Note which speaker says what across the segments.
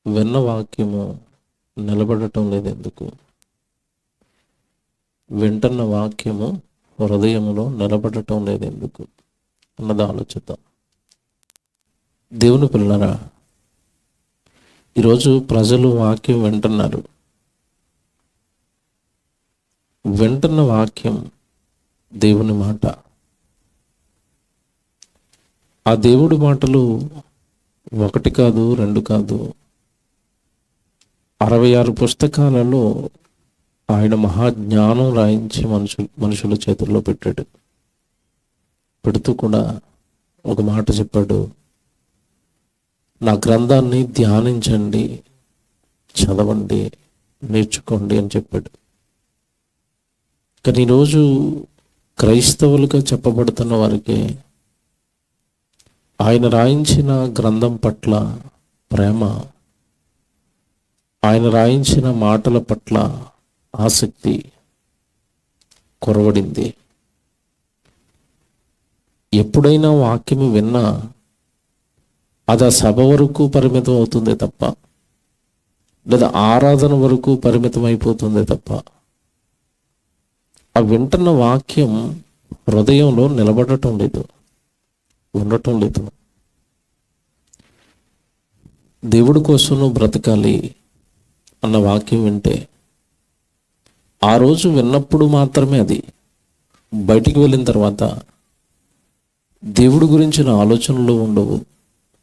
Speaker 1: విన్న వాక్యము నిలబడటం లేదు ఎందుకు? వింటున్న వాక్యము హృదయములో నిలబడటం లేదు ఎందుకు అన్నది ఆలోచిద్దాం. దేవుని పిల్లరా, ఈరోజు ప్రజలు వాక్యం వింటున్నారు. వింటున్న వాక్యం దేవుని మాట. ఆ దేవుడి మాటలు ఒకటి కాదు, రెండు కాదు, 66 పుస్తకాలలో ఆయన మహాజ్ఞానం రాయించి మనుషుల చేతుల్లో పెట్టాడు. పెడుతూ కూడా ఒక మాట చెప్పాడు, నా గ్రంథాన్ని ధ్యానించండి, చదవండి, నేర్చుకోండి అని చెప్పాడు. కానీ ఈరోజు క్రైస్తవులుగా చెప్పబడుతున్న వారికి ఆయన రాయించిన గ్రంథం పట్ల ప్రేమ, ఆయన రాయించిన మాటల పట్ల ఆసక్తి కొరవడింది. ఎప్పుడైనా వాక్యము విన్నా అది ఆ సభ వరకు పరిమితం అవుతుందే తప్ప, లేదా ఆరాధన వరకు పరిమితం అయిపోతుందే తప్ప, ఆ వింటున్న వాక్యం హృదయంలో నిలబడటం లేదు, ఉండటం లేదు. దేవుడి కోసం నువ్వు బ్రతకాలి అన్న వాక్యం వింటే ఆ రోజు విన్నప్పుడు మాత్రమే అది. బయటికి వెళ్ళిన తర్వాత దేవుడి గురించిన ఆలోచనలు ఉండవు.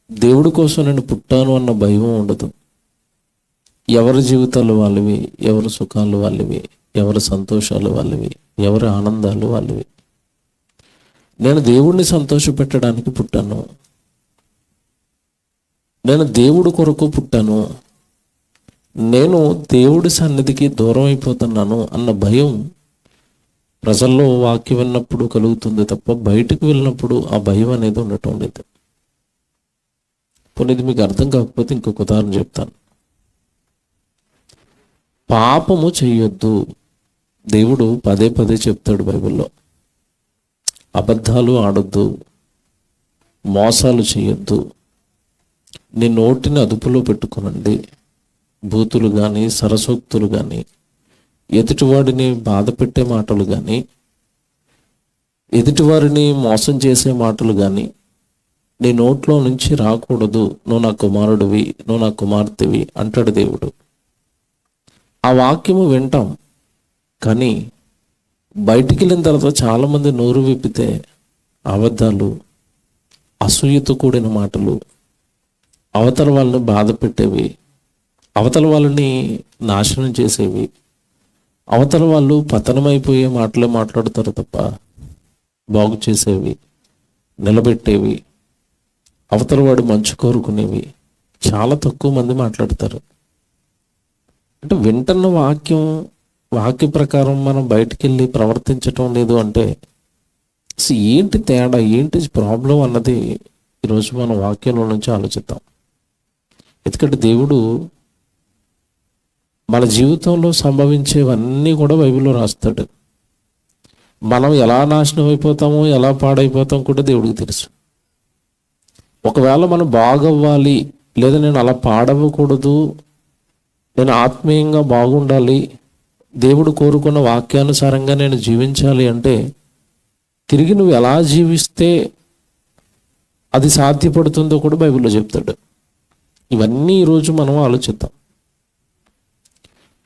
Speaker 1: దేవుడి కోసం నేను పుట్టాను అన్న భయం ఉండదు. ఎవరి జీవితాలు వాళ్ళవి, ఎవరి సుఖాలు వాళ్ళవి, ఎవరి సంతోషాలు వాళ్ళవి, ఎవరి ఆనందాలు వాళ్ళవి. నేను దేవుడిని సంతోషపెట్టడానికి పుట్టాను, నేను దేవుడి కొరకు పుట్టాను, నేను దేవుడి సన్నిధికి దూరం అయిపోతున్నాను అన్న భయం ప్రజల్లో వాక్యం విన్నప్పుడు కలుగుతుంది తప్ప, బయటకు వెళ్ళినప్పుడు ఆ భయం అనేది ఉండటం లేదు. పోనీ ఇది మీకు అర్థం కాకపోతే ఇంకొక ఉదాహరణ చెప్తాను. పాపము చెయ్యొద్దు దేవుడు పదే పదే చెప్తాడు బైబిల్లో. అబద్ధాలు ఆడొద్దు, మోసాలు చేయొద్దు, నీ నోటిని అదుపులో పెట్టుకునండి. బూతులు కానీ, సరసోక్తులు కానీ, ఎదుటివాడిని బాధ పెట్టే మాటలు కానీ, ఎదుటివారిని మోసం చేసే మాటలు కానీ నీ నోట్లో నుంచి రాకూడదు. నువ్వు నా కుమారుడివి, నువ్వు నా కుమార్తెవి అంటాడు దేవుడు. ఆ వాక్యము వింటాం, కానీ బయటికి వెళ్ళిన తర్వాత చాలామంది నోరు విప్పితే అబద్ధాలు, అసూయతో కూడిన మాటలు, అవతల వాళ్ళని బాధ పెట్టేవి, అవతల వాళ్ళని నాశనం చేసేవి, అవతల వాళ్ళు పతనమైపోయే మాటలే మాట్లాడతారు తప్ప బాగు చేసేవి, నిలబెట్టేవి, అవతల వాడు మంచు కోరుకునేవి చాలా తక్కువ మంది మాట్లాడతారు. అంటే వింటున్న వాక్య ప్రకారం మనం బయటికి వెళ్ళి ప్రవర్తించటం లేదు అంటే ఏంటి తేడా, ఏంటి ప్రాబ్లం అన్నది ఈరోజు మనం వాక్యంలో నుంచి ఆలోచిద్దాం. ఎందుకంటే దేవుడు మన జీవితంలో సంభవించేవన్నీ కూడా బైబిల్లో రాస్తాడు. మనం ఎలా నాశనం అయిపోతామో, ఎలా పాడైపోతాం కూడా దేవుడికి తెలుసు. ఒకవేళ మనం బాగవ్వాలి, లేదా నేను అలా పాడవ్వకూడదు, నేను ఆత్మీయంగా బాగుండాలి, దేవుడు కోరుకున్న వాక్యానుసారంగా నేను జీవించాలి అంటే తిరిగి నువ్వు ఎలా జీవిస్తే అది సాధ్యపడుతుందో కూడా బైబిల్లో చెప్తాడు. ఇవన్నీ ఈరోజు మనం ఆలోచిద్దాం.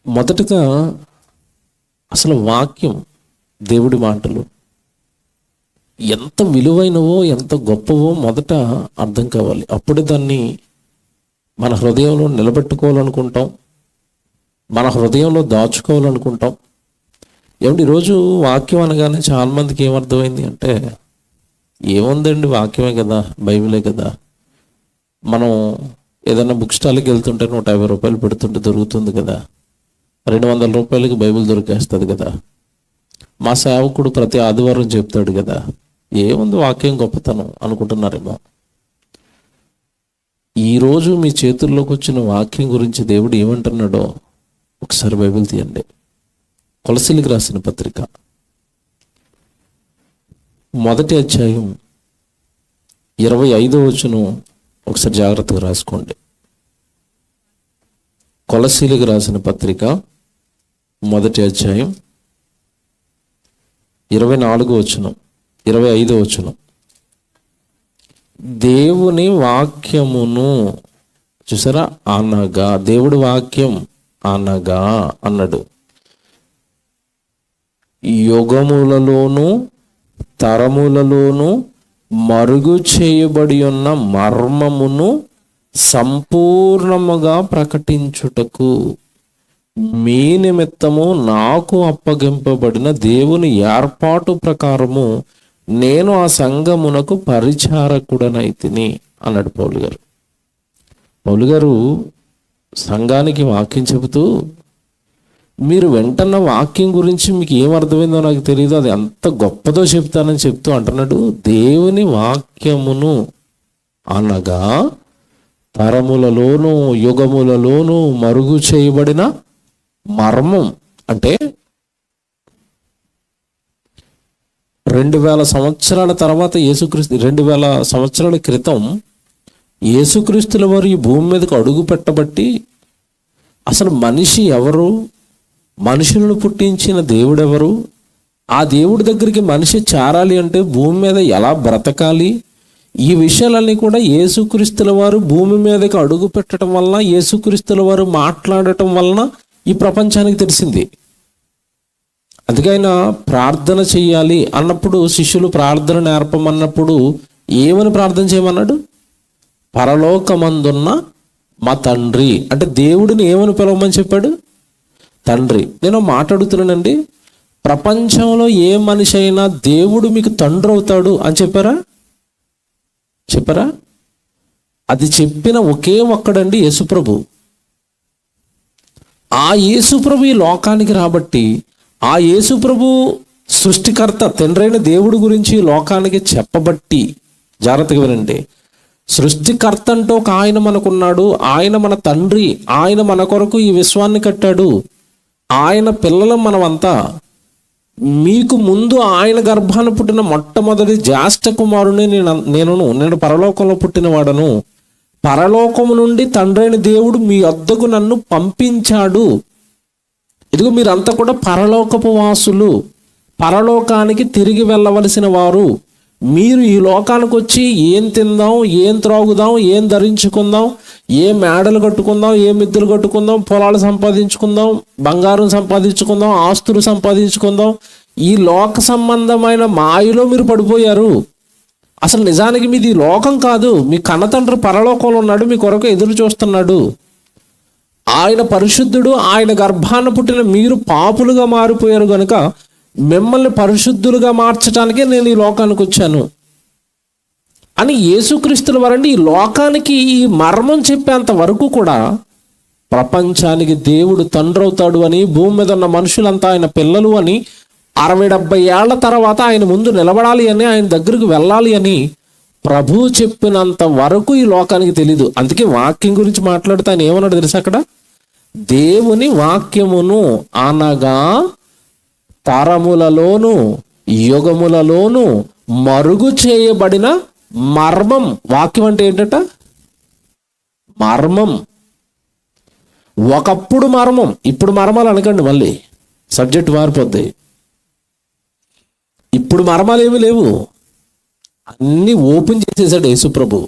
Speaker 1: మొదటగా అసలు వాక్యం, దేవుడి మాటలు ఎంత విలువైనవో, ఎంత గొప్పవో మొదట అర్థం కావాలి. అప్పుడే దాన్ని మన హృదయంలో నిలబెట్టుకోవాలనుకుంటాం, మన హృదయంలో దాచుకోవాలనుకుంటాం. ఏమంటే ఈరోజు వాక్యం అనగానే చాలామందికి ఏమర్థమైంది అంటే, ఏముందండి వాక్యమే కదా, బైబిలే కదా, మనం ఏదైనా బుక్ స్టాల్కి వెళ్తుంటే 150 రూపాయలు పెడుతుంటే దొరుకుతుంది కదా, 200 రూపాయలకి బైబిల్ దొరికేస్తుంది కదా, మా సేవకుడు ప్రతి ఆదివారం చెప్తాడు కదా, ఏముంది వాక్యం గొప్పతనం అనుకుంటున్నారేమో. ఈరోజు మీ చేతుల్లోకి వచ్చిన వాక్యం గురించి దేవుడు ఏమంటున్నాడో ఒకసారి బైబిల్ తీయండి. కొలసీలకు రాసిన పత్రిక 1వ అధ్యాయం 25వ వచనం ఒకసారి జాగ్రత్తగా రాసుకోండి. కొలసీలకు రాసిన పత్రిక 1వ అధ్యాయం 24వ వచనం 25వ వచనం. దేవుని వాక్యమును చూసారా, అనగా దేవుడి వాక్యం అనగా అన్నాడు, యుగములలోను తరములలోను మరుగు చేయబడి ఉన్న మర్మమును సంపూర్ణముగా ప్రకటించుటకు మీ నిమిత్తము నాకు అప్పగింపబడిన దేవుని ఏర్పాటు ప్రకారము నేను ఆ సంఘమునకు పరిచారకుడనైతిని అన్నాడు పౌలు గారు. పౌలు గారు సంఘానికి వాక్యం చెబుతూ, మీరు వెంటన్న వాక్యం గురించి మీకు ఏమర్థమైందో నాకు తెలియదు, అది ఎంత గొప్పదో చెప్తానని చెప్తూ అంటున్నాడు, దేవుని వాక్యమును అనగా తరములలోను యుగములలోను మరుగు చేయబడిన మర్మం. అంటే 2000 సంవత్సరాల తర్వాత యేసుక్రీస్తు, 2000 సంవత్సరాల క్రితం యేసుక్రీస్తుల వారు ఈ భూమి మీదకు అడుగు పెట్టబట్టి అసలు మనిషి ఎవరు, మనుషులను పుట్టించిన దేవుడెవరు, ఆ దేవుడి దగ్గరికి మనిషి చేరాలి అంటే భూమి మీద ఎలా బ్రతకాలి, ఈ విషయాలన్నీ కూడా యేసుక్రీస్తుల వారు భూమి మీదకి అడుగు పెట్టడం వలన, యేసుక్రీస్తుల వారు మాట్లాడటం వలన ఈ ప్రపంచానికి తెలిసింది. అందుకే ఆయన ప్రార్థన చెయ్యాలి అన్నప్పుడు, శిష్యులు ప్రార్థన నేర్పమన్నప్పుడు ఏమని ప్రార్థన చేయమన్నాడు? పరలోకమందున్న మా తండ్రి, అంటే దేవుడిని ఏమని పిలవమని చెప్పాడు? తండ్రి. నేను మాట్లాడుతున్నానండి, ప్రపంచంలో ఏ మనిషి అయినా దేవుడు మీకు తండ్రి అవుతాడు అని చెప్పారా? అది చెప్పిన ఒకే ఒక్కడండి యేసుప్రభు. ఆ యేసుప్రభు ఈ లోకానికి రాబట్టి, ఆ యేసుప్రభు సృష్టికర్త తండ్రైన దేవుడి గురించి లోకానికి చెప్పబట్టి, జాగ్రత్తగా వినండి, సృష్టికర్త అంటూ ఒక ఆయన మనకున్నాడు, ఆయన మన తండ్రి, ఆయన మన కొరకు ఈ విశ్వాన్ని కట్టాడు, ఆయన పిల్లలం మనమంతా. మీకు ముందు ఆయన గర్భాన పుట్టిన మొట్టమొదటి జ్యేష్ఠ కుమారుని నేను పరలోకంలో పుట్టిన వాడను, పరలోకము నుండి తండ్రైన దేవుడు మీ వద్దకు నన్ను పంపించాడు. ఇదిగో మీరంతా కూడా పరలోకపు వాసులు, పరలోకానికి తిరిగి వెళ్ళవలసిన వారు. మీరు ఈ లోకానికి వచ్చి ఏం తిందాం, ఏం త్రాగుదాం, ఏం ధరించుకుందాం, ఏ మేడలు కట్టుకుందాం, ఏ మిద్దెలు కట్టుకుందాం, పొలాలు సంపాదించుకుందాం, బంగారం సంపాదించుకుందాం, ఆస్తులు సంపాదించుకుందాం, ఈ లోక సంబంధమైన మాయలో మీరు పడిపోయారు. అసలు నిజానికి మీది లోకం కాదు, మీ కన్నతండ్రి పరలోకంలో ఉన్నాడు, మీ కొరకు ఎదురు చూస్తున్నాడు. ఆయన పరిశుద్ధుడు, ఆయన గర్భాన పుట్టిన మీరు పాపులుగా మారిపోయారు కనుక మిమ్మల్ని పరిశుద్ధులుగా మార్చడానికే నేను ఈ లోకానికి వచ్చాను అని యేసుక్రీస్తుల వారండి ఈ లోకానికి ఈ మర్మం చెప్పేంత వరకు కూడా ప్రపంచానికి దేవుడు తండ్రి అవుతాడు అని, భూమి మీద ఉన్న మనుషులంతా ఆయన పిల్లలు అని, 60-70 ఏళ్ల తర్వాత ఆయన ముందు నిలబడాలి అని, ఆయన దగ్గరకు వెళ్ళాలి అని ప్రభువు చెప్పినంత వరకు ఈ లోకానికి తెలీదు. అందుకే వాక్యం గురించి మాట్లాడితే ఆయన ఏమన్నాడు తెలుసా? అక్కడ దేవుని వాక్యమును అనగా తరములలోను యుగములలోను మరుగు చేయబడిన మర్మం. వాక్యం అంటే ఏంటట? మర్మం. ఒకప్పుడు మర్మం, ఇప్పుడు మర్మాలు అనకండి, మళ్ళీ సబ్జెక్ట్ మారిపోద్ది. ఇప్పుడు మర్మాలు ఏమీ లేవు, అన్నీ ఓపెన్ చేసేసాడు యేసుప్రభు.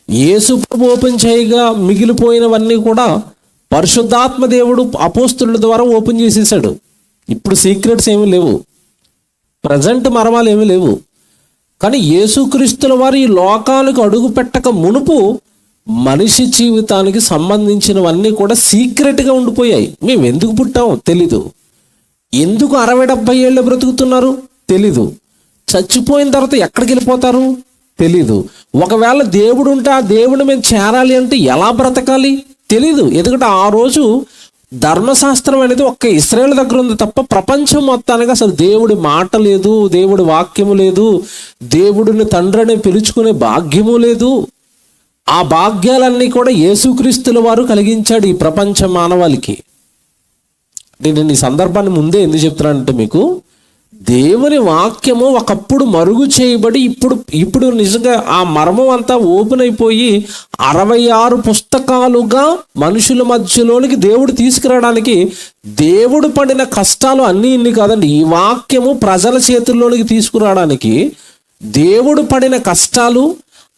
Speaker 1: యేసుప్రభు ఓపెన్ చేయగా మిగిలిపోయినవన్నీ కూడా పరిశుద్ధాత్మ దేవుడు అపోస్తుల ద్వారా ఓపెన్ చేసేసాడు. ఇప్పుడు సీక్రెట్స్ ఏమీ లేవు, ప్రజెంట్ మర్మాలు ఏమీ లేవు. కానీ యేసుక్రీస్తుల వారు ఈ లోకాలకు అడుగు పెట్టక మునుపు మనిషి జీవితానికి సంబంధించినవన్నీ కూడా సీక్రెట్గా ఉండిపోయాయి. మేము ఎందుకు పుట్టాం తెలీదు, ఎందుకు 60-70 ఏళ్ళు బ్రతుకుతున్నారు తెలీదు, చచ్చిపోయిన తర్వాత ఎక్కడికి వెళ్ళిపోతారు తెలీదు, ఒకవేళ దేవుడు ఉంటే ఆ దేవుడిని మేము చేరాలి అంటే ఎలా బ్రతకాలి తెలీదు. ఎందుకంటే ఆ రోజు ధర్మశాస్త్రం అనేది ఒక్క ఇశ్రాయేలు దగ్గర ఉంది తప్ప ప్రపంచం మొత్తానికి అసలు దేవుడి మాట లేదు, దేవుడి వాక్యము లేదు, దేవుడిని తండ్రిని పిలుచుకునే భాగ్యము లేదు. ఆ భాగ్యాలన్నీ కూడా యేసుక్రీస్తుల వారు కలిగించాడు ఈ ప్రపంచ మానవాళికి. నేను ఈ సందర్భాన్ని ముందే ఎందుకు చెప్తున్నానంటే, మీకు దేవుని వాక్యము ఒకప్పుడు మరుగు చేయబడి ఇప్పుడు నిజంగా ఆ మర్మం అంతా ఓపెన్ అయిపోయి 66 పుస్తకాలుగా మనుషుల మధ్యలోనికి దేవుడు తీసుకురావడానికి దేవుడు పడిన కష్టాలు అన్నీ ఇన్ని కాదండి. ఈ వాక్యము ప్రజల చేతుల్లోనికి తీసుకురావడానికి దేవుడు పడిన కష్టాలు,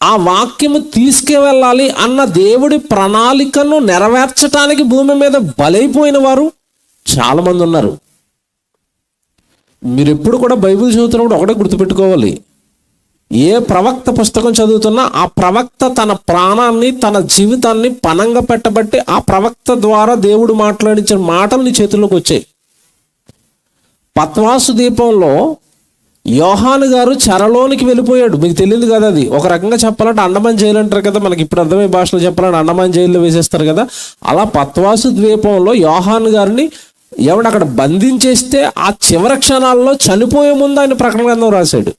Speaker 1: ఆ వాక్యము తీసుకువెళ్ళాలి అన్న దేవుడి ప్రణాళికను నెరవేర్చడానికి భూమి మీద బలైపోయిన వారు చాలామంది ఉన్నారు. మీరు ఎప్పుడు కూడా బైబిల్ చదువుతున్నప్పుడు ఒకటే గుర్తుపెట్టుకోవాలి, ఏ ప్రవక్త పుస్తకం చదువుతున్నా ఆ ప్రవక్త తన ప్రాణాన్ని, తన జీవితాన్ని పణంగా పెట్టబట్టి ఆ ప్రవక్త ద్వారా దేవుడు మాట్లాడించిన మాటలు నీ చేతుల్లోకి వచ్చాయి. పత్వాసు ద్వీపంలో యోహాను గారు చెరలోనికి వెళ్ళిపోయాడు. మీకు తెలియదు కదా, అది ఒక రకంగా చెప్పాలంటే అండమాన్ జైలు అంటారు కదా, మనకి ఇప్పుడు అర్థమయ్యే భాషలో చెప్పాలంటే అండమాన్ జైల్లో వేసేస్తారు కదా. అలా పత్వాసు ద్వీపంలో యోహాను గారిని ఎవడు అక్కడ బంధించేస్తే ఆ చివరి క్షణాల్లో చనిపోయే ముందు ఆయన ప్రకటన గ్రంథం రాశాడు.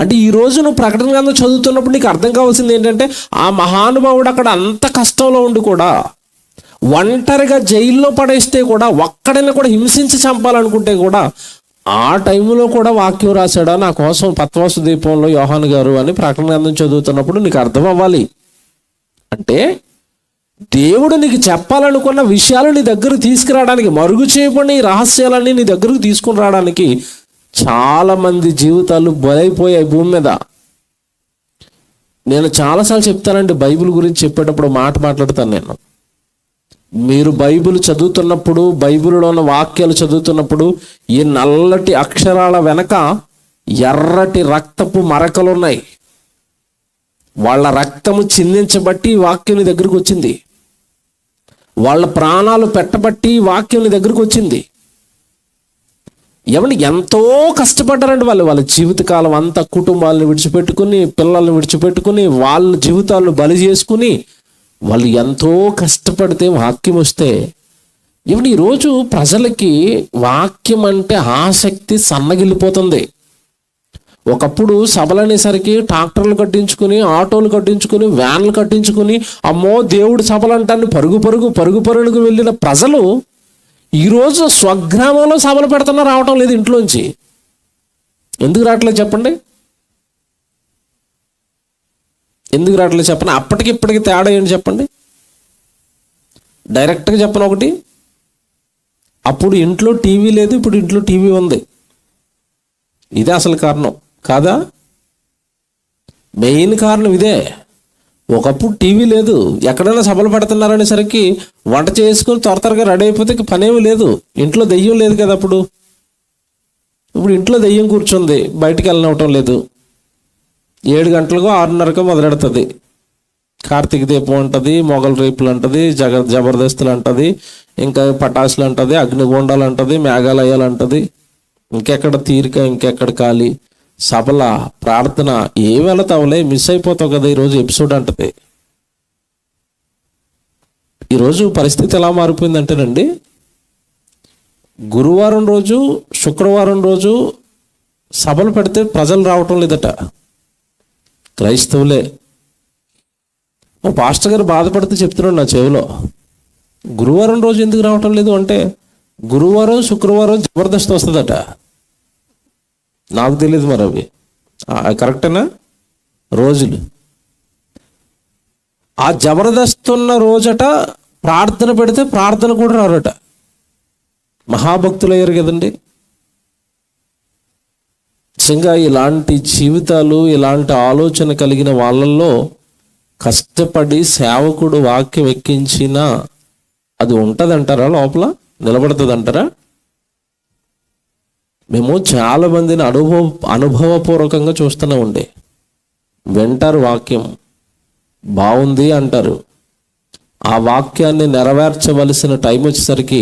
Speaker 1: అంటే ఈరోజు నువ్వు ప్రకటన గ్రంథం చదువుతున్నప్పుడు నీకు అర్థం కావాల్సింది ఏంటంటే, ఆ మహానుభావుడు అక్కడ అంత కష్టంలో ఉండి కూడా, ఒంటరిగా జైల్లో పడేస్తే కూడా, ఒక్కడైనా కూడా హింసించి చంపాలనుకుంటే కూడా ఆ టైంలో కూడా వాక్యం రాశాడా నా కోసం పత్వాసు ద్వీపంలో యోహాను గారు అని ప్రకటన గ్రంథం చదువుతున్నప్పుడు నీకు అర్థం అవ్వాలి. అంటే దేవుడు నీకు చెప్పాలనుకున్న విషయాలు నీ దగ్గరకు తీసుకురావడానికి, మరుగు చేయబడిన ఈ రహస్యాలన్నీ నీ దగ్గరకు తీసుకుని రావడానికి చాలామంది జీవితాలు బలైపోయాయి భూమి మీద. నేను చాలాసార్లు చెప్తానండి, బైబిల్ గురించి చెప్పేటప్పుడు మాట్లాడతాను నేను. మీరు బైబిల్ చదువుతున్నప్పుడు, బైబిల్లో ఉన్న వాక్యాలు చదువుతున్నప్పుడు ఈ నల్లటి అక్షరాల వెనక ఎర్రటి రక్తపు మరకలు ఉన్నాయి. వాళ్ళ రక్తము చిందించబట్టి ఈ వాక్యం నీ దగ్గరకు వచ్చింది. వాళ్ళ ప్రాణాలు పెట్టబట్టి ఈ వాక్యం నీ దగ్గరకు వచ్చింది. ఎవరిని ఎంతో కష్టపడ్డారండి వాళ్ళ జీవితకాలం అంతా, కుటుంబాలను విడిచిపెట్టుకుని, పిల్లల్ని విడిచిపెట్టుకుని, వాళ్ళ జీవితాలను బలి చేసుకుని వాళ్ళు ఎంతో కష్టపడితే వాక్యం వస్తే, ఏమంటే ఈరోజు ప్రజలకి వాక్యం అంటే ఆసక్తి సన్నగిల్లిపోతుంది. ఒకప్పుడు సభలు అనేసరికి ట్రాక్టర్లు కట్టించుకుని, ఆటోలు కట్టించుకుని, వ్యాన్లు కట్టించుకుని, అమ్మో దేవుడు సభలు అంటాన్ని పరుగుకు వెళ్ళిన ప్రజలు ఈరోజు స్వగ్రామంలో సభలు పెడుతున్నా రావటం లేదు ఇంట్లోంచి. ఎందుకు రావట్లేదు చెప్పండి? ఎందుకు రావట్లేదు చెప్పండి? అప్పటికి ఇప్పటికి తేడా ఏంటి చెప్పండి? డైరెక్ట్గా చెప్పను ఒకటి, అప్పుడు ఇంట్లో టీవీ లేదు, ఇప్పుడు ఇంట్లో టీవీ ఉంది. ఇదే అసలు కారణం కాదా? మెయిన్ కారణం ఇదే. ఒకప్పుడు టీవీ లేదు, ఎక్కడైనా సభలు పెడుతున్నారనేసరికి వంట చేసుకుని త్వరగా రెడీ అయిపోతే పనేమీ లేదు. ఇంట్లో దెయ్యం లేదు కదా అప్పుడు. ఇప్పుడు ఇంట్లో దెయ్యం కూర్చుంది, బయటికి వెళ్ళనివ్వటం లేదు. 7 గంటలకో 6:30కో మొదలెడుతుంది. కార్తీక దీపం అంటది, మొగల్ రేపులు అంటది, జబర్దస్తులు అంటది, ఇంకా పటాసులు అంటది, అగ్నిగుండాలు అంటది, మేఘాలయాలు అంటది. ఇంకెక్కడ తీరిక, ఇంకెక్కడ ఖాళీ. సభల ప్రార్థన ఏం వెళతావులే, మిస్ అయిపోతావు కదా ఈరోజు ఎపిసోడ్ అంటది. ఈరోజు పరిస్థితి ఎలా మారిపోయిందంటేనండి, గురువారం రోజు, శుక్రవారం రోజు సభలు పెడితే ప్రజలు రావటం లేదట, క్రైస్తవులే. మా పాస్టర్ గారు బాధపడుతూ చెప్తున్నాడు నా చెవిలో, గురువారం రోజు ఎందుకు రావటం లేదు అంటే, గురువారం శుక్రవారం జబర్దస్త్ వస్తుందట. నాకు తెలియదు మరి అవి కరెక్టేనా రోజులు. ఆ జబర్దస్త్ ఉన్న రోజట ప్రార్థన పెడితే ప్రార్థన కూడా రారట. మహాభక్తులు అయ్యారు కదండి. నిజంగా ఇలాంటి జీవితాలు, ఇలాంటి ఆలోచన కలిగిన వాళ్ళల్లో కష్టపడి సేవకుడు వాక్యం ఎక్కించినా అది ఉంటుందంటారా? లోపల నిలబడుతుంది? మేము చాలా మందిని అనుభవపూర్వకంగా చూస్తూనే ఉండే, వింటారు, వాక్యం బాగుంది అంటారు. ఆ వాక్యాన్ని నెరవేర్చవలసిన టైం వచ్చేసరికి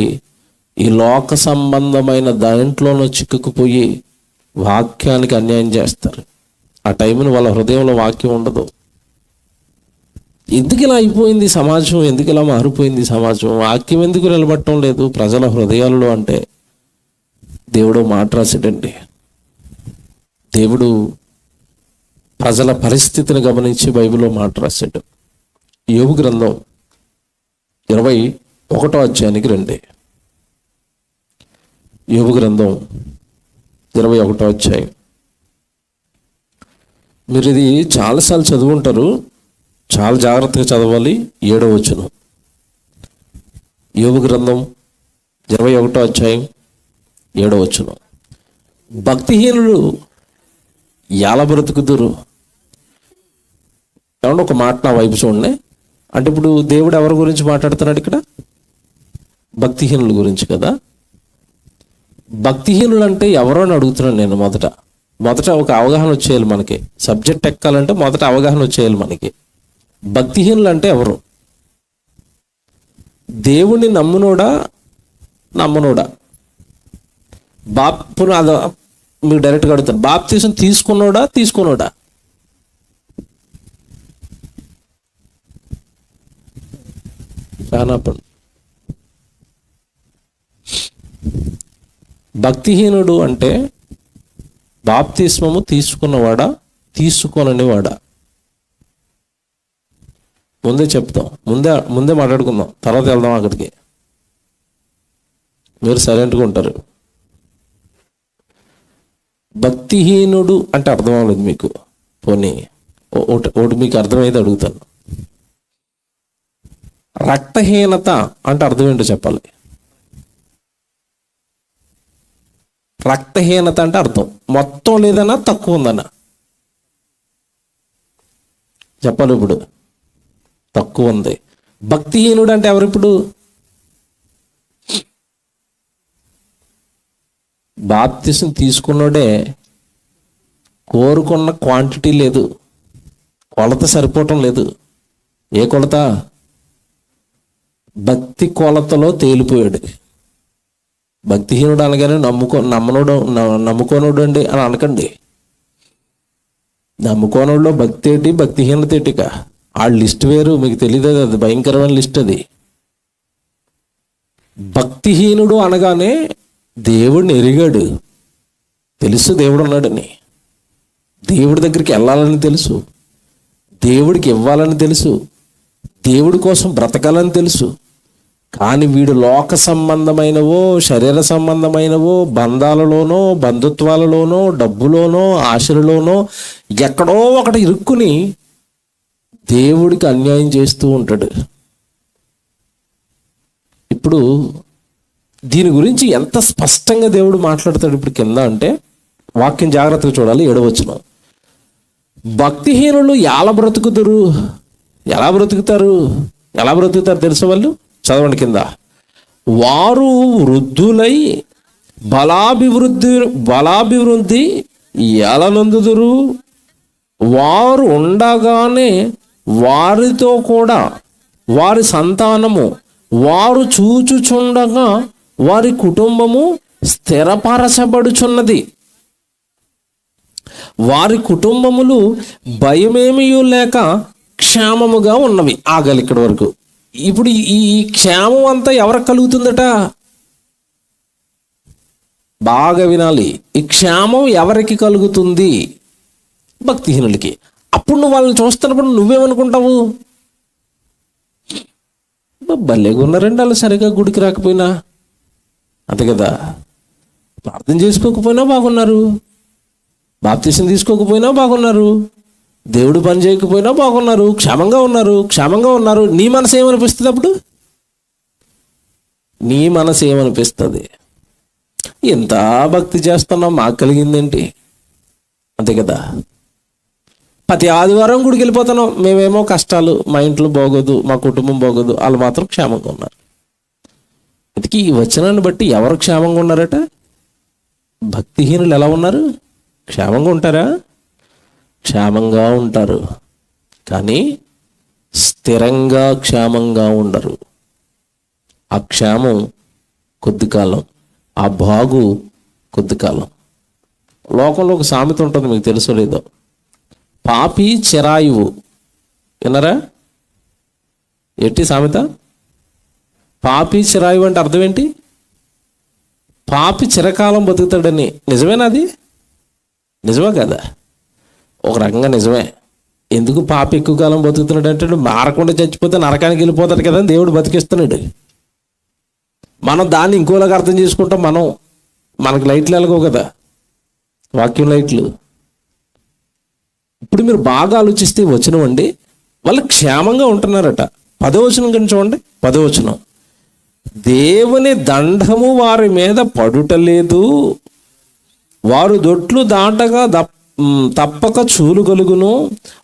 Speaker 1: ఈ లోక సంబంధమైన దాంట్లోనూ చిక్కుకుపోయి వాక్యానికి అన్యాయం చేస్తారు. ఆ టైంని వాళ్ళ హృదయంలో వాక్యం ఉండదు. ఎందుకు ఇలా అయిపోయింది సమాజం? ఎందుకు ఇలా మారిపోయింది సమాజం? వాక్యం ఎందుకు నిలబడటం లేదు ప్రజల హృదయాలలో అంటే, దేవుడు మాట రాశాడండి. దేవుడు ప్రజల పరిస్థితిని గమనించి బైబిల్లో మాట రాశాడు. యోబు గ్రంథం 21వ అధ్యాయానికి రండి. యోబు గ్రంథం 21వ అధ్యాయం. మీరు ఇది చాలాసార్లు చదువుంటారు, చాలా జాగ్రత్తగా చదవాలి. 7వ వచనం, యోబు గ్రంథం 21వ అధ్యాయం 7వ వచనం. భక్తిహీనులు ఎలా బ్రతుకుదురు? ఏమన్నా ఒక మాట నా వైపు చూడండి. అంటే ఇప్పుడు దేవుడు ఎవరి గురించి మాట్లాడుతున్నాడు ఇక్కడ? భక్తిహీనుల గురించి కదా. భక్తిహీనులు అంటే ఎవరో అని అడుగుతున్నాను నేను. మొదట ఒక అవగాహన వచ్చేయాలి మనకి. సబ్జెక్ట్ ఎక్కాలంటే మొదట అవగాహన వచ్చేయాలి మనకి. భక్తిహీనులు అంటే ఎవరు? దేవుణ్ణి నమ్మునోడా నమ్మనోడా? మీరు డైరెక్ట్గా అడుగుతారు, బాప్తీసం తీసుకున్నోడా? భక్తిహీనుడు అంటే బాప్తిస్మము తీసుకున్నవాడా తీసుకోననివాడా? ముందే చెప్తాం, ముందే మాట్లాడుకుందాం, తర్వాత వెళ్దాం అక్కడికి. మీరు సైలెంట్గా ఉంటారు. భక్తిహీనుడు అంటే అర్థం అవ్వలేదు మీకు. పోనీ ఒకటి మీకు అర్థమైతే అడుగుతాను. రక్తహీనత అంటే అర్థం ఏంటో చెప్పాలి. రక్తహీనత అంటే అర్థం మొత్తం లేదన్నా, తక్కువ ఉందన్నా చెప్పాలి. ఇప్పుడు తక్కువ ఉంది. భక్తిహీనుడు అంటే ఎవరిప్పుడు? బాప్తిసం తీసుకున్నాడే, కోరుకున్న క్వాంటిటీ లేదు, కొలత సరిపోవటం లేదు. ఏ కొలత? భక్తి కొలతలో తేలిపోయాడు. భక్తిహీనుడు అనగానే నమ్ముకోనుడు అండి అని అనకండి. నమ్ముకోనుడిలో భక్తి ఏంటి, భక్తిహీనత ఏంటిక? ఆ లిస్ట్ వేరు, మీకు తెలియదు. అది భయంకరమైన లిస్ట్ అది. భక్తిహీనుడు అనగానే దేవుడిని ఎరిగాడు, తెలుసు దేవుడు ఉన్నాడని, దేవుడి దగ్గరికి వెళ్ళాలని తెలుసు, దేవుడికి ఇవ్వాలని తెలుసు, దేవుడి కోసం బ్రతకాలని తెలుసు. కానీ వీడు లోక సంబంధమైనవో, శరీర సంబంధమైనవో, బంధాలలోనో, బంధుత్వాలలోనో, డబ్బులోనో, ఆశలలోనో ఎక్కడో ఒకటి ఇరుక్కుని దేవుడికి అన్యాయం చేస్తూ ఉంటాడు. ఇప్పుడు దీని గురించి ఎంత స్పష్టంగా దేవుడు మాట్లాడతాడు ఇప్పుడు కింద అంటే, వాక్యం జాగ్రత్తగా చూడాలి. 7వ వచనం, భక్తిహీనులు ఎలా బ్రతుకుతారు తెలుసు వాళ్ళు? చదవండి కింద. వారు వృద్ధులై బలాభివృద్ధి ఎలా నొందుదురు? వారు ఉండగానే వారితో కూడా వారి సంతానము, వారు చూచుచుండగా వారి కుటుంబము స్థిరపరచబడుచున్నది. వారి కుటుంబములు భయమేమీ లేక క్షేమముగా ఉన్నవి. ఆగాలి ఇక్కడి వరకు. ఇప్పుడు ఈ క్షేమం అంతా ఎవరికి కలుగుతుందట? బాగా వినాలి. ఈ క్షేమం ఎవరికి కలుగుతుంది? భక్తిహీనులకి. అప్పుడు నువ్వు వాళ్ళని చూస్తున్నప్పుడు నువ్వేమనుకుంటావు? భలేగా ఉన్నారండి వాళ్ళు, సరిగా గుడికి రాకపోయినా, అంతే కదా. ప్రార్థన చేసుకోకపోయినా బాగున్నారు, బాప్తీసం తీసుకోకపోయినా బాగున్నారు, దేవుడు పని చేయకపోయినా బాగున్నారు, క్షేమంగా ఉన్నారు. నీ మనసు ఏమనిపిస్తుంది? అప్పుడు నీ మనసు ఏమనిపిస్తుంది? ఎంత భక్తి చేస్తున్నాం, మాకు కలిగిందేంటి? అంతే కదా. ప్రతి ఆదివారం గుడికి వెళ్ళిపోతున్నాం, మేమేమో కష్టాలు, మా ఇంట్లో బాగోదు, మా కుటుంబం బాగోదు, వాళ్ళు మాత్రం క్షేమంగా ఉన్నారు. ఇంతకీ ఈ వచనాన్ని బట్టి ఎవరు క్షేమంగా ఉన్నారట? భక్తిహీనులు ఎలా ఉన్నారు? క్షేమంగా ఉంటారా? క్షేమంగా ఉంటారు, కానీ స్థిరంగా క్షేమంగా ఉండరు. ఆ క్షేమం కొద్ది కాలం, ఆ బాగు కొద్ది కాలం. లోకంలో ఒక సామెత ఉంటుంది, మీకు తెలుసో లేదో, పాపి చిరాయువు. విన్నారా? ఏంటి సామెత? పాపి చిరాయువు అంటే అర్థం ఏంటి? పాపి చిరకాలం బతుకుతాడని. నిజమేనా? అది నిజమే కదా? ఒక రకంగా నిజమే. ఎందుకు పాపి ఎక్కువ కాలం బతుకుతున్నాడు అంటే, మారకుండా చచ్చిపోతే నరకానికి వెళ్ళిపోతాడు కదా అని దేవుడు బతికిస్తున్నాడు. మనం దాన్ని ఇంకోలాగా అర్థం చేసుకుంటాం. మనకి లైట్లు ఎలాగో కదా, వాక్యం లైట్లు. ఇప్పుడు మీరు బాగా ఆలోచిస్తే వచనం అండి, వాళ్ళు క్షేమంగా ఉంటున్నారట. 10వ వచనం కానీ చూడండి. 10వ వచనం, దేవుని దండము వారి మీద పడుటలేదు, వారు దొట్లు దాటగా తప్పక చూలుగలుగును,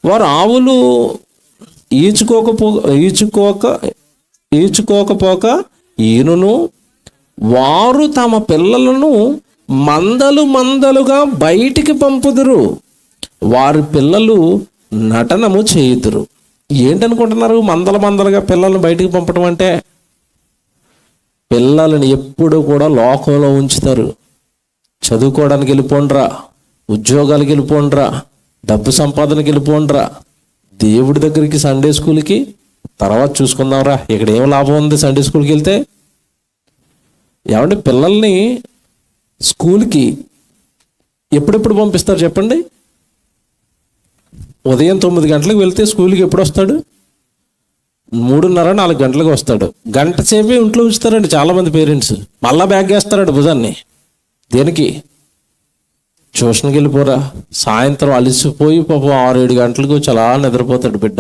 Speaker 1: వారు ఆవులు ఈచుకోకపోక ఈనును, వారు తమ పిల్లలను మందలుగా బయటికి పంపుదురు, వారి పిల్లలు నటనము చేయుదురు. ఏంటనుకుంటున్నారు మందలుగా పిల్లల్ని బయటికి పంపడం అంటే? పిల్లలని ఎప్పుడు కూడా లోకంలో ఉంచుతారు. చదువుకోవడానికి వెళ్ళిపోండ్రా, ఉద్యోగాలకు వెళ్ళిపోండ్రా, డబ్బు సంపాదనకి వెళ్ళిపోండ్రా, దేవుడి దగ్గరికి సండే స్కూల్కి తర్వాత చూసుకుందాంరా, ఇక్కడ ఏం లాభం ఉంది సండే స్కూల్కి వెళ్తే? ఏమంటే పిల్లల్ని స్కూల్కి ఎప్పుడెప్పుడు పంపిస్తారు చెప్పండి? ఉదయం 9 గంటలకు వెళ్తే స్కూల్కి ఎప్పుడు వస్తాడు? 3:30, 4 గంటలకు వస్తాడు. గంట సేపే ఇంట్లో ఉంచుతారండి చాలామంది పేరెంట్స్. మళ్ళా బ్యాగ్ వేస్తారండి భుజాన్ని. దేనికి? ట్యూషన్కి వెళ్ళిపోరా. సాయంత్రం అలిసిపోయి పాపం 6-7 గంటలకు వచ్చి అలా నిద్రపోతాడు బిడ్డ.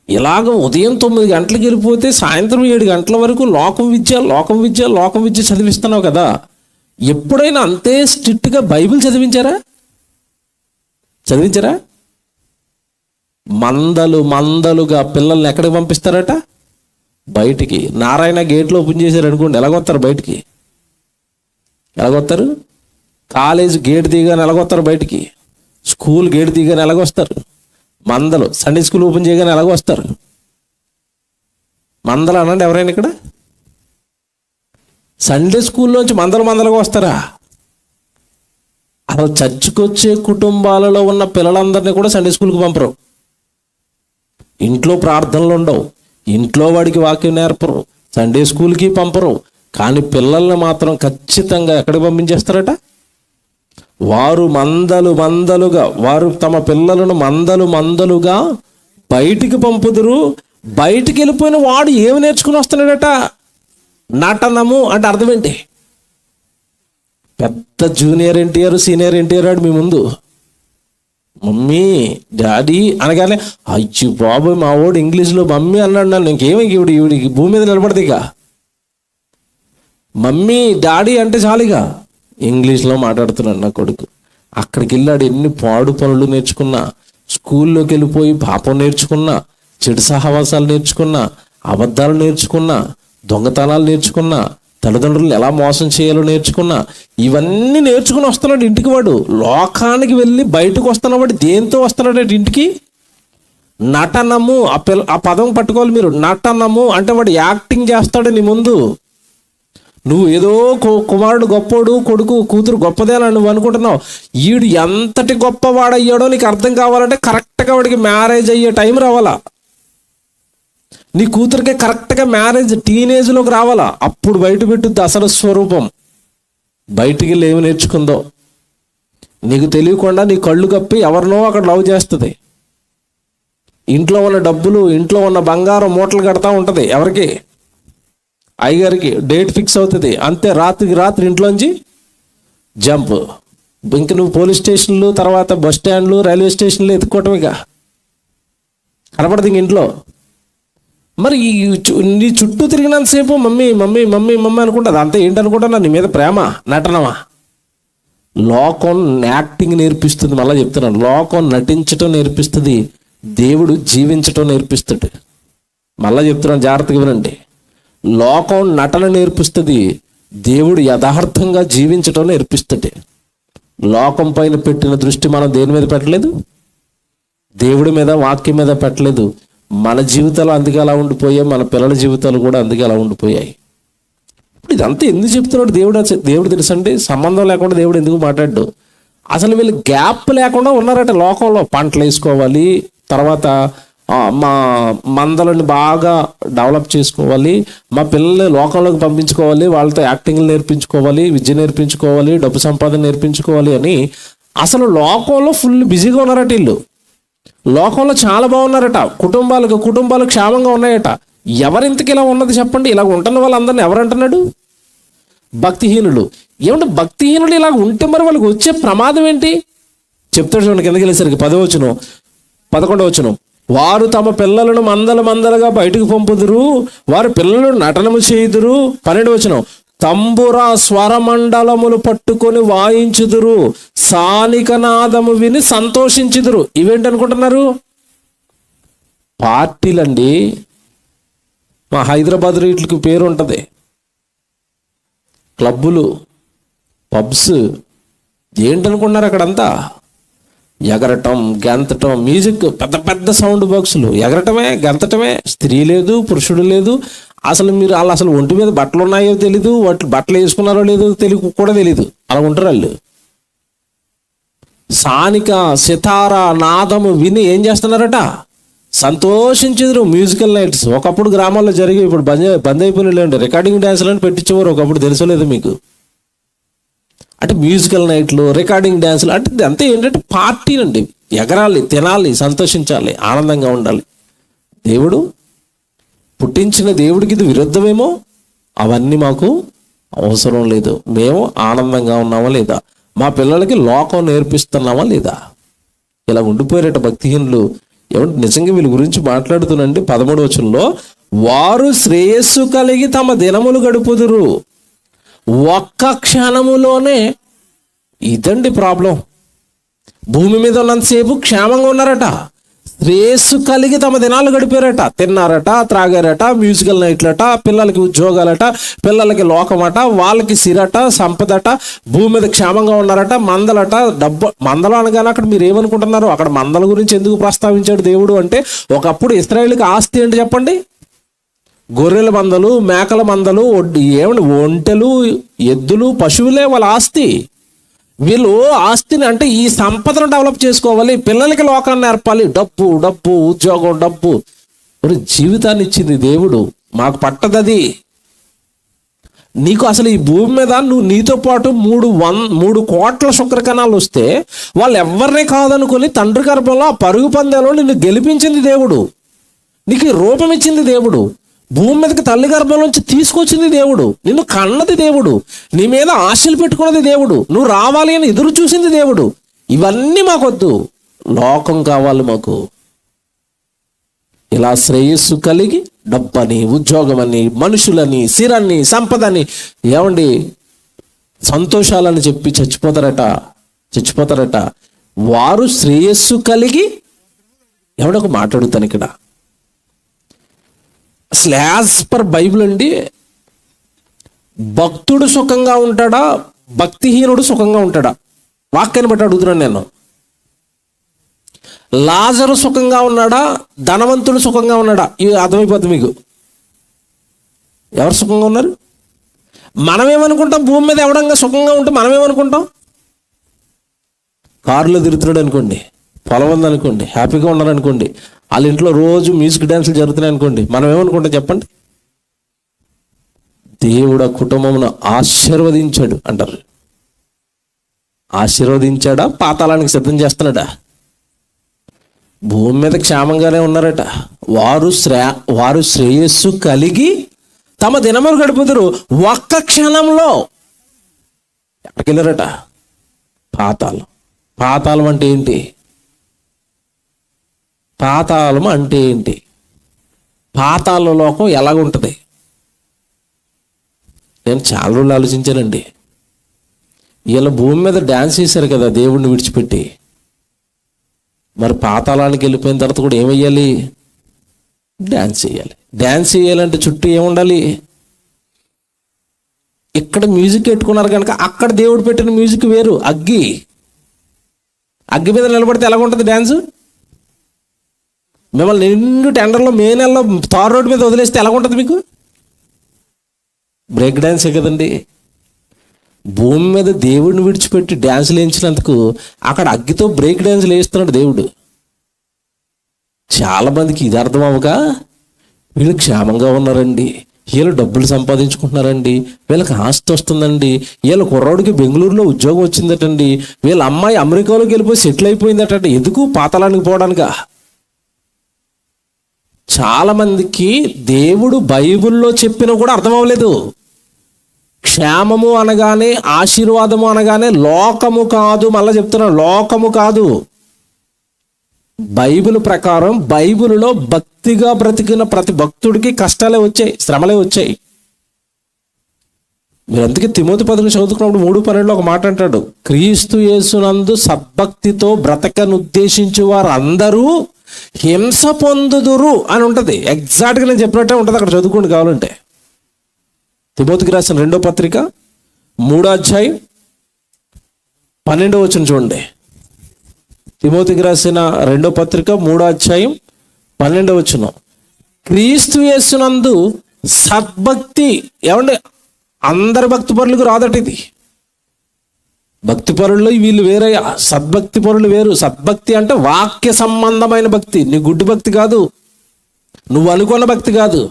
Speaker 1: ఇలాగ ఉదయం 9 గంటలకు వెళ్ళిపోతే సాయంత్రం 7 గంటల వరకు లోకం విద్య చదివిస్తున్నావు కదా. ఎప్పుడైనా అంతే స్ట్రిక్ట్గా బైబిల్ చదివించారా? మందలుగా పిల్లల్ని ఎక్కడికి పంపిస్తారట? బయటికి. నారాయణ గేట్లు ఓపెన్ చేశారు అనుకోండి, ఎలాగొస్తారు బయటికి? ఎలాగొస్తారు? కాలేజ్ గేట్ దిగానే ఎలాగొస్తారు బయటికి? స్కూల్ గేట్ దిగానే ఎలాగొస్తారు? మందలు సండే స్కూల్ ఓపెన్ చేయగానే ఎలాగొస్తారు? మందలు అనండి ఎవరైనా ఇక్కడ. సండే స్కూల్లోంచి మందలుగా వస్తారా? అసలు చర్చికి వచ్చే కుటుంబాలలో ఉన్న పిల్లలందరినీ కూడా సండే స్కూల్కి పంపరు. ఇంట్లో ప్రార్థనలు ఉండవు, ఇంట్లో వాడికి వాక్యం నేర్పరు, సండే స్కూల్కి పంపరు. కానీ పిల్లల్ని మాత్రం ఖచ్చితంగా ఎక్కడికి పంపించేస్తారట? వారు వారు తమ పిల్లలను మందలుగా బయటికి పంపుదురు. బయటికి వెళ్ళిపోయిన వాడు ఏమి నేర్చుకుని వస్తున్నాడట? నటనము అంటే అర్థం ఏంటి? పెద్ద జూనియర్ ఎన్టీఆర్, సీనియర్ ఎన్టీఆర్ ఆడు మీ ముందు మమ్మీ డాడీ అనగానే అయ్యో బాబు మా వాడు ఇంగ్లీష్లో మమ్మీ అన్నాడు. నన్ను ఇంకేమి ఈవిడికి భూమి మీద నిలబడదు. ఇక మమ్మీ డాడీ అంటే చాలుగా ఇంగ్లీష్లో మాట్లాడుతున్నాడు నా కొడుకు. అక్కడికి వెళ్ళాడు, ఎన్ని పాడు పనులు నేర్చుకున్నా, స్కూల్లోకి వెళ్ళిపోయి పాపం నేర్చుకున్నా, చెడు సహవాసాలు నేర్చుకున్నా, అబద్ధాలు నేర్చుకున్నా, దొంగతనాలు నేర్చుకున్నా, తల్లిదండ్రులను ఎలా మోసం చేయాలో నేర్చుకున్నా, ఇవన్నీ నేర్చుకుని వస్తున్నాడు ఇంటికి. వాడు లోకానికి వెళ్ళి బయటకు వస్తున్నాడు. దేంతో వస్తున్నాడు ఇంటికి? నటనము. ఆ పదం పట్టుకోవాలి మీరు. నటనము అంటే వాడు యాక్టింగ్ చేస్తాడు నీ ముందు. నువ్వు ఏదో కుమారుడు గొప్పోడు, కొడుకు కూతురు గొప్పదే అని నువ్వు అనుకుంటున్నావు. వీడు ఎంతటి గొప్పవాడయ్యాడో నీకు అర్థం కావాలంటే కరెక్ట్గా వాడికి మ్యారేజ్ అయ్యే టైం రావాలా. నీ కూతురికే కరెక్ట్గా మ్యారేజ్ టీనేజ్లోకి రావాలా. అప్పుడు బయట పెట్టుద్ది అసలు స్వరూపం. బయటికి వెళ్ళి ఏమి నేర్చుకుందో నీకు తెలియకుండా నీ కళ్ళు కప్పి ఎవరినో అక్కడ లవ్ చేస్తుంది. ఇంట్లో ఉన్న డబ్బులు, ఇంట్లో ఉన్న బంగారం మూటలు కడతా ఉంటుంది. ఎవరికి? అయ్యగారికి. డేట్ ఫిక్స్ అవుతుంది, అంతే. రాత్రికి రాత్రి ఇంట్లోంచి జంప్. ఇంక నువ్వు పోలీస్ స్టేషన్లు, తర్వాత బస్ స్టాండ్లు, రైల్వే స్టేషన్లు ఎత్తుకోవటమిగా కనపడదు ఇంక ఇంట్లో. మరి నీ చుట్టూ తిరిగినంతసేపు మమ్మీ మమ్మీ మమ్మీ మమ్మీ అనుకుంటుంది. అంతే. ఏంటనుకుంటున్నా? నీ మీద ప్రేమ, నటనమా? లోకం యాక్టింగ్ నేర్పిస్తుంది. మళ్ళీ చెప్తున్నాను, లోకం నటించటం నేర్పిస్తుంది, దేవుడు జీవించటం నేర్పిస్తాడు. మళ్ళీ చెప్తున్నాను, జాగ్రత్తగా వినండి. లోకం నటన నేర్పిస్తుంది, దేవుడు యథార్థంగా జీవించటం నేర్పిస్తాడు. లోకం పైన పెట్టిన దృష్టి మనం దేని మీద పెట్టలేదు? దేవుడి మీద, వాక్యం మీద పెట్టలేదు. మన జీవితాలు అందుకే అలా ఉండిపోయాయి, మన పిల్లల జీవితాలు కూడా అందుకే అలా ఉండిపోయాయి. ఇప్పుడు ఇదంతా ఎందుకు చెప్తున్నాడు దేవుడు తెలుసండి. సంబంధం లేకుండా దేవుడు ఎందుకు మాట్లాడు? అసలు వీళ్ళు గ్యాప్ లేకుండా ఉన్నారట లోకంలో. పంటలు వేసుకోవాలి, తర్వాత మా మందలని బాగా డెవలప్ చేసుకోవాలి, మా పిల్లల్ని లోకంలోకి పంపించుకోవాలి, వాళ్ళతో యాక్టింగ్లు నేర్పించుకోవాలి, విద్య నేర్పించుకోవాలి, డబ్బు సంపాదన నేర్పించుకోవాలి అని అసలు లోకంలో ఫుల్ బిజీగా ఉన్నారట వీళ్ళు. లోకంలో చాలా బాగున్నారట. కుటుంబాలు క్షేమంగా ఉన్నాయట. ఎవరింతకి ఇలా ఉన్నది చెప్పండి? ఇలా ఉంటున్న వాళ్ళందరినీ ఎవరంటున్నాడు? భక్తిహీనులు. ఏమంటే భక్తిహీనులు ఇలా ఉంటే మరి వాళ్ళకి వచ్చే ప్రమాదం ఏంటి చెప్తాడు చూడండి. కిందకి వెళ్ళేసరికి 11వ వచనం, వారు తమ పిల్లలను మందలుగా బయటకు పంపుదురు, వారి పిల్లలు నటనము చేయుదురు. 12వ వచనం, తంబుర స్వరమండలములు పట్టుకొని వాయించుదురు, సానిక నాదము విని సంతోషించుదురు. ఇవేంటనుకుంటున్నారు? పార్టీలండి. మా హైదరాబాద్ వీటికి పేరు ఉంటుంది, క్లబ్బులు, పబ్స్. ఏంటనుకున్నారు అక్కడంతా? ఎగరటం, గెంతటం, మ్యూజిక్, పెద్ద పెద్ద సౌండ్ బాక్సులు, ఎగరటమే, గెంతటమే. స్త్రీ లేదు, పురుషుడు లేదు. అసలు మీరు వాళ్ళు అసలు ఒంటి మీద బట్టలు ఉన్నాయో తెలీదు, బట్టలు వేసుకున్నారో లేదో కూడా తెలీదు. అలా ఉంటారు వాళ్ళు. సానిక, సితార నాదము విని ఏం చేస్తున్నారట? సంతోషించుదురు. మ్యూజికల్ నైట్స్ ఒకప్పుడు గ్రామాల్లో జరిగి, ఇప్పుడు బంద్ అయిపోయినాయండి. రికార్డింగ్ డ్యాన్సులు అని పెట్టించేవారు ఒకప్పుడు, తెలుసలేదు మీకు? అంటే మ్యూజికల్ నైట్లు, రికార్డింగ్ డ్యాన్సులు అంటే అంతే. ఏంటంటే పార్టీలండి. ఎగరాలి, తినాలి, సంతోషించాలి, ఆనందంగా ఉండాలి. దేవుడు పుట్టించిన దేవుడికి ఇది విరుద్ధమేమో. అవన్నీ మాకు అవసరం లేదు. మేము ఆనందంగా ఉన్నామా లేదా? మా పిల్లలకి లోకం నేర్పిస్తున్నామా లేదా? ఇలా ఉండిపోయారట భక్తిహీనులు. ఏమంటే నిజంగా వీళ్ళ గురించి మాట్లాడుతున్నండి. 13వ వచనంలో, వారు శ్రేయస్సు కలిగి తమ దినములు గడుపుదురు, ఒక్క క్షణములోనే. ఇదండి ప్రాబ్లం. భూమి మీద ఉన్నంతసేపు క్షేమంగా ఉన్నారట, శ్రేయస్సు కలిగి తమ దినాలు గడిపారట. తిన్నారట, త్రాగారట, మ్యూజికల్ నైట్లట, పిల్లలకి ఉద్యోగాలట, పిల్లలకి లోకమట, వాళ్ళకి సిరట, సంపదట, భూమి మీద క్షేమంగా ఉన్నారట. మందలట, డబ్బు. మందలు అనగానే అక్కడ మీరు ఏమనుకుంటున్నారు? అక్కడ మందల గురించి ఎందుకు ప్రస్తావించాడు దేవుడు అంటే, ఒకప్పుడు ఇశ్రాయేలుకి ఆస్తి ఏంటి చెప్పండి? గొర్రెల మందలు, మేకల మందలు, ఒంటెలు, ఎద్దులు, పశువులే వాళ్ళ ఆస్తి. వీళ్ళు ఆస్తిని అంటే ఈ సంపదను డెవలప్ చేసుకోవాలి, పిల్లలకి లోకాన్ని నేర్పాలి. డబ్బు, ఉద్యోగం, డబ్బు. జీవితాన్ని ఇచ్చింది దేవుడు, మాకు పట్టదది. నీకు అసలు ఈ భూమి మీద నువ్వు నీతో పాటు 3 కోట్ల శుక్రకణాలు వస్తే వాళ్ళు ఎవరినే కాదనుకొని తండ్రి గర్భంలో ఆ పరుగు పందెంలో నిన్ను గెలిపించింది దేవుడు. నీకు రూపం ఇచ్చింది దేవుడు. భూమి మీదకి తల్లి గర్భం నుంచి తీసుకొచ్చింది దేవుడు. నిన్ను కన్నది దేవుడు. నీ మీద ఆశలు పెట్టుకున్నది దేవుడు. నువ్వు రావాలి అని ఎదురు చూసింది దేవుడు. ఇవన్నీ మాకొద్దు, లోకం కావాలి మాకు. ఇలా శ్రేయస్సు కలిగి డబ్బని, ఉద్యోగమని, మనుషులని, సిరాన్ని, సంపదని, ఏమండి సంతోషాలని చెప్పి చచ్చిపోతారట. వారు శ్రేయస్సు కలిగి, ఎవడొక మాట్లాడుతాను ఇక్కడ. అసలు యాజ్ పర్ బైబిల్ అండి, భక్తుడు సుఖంగా ఉంటాడా, భక్తిహీనుడు సుఖంగా ఉంటాడా? వాక్యాన్ని బట్టి అడుగుతున్నాను నేను. లాజరు సుఖంగా ఉన్నాడా, ధనవంతుడు సుఖంగా ఉన్నాడా? ఇవి అర్థమైపోతుంది మీకు. ఎవరు సుఖంగా ఉన్నారు? మనమేమనుకుంటాం? భూమి మీద ఎవడంగా సుఖంగా ఉంటే మనమేమనుకుంటాం? కారులో తిరుగుతున్నాడు అనుకోండి, పొలం ఉందనుకోండి, హ్యాపీగా ఉన్నారనుకోండి, వాళ్ళ ఇంట్లో రోజు మ్యూజిక్ డ్యాన్సులు జరుగుతున్నాయి అనుకోండి, మనం ఏమనుకుంటాం చెప్పండి? దేవుడు ఆ కుటుంబమును ఆశీర్వదించాడు అంటారు. ఆశీర్వదించాడా? పాతాళానికి సిద్ధం చేస్తున్నాడా? భూమి మీద క్షేమంగానే ఉన్నారట. వారు శ్రేయస్సు కలిగి తమ దినములు గడుపుదురు, ఒక్క క్షణంలో. ఎక్కడికి వెళ్ళారట? పాతాళం. పాతాళం అంటే ఏంటి? పాతాళం అంటే ఏంటి? పాతాళ లోకం ఎలాగుంటుంది? నేను చాలా రోజులు ఆలోచించానండి. వీళ్ళ భూమి మీద డ్యాన్స్ చేశారు కదా దేవుడిని విడిచిపెట్టి. మరి పాతాళానికి వెళ్ళిపోయిన తర్వాత కూడా ఏమయ్యాలి? డ్యాన్స్ చేయాలి. డ్యాన్స్ చేయాలంటే చుట్టూ ఏముండాలి? ఇక్కడ మ్యూజిక్ పెట్టుకున్నారు కనుక అక్కడ దేవుడు పెట్టిన మ్యూజిక్ వేరు. అగ్గి మీద నిలబడితే ఎలాగుంటుంది డ్యాన్స్? మిమ్మల్ని నిండు టెండర్లో మే నెలలో తార్ రోడ్డు మీద వదిలేస్తే ఎలాగుంటుంది మీకు? బ్రేక్ డ్యాన్సే కదండి. భూమి మీద దేవుడిని విడిచిపెట్టి డ్యాన్సులు వేయించినందుకు అక్కడ అగ్గితో బ్రేక్ డ్యాన్సులు వేస్తున్నాడు దేవుడు. చాలామందికి ఇది అర్థం అవ్వక, వీళ్ళు క్షేమంగా ఉన్నారండి, వీళ్ళు డబ్బులు సంపాదించుకుంటున్నారండి, వీళ్ళకి ఆస్తి వస్తుందండి, వీళ్ళ కుర్రాడికి బెంగళూరులో ఉద్యోగం వచ్చిందటండి, వీళ్ళ అమ్మాయి అమెరికాలోకి వెళ్ళిపోయి సెటిల్ అయిపోయిందట. ఎందుకు? పాతాళానికి పోవడానికా? చాలా మందికి దేవుడు బైబిల్లో చెప్పినా కూడా అర్థం అవ్వలేదు. క్షేమము అనగానే, ఆశీర్వాదము అనగానే లోకము కాదు. మళ్ళీ చెప్తున్నాను, లోకము కాదు. బైబిల్ ప్రకారం, బైబిల్లో భక్తిగా బ్రతికిన ప్రతి భక్తుడికి కష్టాలే వచ్చాయి, శ్రమలే వచ్చాయి. మీరు అందుకే తిమోతి పత్రిక చదువుకున్నప్పుడు 3:12 ఒక మాట అంటాడు, క్రీస్తు యేసునందు సద్భక్తితో బ్రతకనుద్దేశించు వారు అందరూ హింస పొందుదురు అని ఉంటుంది. ఎగ్జాక్ట్గా నేను చెప్పినట్టే ఉంటుంది, అక్కడ చదువుకోండి కావాలంటే. తిమోతికి రాసిన 2వ పత్రిక 3వ అధ్యాయం 12వ వచనం చూడండి. తిమోతికి రాసిన 2వ పత్రిక 3వ అధ్యాయం 12వ వచనం. క్రీస్తు యేసునందు సద్భక్తి. ఏమండి, అందరి భక్తి పరులకు రాదట ఇది. భక్తి పరుల్లో వీళ్ళు వేరయ్యా, సద్భక్తి పరులు వేరు. సద్భక్తి అంటే వాక్య సంబంధమైన భక్తి, నీ గుడ్డి భక్తి కాదు, నువ్వు అనుకున్న భక్తి కాదు.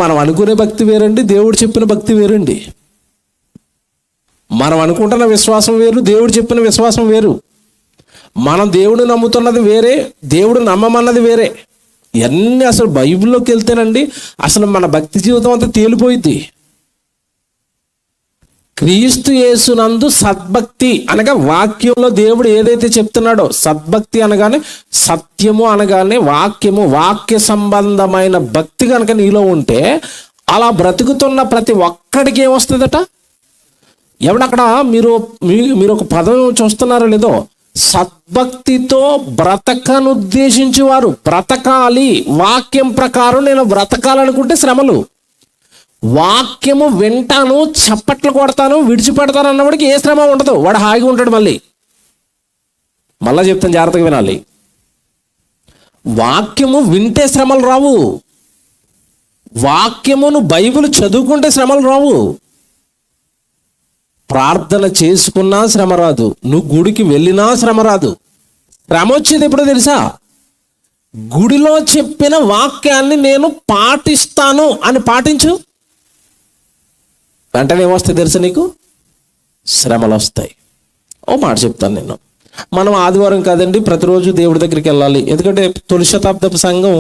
Speaker 1: మనం అనుకునే భక్తి వేరండి, దేవుడు చెప్పిన భక్తి వేరండి. మనం అనుకుంటున్న విశ్వాసం వేరు, దేవుడు చెప్పిన విశ్వాసం వేరు. మనం దేవుడు నమ్ముతున్నది వేరే, దేవుడు నమ్మమన్నది వేరే. ఇవన్నీ అసలు బైబిల్లోకి వెళ్తేనండి అసలు మన భక్తి జీవితం అంతా తేలిపోయింది. క్రీస్తు యేసునందు సద్భక్తి అనగా వాక్యంలో దేవుడు ఏదైతే చెప్తున్నాడో, సద్భక్తి అనగానే సత్యము అనగానే వాక్యము, వాక్య సంబంధమైన భక్తి కనుక నీలో ఉంటే అలా బ్రతుకుతున్న ప్రతి ఒక్కడికి ఏమొస్తుందట? అక్కడ మీరు ఒక పదం చూస్తున్నారో లేదో, సద్భక్తితో బ్రతకనుద్దేశించి వారు. బ్రతకాలి, వాక్యం ప్రకారం నేను బ్రతకాలనుకుంటే శ్రమలు. వాక్యము వింటాను, చప్పట్లు కొడతాను, విడిచిపెడతాను అన్నవాడికి ఏ శ్రమ ఉండదు, వాడు హాయిగా ఉంటాడు. మళ్ళా చెప్తాను, జాగ్రత్తగా వినాలి. వాక్యము వింటే శ్రమలు రావు. వాక్యమును బైబిల్ చదువుకుంటే శ్రమలు రావు. ప్రార్థన చేసుకున్నా శ్రమ రాదు, నువ్వు గుడికి వెళ్ళినా శ్రమ రాదు. శ్రమ వచ్చేది ఎప్పుడో తెలుసా? గుడిలో చెప్పిన వాక్యాన్ని నేను పాటిస్తాను అని పాటించు, వెంటనే ఏమొస్తాయి తెలుసా నీకు? శ్రమలు వస్తాయి. ఓ మాట చెప్తాను నేను. మనం ఆదివారం కాదండి ప్రతిరోజు దేవుడి దగ్గరికి వెళ్ళాలి. ఎందుకంటే తొలి శతాబ్దపు సంఘం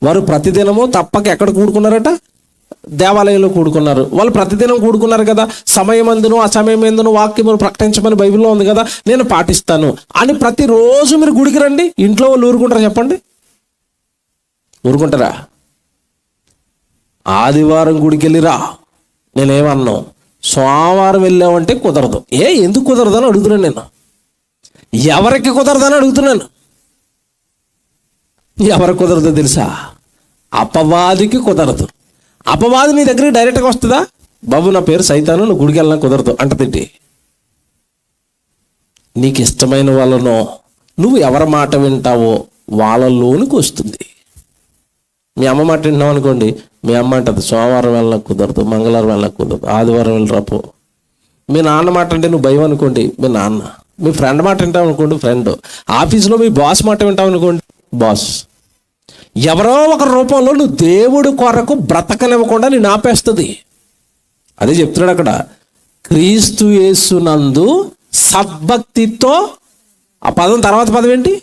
Speaker 1: వారు ప్రతిదినము తప్పక ఎక్కడ కూడుకున్నారట? దేవాలయంలో కూడుకున్నారు. వాళ్ళు ప్రతిదినం కూడుకున్నారు కదా, సమయమందును అసమయమందును వాక్యమును ప్రకటించమని బైబిల్లో ఉంది కదా, నేను పాటిస్తాను అని ప్రతిరోజు మీరు గుడికి రండి. ఇంట్లో వాళ్ళు ఊరుకుంటారా చెప్పండి? ఊరుకుంటారా? ఆదివారం గుడికి వెళ్ళిరా, నేనేమన్నాను, సోమవారం వెళ్ళామంటే కుదరదు. ఎందుకు కుదరదు అని అడుగుతున్నాను నేను. ఎవరికి కుదరదని అడుగుతున్నాను. ఎవరికి కుదరదో తెలుసా? అపవాదికి కుదరదు. అపవాది నీ దగ్గరికి డైరెక్ట్గా వస్తుందా? బాబు నా పేరు సైతాను, నువ్వు గుడికి వెళ్ళినా కుదరదు అంటదింటి. నీకు ఇష్టమైన వాళ్ళనో నువ్వు ఎవరి మాట వింటావో వాళ్ళలోనికి వస్తుంది. మీ అమ్మ మాట వింటున్నావు అనుకోండి, మీ అమ్మ అంటది సోమవారం వెళ్ళినా కుదరదు, మంగళవారం వెళ్ళినా కుదరదు, ఆదివారం వెళ్ళిరాపో. మీ నాన్న మాట అంటే నువ్వు భయం అనుకోండి, మీ నాన్న. మీ ఫ్రెండ్ మాట వింటావు అనుకోండి, ఫ్రెండ్. ఆఫీస్లో మీ బాస్ మాట వింటావు అనుకోండి, బాస్. ఎవరో ఒక రూపంలో నువ్వు దేవుడి కొరకు బ్రతకనివ్వకుండా నేను ఆపేస్తుంది. అదే చెప్తున్నాడు అక్కడ, క్రీస్తు యేసునందు సద్భక్తితో. ఆ పదం తర్వాత పదం ఏంటి?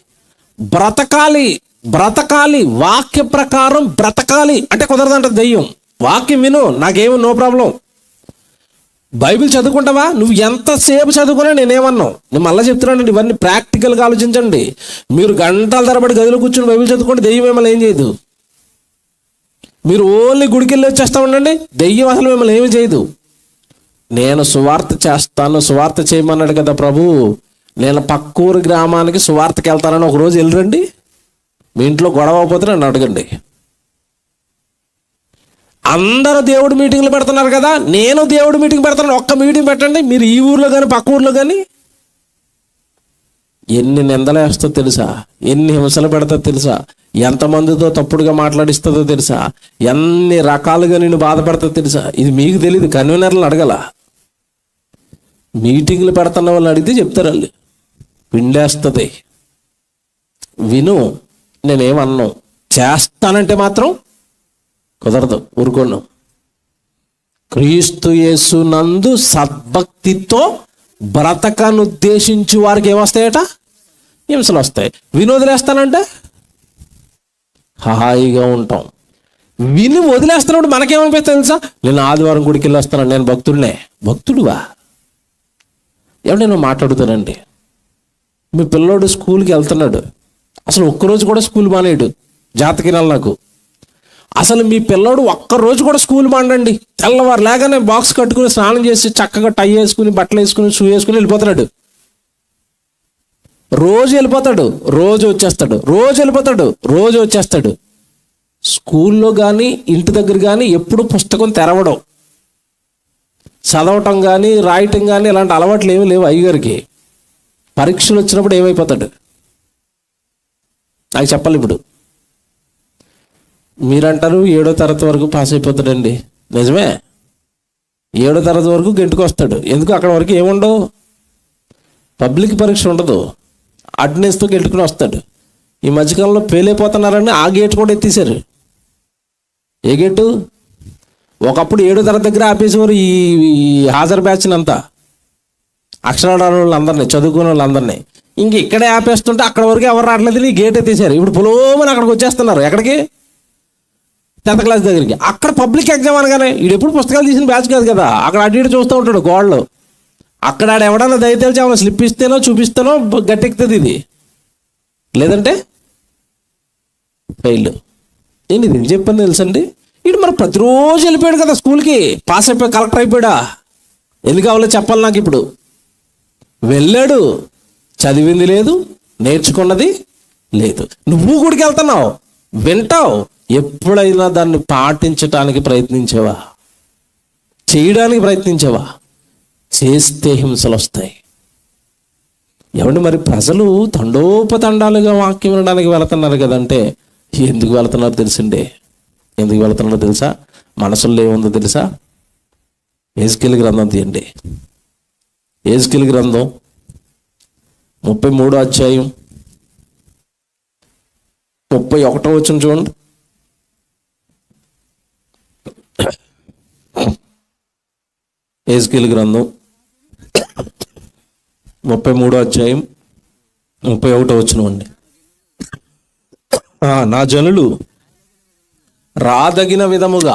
Speaker 1: బ్రతకాలి. బ్రతకాలి, వాక్య ప్రకారం బ్రతకాలి అంటే కుదరదంట దెయ్యం. వాక్యం విను, నాకేమో నో ప్రాబ్లం. బైబిల్ చదువుకుంటావా? నువ్వు ఎంతసేపు చదువుకున్నా నేనేమన్నావు? నేను మళ్ళీ చెప్తున్నానండి, ఇవన్నీ ప్రాక్టికల్గా ఆలోచించండి. మీరు గంటల తరబడి గదిలో కూర్చొని బైబిల్ చదువుకోండి, దెయ్యం మిమ్మల్ని ఏం చేయదు. మీరు ఓన్లీ గుడికి వెళ్ళి వచ్చేస్తా ఉండండి, దెయ్యం అసలు మిమ్మల్ని ఏమి చేయదు. నేను సువార్త చేస్తాను, సువార్త చేయమన్నాడు కదా ప్రభు, నేను పక్కూరు గ్రామానికి సువార్తకి వెళ్తానని ఒకరోజు వెళ్ళరండి. మీ ఇంట్లో గొడవ అయిపోతే నన్ను అడగండి. అందరూ దేవుడు మీటింగ్లు పెడుతున్నారు కదా, నేను దేవుడు మీటింగ్ పెడతాను, ఒక్క మీటింగ్ పెట్టండి. మీరు ఈ ఊర్లో కానీ పక్క ఊర్లో కానీ ఎన్ని నిందలు వేస్తో తెలుసా, ఎన్ని హింసలు పెడతా తెలుసా, ఎంతమందితో తప్పుడుగా మాట్లాడిస్తుందో తెలుసా, ఎన్ని రకాలుగా నిన్ను బాధపడతా తెలుసా. ఇది మీకు తెలియదు, కన్వీనర్లు అడగల. మీటింగ్లు పెడుతున్న వాళ్ళు అడిగితే చెప్తారు వాళ్ళు. పిండేస్తుంది. విను, నేనేమన్నాను, చేస్తానంటే మాత్రం కుదరదు, ఊరుకోను. క్రీస్తు యేసునందు సద్భక్తితో బ్రతకనుద్దేశించి వారికి ఏమొస్తాయట? హింసలు వస్తాయి. వినోదలేస్తానంటే హాయిగా ఉంటాం. విని వదిలేస్తున్నప్పుడు మనకేమనిపిస్తుంది తెలుసా? నేను ఆదివారం గుడికి వెళ్ళి వస్తాను, నేను భక్తుడినే. భక్తుడువా? ఎవడైనా మాట్లాడుతానండి, మీ పిల్లోడు స్కూల్కి వెళ్తున్నాడు, అసలు ఒక్కరోజు కూడా స్కూల్ మానేయడు. జాతకినాలు నాకు. అసలు మీ పిల్లోడు ఒక్కరోజు కూడా స్కూల్ మానండి, తెల్లవారు లేగానే బాక్స్ కట్టుకుని స్నానం చేసి చక్కగా టై వేసుకుని బట్టలు వేసుకుని షూ వేసుకుని వెళ్ళిపోతున్నాడు. రోజు వెళ్ళిపోతాడు, రోజు వచ్చేస్తాడు, రోజు వెళ్ళిపోతాడు, రోజు వచ్చేస్తాడు. స్కూల్లో కానీ ఇంటి దగ్గర కానీ ఎప్పుడు పుస్తకం తెరవడం, చదవటం కానీ రాయటం కానీ ఇలాంటి అలవాట్లు ఏమీ లేవు అయ్యగారికి. పరీక్షలు వచ్చినప్పుడు ఏమైపోతాడు నాకు చెప్పాలి. ఇప్పుడు మీరంటారు 7వ తరగతి వరకు పాస్ అయిపోతాడండి. నిజమే, 7వ తరగతి వరకు గెంటుకు వస్తాడు. ఎందుకు? అక్కడ వరకు ఏముండవు, పబ్లిక్ పరీక్ష ఉండదు, అటెండెన్స్తో గెంటుకుని వస్తాడు. ఈ మధ్యకాలంలో ఫెయిల్ అయిపోతున్నారని ఆ గేట్ కూడా ఎత్తేసారు. ఏ గేటు? ఒకప్పుడు 7వ తరగతి దగ్గర ఆపేసేవారు ఈ హాజరు బ్యాచ్ని అంతా, అక్షరాలు వాళ్ళందరినీ, చదువుకునే వాళ్ళందరినీ. ఇంక ఇక్కడే ఆపేస్తుంటే అక్కడ వరకు ఎవరు రావట్లేదు, ఈ గేట్ ఎత్తేసారు. ఇప్పుడు పొలోమని అక్కడికి వచ్చేస్తున్నారు. ఎక్కడికి? 10th క్లాస్ దగ్గరికి. అక్కడ పబ్లిక్ ఎగ్జామ్ అనగానే వీడు ఎప్పుడు పుస్తకాలు తీసిన బ్యాచ్ కాదు కదా, అక్కడ అటు ఇటు చూస్తూ ఉంటాడు గోడలు. అక్కడ ఆడ ఎవడన్నా దయతేల్చి ఏమైనా స్లిప్ ఇస్తేనో చూపిస్తేనో గట్టెక్కుతుంది ఇది, లేదంటే ఫెయిల్. నేను ఇది చెప్పాను తెలుసండి. వీడు మరి ప్రతిరోజు వెళ్ళిపోయాడు కదా స్కూల్కి, పాస్ అయిపోయి కలెక్టర్ అయిపోయాడా? ఎందుకు కావాలో చెప్పాలి నాకు ఇప్పుడు. వెళ్ళాడు, చదివింది లేదు, నేర్చుకున్నది లేదు. నువ్వు గుడికి వెళ్తున్నావు, వింటావు, ఎప్పుడైనా దాన్ని పాటించటానికి ప్రయత్నించావా? చేయడానికి ప్రయత్నించావా? చేస్తే హింసలు వస్తాయి. ఏమంటే మరి ప్రజలు తండోపతండాలుగా వాక్యం వినడానికి వెళుతున్నారు కదంటే, ఎందుకు వెళుతున్నారో తెలుసండి. ఎందుకు వెళుతున్నారో తెలుసా? మనసుల్లో ఏముందో తెలుసా? యెహెజ్కేలు గ్రంథం తీయండి. యెహెజ్కేలు గ్రంథం 33వ అధ్యాయం 31వ వచనం చూడండి. యెహెజ్కేలు గ్రంథం 33వ అధ్యాయం 31వ వచనం అండి. నా జనులు రాదగిన విధముగా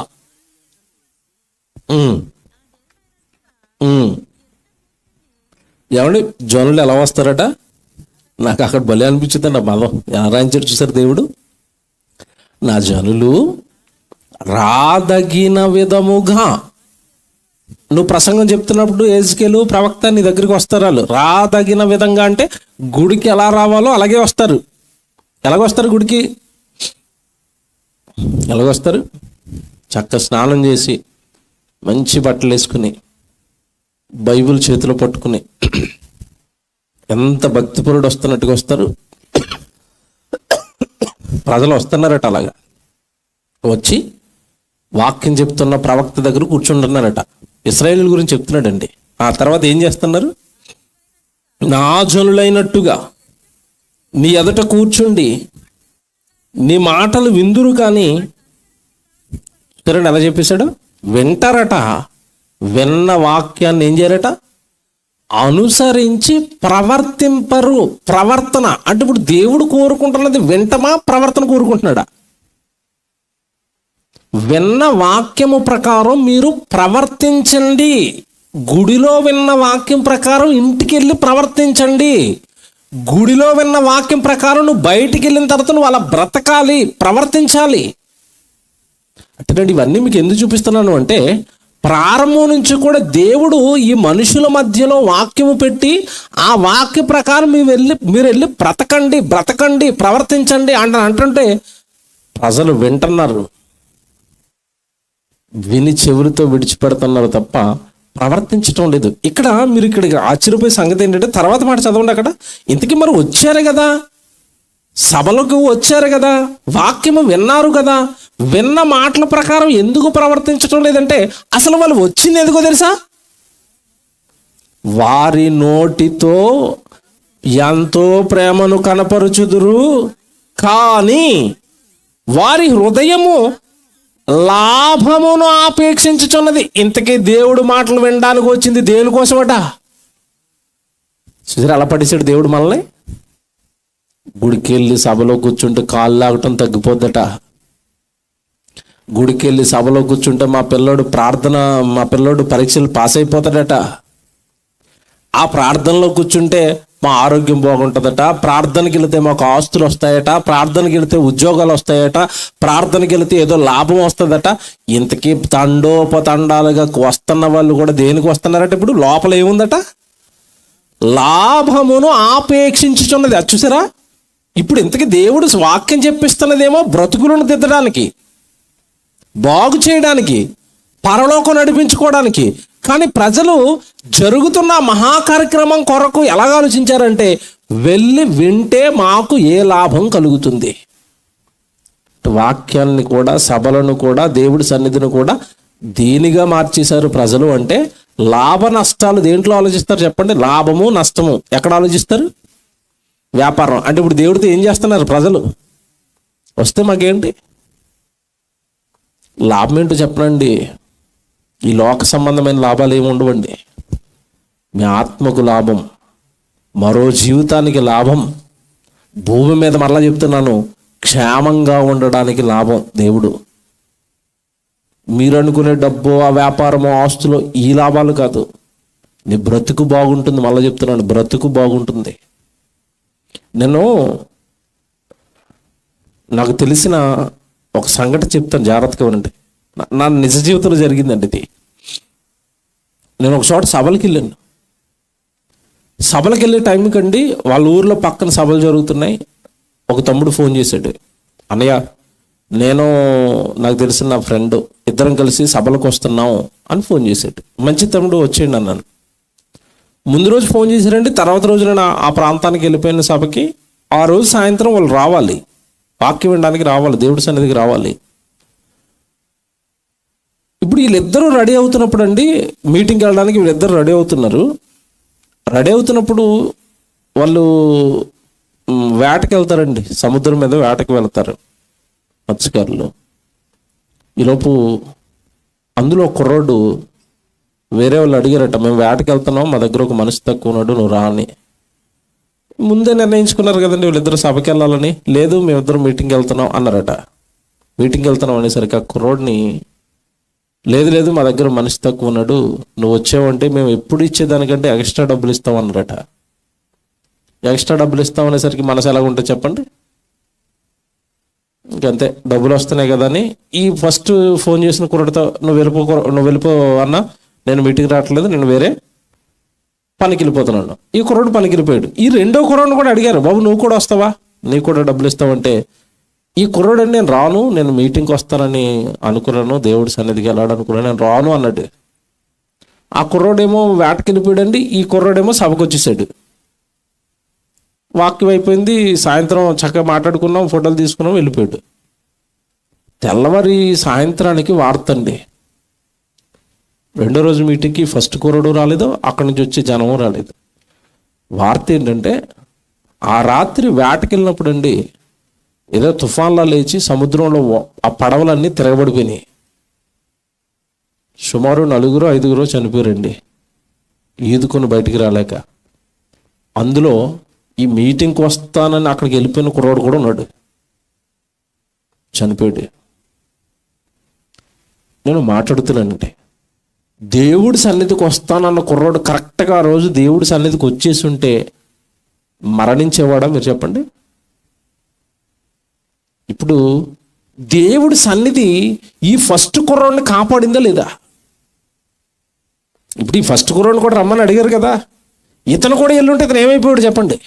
Speaker 1: ఏమండి జనులు ఎలా వస్తారట? నాకు అక్కడ భలే అనిపించిందండి ఆ పదం. ఎలా రాయించాడు చూసారు దేవుడు? నా జనులు రాదగిన విధముగా. నువ్వు ప్రసంగం చెప్తున్నప్పుడు యెహెజ్కేలు ప్రవక్త నీ దగ్గరికి వస్తారు. వాళ్ళు రాదగిన విధంగా అంటే గుడికి ఎలా రావాలో అలాగే వస్తారు. ఎలాగొస్తారు గుడికి? ఎలాగొస్తారు? చక్కగా స్నానం చేసి మంచి బట్టలు వేసుకుని బైబిల్ చేతిలో పట్టుకుని ఎంత భక్తిపరుడు వస్తున్నట్టుగా వస్తారు. ప్రజలు వస్తున్నారట. అలాగా వచ్చి వాక్యం చెప్తున్న ప్రవక్త దగ్గర కూర్చుంటున్నారట. ఇశ్రాయేలు గురించి చెప్తున్నాడండి. ఆ తర్వాత ఏం చేస్తున్నారు? నా జనులైనట్టుగా నీ ఎదుట కూర్చుండి నీ మాటలు విందురు కానీ చూడండి ఎలా చెప్పేశాడు. వింటారట, విన్న వాక్యాన్ని ఏం చేయరట? అనుసరించి ప్రవర్తింపరు. ప్రవర్తన అంటే ఇప్పుడు దేవుడు కోరుకుంటున్నది వింటమా, ప్రవర్తన కోరుకుంటున్నాడా? విన్న వాక్యము ప్రకారం మీరు ప్రవర్తించండి. గుడిలో విన్న వాక్యం ప్రకారం ఇంటికి వెళ్ళి ప్రవర్తించండి. గుడిలో విన్న వాక్యం ప్రకారం నువ్వు బయటికి వెళ్ళిన తర్వాత నువ్వు అలా బ్రతకాలి, ప్రవర్తించాలి. అంటే ఇవన్నీ మీకు ఎందుకు చూపిస్తున్నాను అంటే, ప్రారంభం నుంచి కూడా దేవుడు ఈ మనుషుల మధ్యలో వాక్యము పెట్టి ఆ వాక్య ప్రకారం మీరు వెళ్ళి బ్రతకండి, ప్రవర్తించండి అంటుంటే ప్రజలు వింటున్నారు, విని చెవులతో విడిచిపెడుతున్నారు తప్ప ప్రవర్తించటం లేదు. ఇక్కడ ఆశ్చర్యపోయే సంగతి ఏంటంటే, తర్వాత మాట చదవండి. అక్కడ ఇంతకీ మరి వచ్చారు కదా, సభలకు వచ్చారు కదా, వాక్యము విన్నారు కదా, విన్న మాటల ప్రకారం ఎందుకు ప్రవర్తించటం లేదంటే అసలు వాళ్ళు వచ్చింది ఎందుకో తెలుసా? వారి నోటితో ఎంతో ప్రేమను కనపరుచుదురు కానీ వారి హృదయము లాభమును ఆపేక్షించుచున్నది. ఇంతకీ దేవుడు మాటలు వినడానికి వచ్చింది దేనికోసమట? చూసారు అలా పడేసాడు దేవుడు మనల్ని. గుడికి వెళ్ళి సభలో కూర్చుంటే కాళ్ళు లాగటం తగ్గిపోద్దట. గుడికి వెళ్ళి సభలో కూర్చుంటే మా పిల్లోడు పరీక్షలు పాస్ అయిపోతాడట. ఆ ప్రార్థనలో కూర్చుంటే మా ఆరోగ్యం బాగుంటుందట, ప్రార్థనకి వెళితే మాకు ఆస్తులు వస్తాయట, ప్రార్థనకి వెళితే ఉద్యోగాలు వస్తాయట, ప్రార్థనకి వెళితే ఏదో లాభం వస్తుందట. ఇంతకీ తండోపతండాలుగా వస్తున్న వాళ్ళు కూడా దేనికి వస్తున్నారట? ఇప్పుడు లోపల ఏముందట? లాభమును ఆపేక్షించుచున్నది. అది చూసారా? ఇప్పుడు ఇంతకీ దేవుడు వాక్యం చెప్పిస్తున్నదేమో బ్రతుకులను దిద్దడానికి, బాగు చేయడానికి, పరలోకం నడిపించుకోవడానికి. కానీ ప్రజలు జరుగుతున్న మహాకార్యక్రమం కొరకు ఎలాగ ఆలోచించారంటే, వెళ్ళి వింటే మాకు ఏ లాభం కలుగుతుంది. వాక్యాన్ని కూడా, సభలను కూడా, దేవుడి సన్నిధిని కూడా దీనిగా మార్చేశారు ప్రజలు. అంటే లాభ నష్టాలు దేంట్లో ఆలోచిస్తారు చెప్పండి? లాభము నష్టము ఎక్కడ ఆలోచిస్తారు? వ్యాపారం. అంటే ఇప్పుడు దేవుడితో ఏం చేస్తున్నారు ప్రజలు? వస్తే మాకేంటి లాభం? ఏంటో చెప్పండి. ఈ లోక సంబంధమైన లాభాలు ఏమి ఉండవండి. మీ ఆత్మకు లాభం, మరో జీవితానికి లాభం, భూమి మీద మరలా చెప్తున్నాను, క్షేమంగా ఉండడానికి లాభం. దేవుడు మీరు అనుకునే డబ్బు, ఆ వ్యాపారము, ఆస్తులు, ఈ లాభాలు కాదు. నీ బ్రతుకు బాగుంటుంది. మళ్ళీ చెప్తున్నాను, బ్రతుకు బాగుంటుంది. నాకు తెలిసిన ఒక సంఘటన చెప్తాను, జాగ్రత్తగా వినండి. నా నిజ జీవితంలో జరిగిందండి ఇది. నేను ఒక చోట సభలకు వెళ్ళాను. సభలకు వెళ్ళే టైంకి అండి, వాళ్ళ ఊర్లో పక్కన సభలు జరుగుతున్నాయి. ఒక తమ్ముడు ఫోన్ చేశాడు, అన్నయ్య నాకు తెలిసిన నా ఫ్రెండ్, ఇద్దరం కలిసి సభలకు వస్తున్నాం అని ఫోన్ చేశాడు. మంచి తమ్ముడు, వచ్చేయండి అన్నాను. ముందు రోజు ఫోన్ చేశారండి. తర్వాత రోజు నేను ఆ ప్రాంతానికి వెళ్ళిపోయిన సభకి. ఆ రోజు సాయంత్రం వాళ్ళు రావాలి, వాక్యం వినడానికి రావాలి, దేవుడి సన్నిధికి రావాలి. ఇప్పుడు వీళ్ళిద్దరూ రెడీ అవుతున్నప్పుడు అండి, మీటింగ్కి వెళ్ళడానికి వీళ్ళిద్దరు రెడీ అవుతున్నారు. రెడీ అవుతున్నప్పుడు వాళ్ళు వేటకి వెళ్తారండి, సముద్రం మీద వేటకి వెళ్తారు మత్స్యకారులు. ఈలోపు అందులో కుర్రోడు వేరే వాళ్ళు అడిగారట, మేము వేటకి వెళ్తున్నాం, మా దగ్గర ఒక మనిషి తక్కువ ఉన్నాడు, నువ్వు రా అని. ముందే నిర్ణయించుకున్నారు కదండి వీళ్ళిద్దరు సభకి వెళ్ళాలని. లేదు, మేమిద్దరం మీటింగ్కి వెళ్తున్నాం అన్నారట. మీటింగ్కి వెళ్తున్నాం అనేసరికి ఆ కుర్రోడిని, లేదు మా దగ్గర మనిషి తక్కువ ఉన్నాడు, నువ్వు వచ్చావంటే మేము ఎప్పుడు ఇచ్చేదానికంటే ఎక్స్ట్రా డబ్బులు ఇస్తామన్నారట. ఎక్స్ట్రా డబ్బులు ఇస్తామనేసరికి మనసు ఎలాగుంటుంది చెప్పండి? ఇంకంతే, డబ్బులు వస్తున్నాయి కదా అని ఈ ఫస్ట్ ఫోన్ చేసిన కుర్రడితో, నువ్వు వెళ్ళిపో అన్న, నేను మీటింగ్ రావట్లేదు, నేను వేరే పనికి వెళ్ళిపోతున్నాను. ఈ కుర్రోడు పనికి వెళ్ళిపోయాడు. ఈ రెండో కుర్రోడిని కూడా అడిగారు, బాబు నువ్వు కూడా వస్తావా, నీకు కూడా డబ్బులు ఇస్తావంటే, ఈ కుర్రోడు నేను రాను, నేను మీటింగ్కి వస్తానని అనుకున్నాను, దేవుడి సన్నిధికి వెళ్ళాలనుకున్నాను, నేను రాను అన్నాడు. ఆ కుర్రోడేమో వేటకి వెళ్ళిపోయాడండి, ఈ కుర్రోడేమో సభకు వచ్చేసాడు. వాక్యం అయిపోయింది, సాయంత్రం చక్కగా మాట్లాడుకున్నాం, ఫోటోలు తీసుకున్నాం, వెళ్ళిపోయాడు. తెల్లవారి సాయంత్రానికి వార్త అండి, రెండో రోజు మీటింగ్కి ఫస్ట్ కుర్రోడు రాలేదు, అక్కడి నుంచి వచ్చే జనము రాలేదు. వార్త ఏంటంటే, ఆ రాత్రి వేటకి వెళ్ళినప్పుడు అండి, ఏదో తుఫాన్లా లేచి సముద్రంలో ఆ పడవలన్నీ తిరగబడిపోయినాయి. సుమారు 4-5 చనిపోయారండి, ఈదుకొని బయటికి రాలేక. అందులో ఈ మీటింగ్కి వస్తానని అక్కడికి వెళ్ళిపోయిన కుర్రోడు కూడా ఉన్నాడు, చనిపోయాడు. నేను మాట్లాడుతున్నానంటే, దేవుడి సన్నిధికి వస్తానన్న కుర్రోడు కరెక్ట్గా ఆ రోజు దేవుడి సన్నిధికి వచ్చేసి ఉంటే మరణించేవాడా మీరు చెప్పండి? ఇప్పుడు దేవుడి సన్నిధి ఈ ఫస్ట్ కుర్రోడిని కాపాడిందా లేదా? ఇప్పుడు ఈ ఫస్ట్ కుర్రోడిని కూడా రమ్మని అడిగారు కదా, ఇతను కూడా వెళ్ళుంటే ఇతను ఏమైపోయాడు చెప్పండి?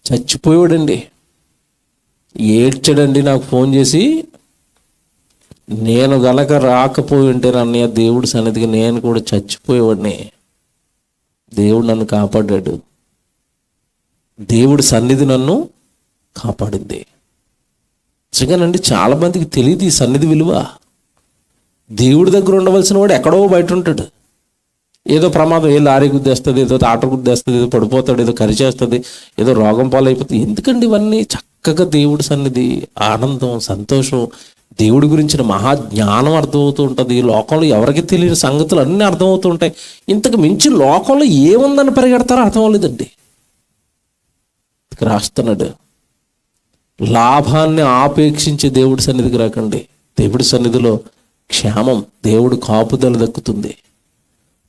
Speaker 1: చచ్చిపోయాడండి. ఏడ్చాడండి నాకు ఫోన్ చేసి, నేను గనక రాకపోయి ఉంటే అన్నయ్య దేవుడి సన్నిధికి నేను కూడా చచ్చిపోయేవాడిని, దేవుడు నన్ను కాపాడాడు, దేవుడి సన్నిధి నన్ను కాపాడింది. నిజంగానండి, చాలా మందికి తెలియదు ఈ సన్నిధి విలువ. దేవుడి దగ్గర ఉండవలసిన వాడు ఎక్కడో బయట ఉంటాడు. ఏదో ప్రమాదం, ఏ లారీ గుద్దేస్తుంది, ఏదో ఆట గుద్దేస్తుంది, ఏదో పడిపోతాడు, ఏదో కరిచేస్తుంది, ఏదో రోగం పాలైపోతుంది. ఎందుకండి ఇవన్నీ? చక్కగా దేవుడి సన్నిధి, ఆనందం, సంతోషం, దేవుడి గురించిన మహాజ్ఞానం అర్థమవుతూ ఉంటుంది. ఈ లోకంలో ఎవరికి తెలియని సంగతులు అన్నీ అర్థమవుతూ ఉంటాయి. ఇంతకు మించి లోకంలో ఏముందని పరిగెడతారో అర్థం అవ్వలేదండి. రాస్తున్నాడు, లాభాన్ని ఆపేక్షించి దేవుడి సన్నిధికి రాకండి. దేవుడి సన్నిధిలో క్షేమం, దేవుడు కాపుదల దక్కుతుంది.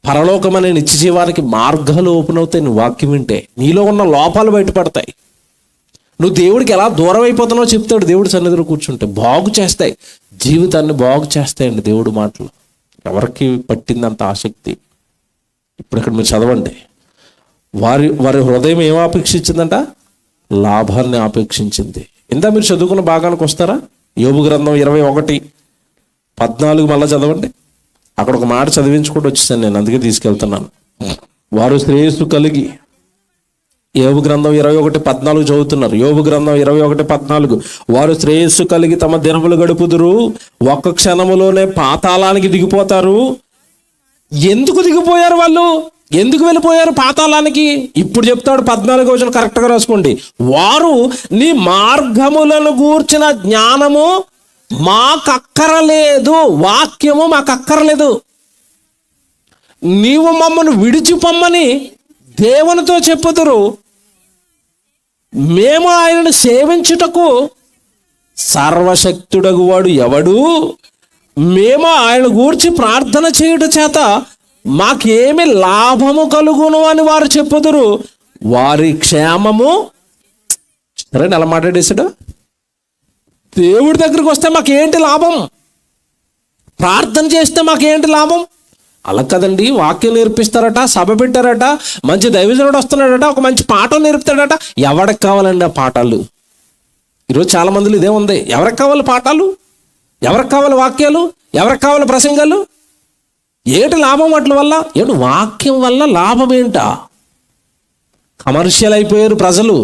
Speaker 1: పరలోకం అనే నిత్య జీవానికి మార్గాలు ఓపెన్ అవుతాయి. నువ్వు వాక్యం వింటే నీలో ఉన్న లోపాలు బయటపడతాయి. నువ్వు దేవుడికి ఎలా దూరం అయిపోతున్నావో చెప్తాడు దేవుడి సన్నిధిలో కూర్చుంటే. బాగు చేస్తాయి, జీవితాన్ని బాగు చేస్తాయండి దేవుడి మాటలు. ఎవరికి పట్టిందంత ఆసక్తి? ఇప్పుడు ఇక్కడ మీరు చదవండి. వారి హృదయం ఏం ఆపేక్షించిందంట? లాభాన్ని ఆపేక్షించింది. ఇందా మీరు చదువుకున్న భాగానికి వస్తారా? యోబు గ్రంథం 21:14 మళ్ళీ చదవండి. అక్కడ ఒక మాట చదివించుకుంటూ వచ్చేసాను నేను, అందుకే తీసుకెళ్తున్నాను. వారు శ్రేయస్సు కలిగి, యోబు గ్రంథం 21:14 చదువుతున్నారు. యోబు గ్రంథం 21:14, వారు శ్రేయస్సు కలిగి తమ దినములు గడుపుదురు, ఒక్క క్షణములోనే పాతాళానికి దిగిపోతారు. ఎందుకు దిగిపోయారు వాళ్ళు? ఎందుకు వెళ్ళిపోయారు పాతాళానికి? ఇప్పుడు చెప్తాడు 14వ వచనం, కరెక్ట్గా రాసుకోండి. వారు నీ మార్గములను గూర్చిన జ్ఞానము మాకక్కరలేదు, వాక్యము మాకక్కరలేదు. నీవు మమ్మను విడిచిపొమ్మని దేవునితో చెప్పుదురు, మేము ఆయనను సేవించుటకు సర్వశక్తుడగు వాడు ఎవడు? మేము ఆయన గూర్చి ప్రార్థన చేయుట చేత మాకేమి లాభము కలుగును అని వారు చెప్పుదురు. వారి క్షేమము. సరే, ఎలా మాట్లాడేశాడు? దేవుడి దగ్గరికి వస్తే మాకేంటి లాభం? ప్రార్థన చేస్తే మాకేంటి లాభం? అలా కదండి. వాక్యం నేర్పిస్తారట, సభ పెట్టారట, మంచి దైవజనుడు వస్తున్నాడట, ఒక మంచి పాఠం నేర్పుతాడట. ఎవరికి కావాలండి ఆ పాఠాలు? ఈరోజు చాలా మందిలో ఇదే ఉంది. ఎవరికి కావాలి పాఠాలు? ఎవరికి కావాలి వాక్యాలు? ఎవరికి కావాలి ప్రసంగాలు? ఏంటి లాభం వాటి వల్ల? ఏంటి వాక్యం వల్ల లాభం ఏంటా? కమర్షియల్ అయిపోయారు ప్రజలు.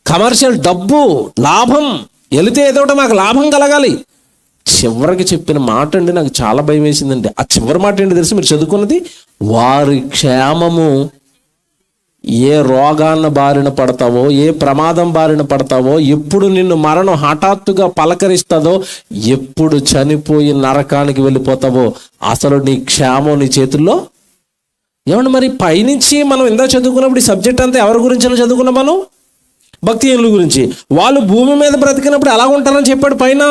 Speaker 1: కమర్షియల్, డబ్బు, లాభం. వెళితే ఏదో మాకు లాభం కలగాలి. చివరికి చెప్పిన మాట అండి నాకు చాలా భయం వేసిందండి. ఆ చివరి మాట ఏంటి తెలుసు? మీరు చదువుకున్నది, వారి క్షేమము. ఏ రోగాన్న బారిన పడతావో, ఏ ప్రమాదం బారిన పడతావో, ఎప్పుడు నిన్ను మరణం హఠాత్తుగా పలకరిస్తుందో, ఎప్పుడు చనిపోయి నరకానికి వెళ్ళిపోతావో, అసలు నీ క్షేమం నీ చేతుల్లో. ఏమండి మరి పైనుంచి మనం ఇందా చదువుకున్నప్పుడు ఈ సబ్జెక్ట్ అంతా ఎవరి గురించి చదువుకున్నాం మనం? భక్తిహీనుల గురించి. వాళ్ళు భూమి మీద బ్రతికినప్పుడు ఎలా ఉంటారని చెప్పాడు పైన.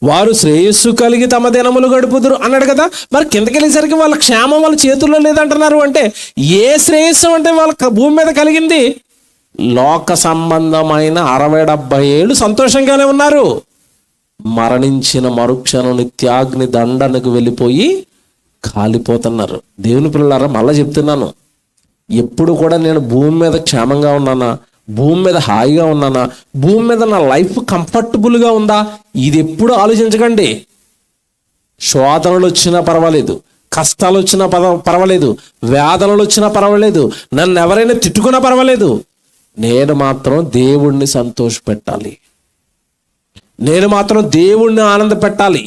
Speaker 1: వారు శ్రేయస్సు కలిగి తమ దినములు గడుపుదురు అన్నాడు కదా. మరి కిందకి వెళ్ళేసరికి వాళ్ళ క్షేమం వాళ్ళ చేతుల్లో లేదంటున్నారు. అంటే ఏ శ్రేయస్సు అంటే వాళ్ళ భూమి మీద కలిగింది? లోక సంబంధమైన 60-70 ఏళ్ళు సంతోషంగానే ఉన్నారు. మరణించిన మరుక్షణం నిత్యాగ్ని దండనకు వెళ్ళిపోయి కాలిపోతున్నారు. దేవుని పిల్లలారా, మళ్ళీ చెప్తున్నాను, ఎప్పుడు కూడా నేను భూమి మీద క్షేమంగా ఉన్నానా, భూమి మీద హాయిగా ఉన్నానా, భూమి మీద నా లైఫ్ కంఫర్టబుల్గా ఉందా, ఇది ఎప్పుడు ఆలోచించకండి. శోధనలు వచ్చినా పర్వాలేదు, కష్టాలు వచ్చినా పర్వాలేదు, వేదనలు వచ్చినా పర్వాలేదు, నన్ను ఎవరైనా తిట్టుకున్నా పర్వాలేదు, నేను మాత్రం దేవుణ్ణి సంతోషపెట్టాలి, నేను మాత్రం దేవుణ్ణి ఆనంద పెట్టాలి.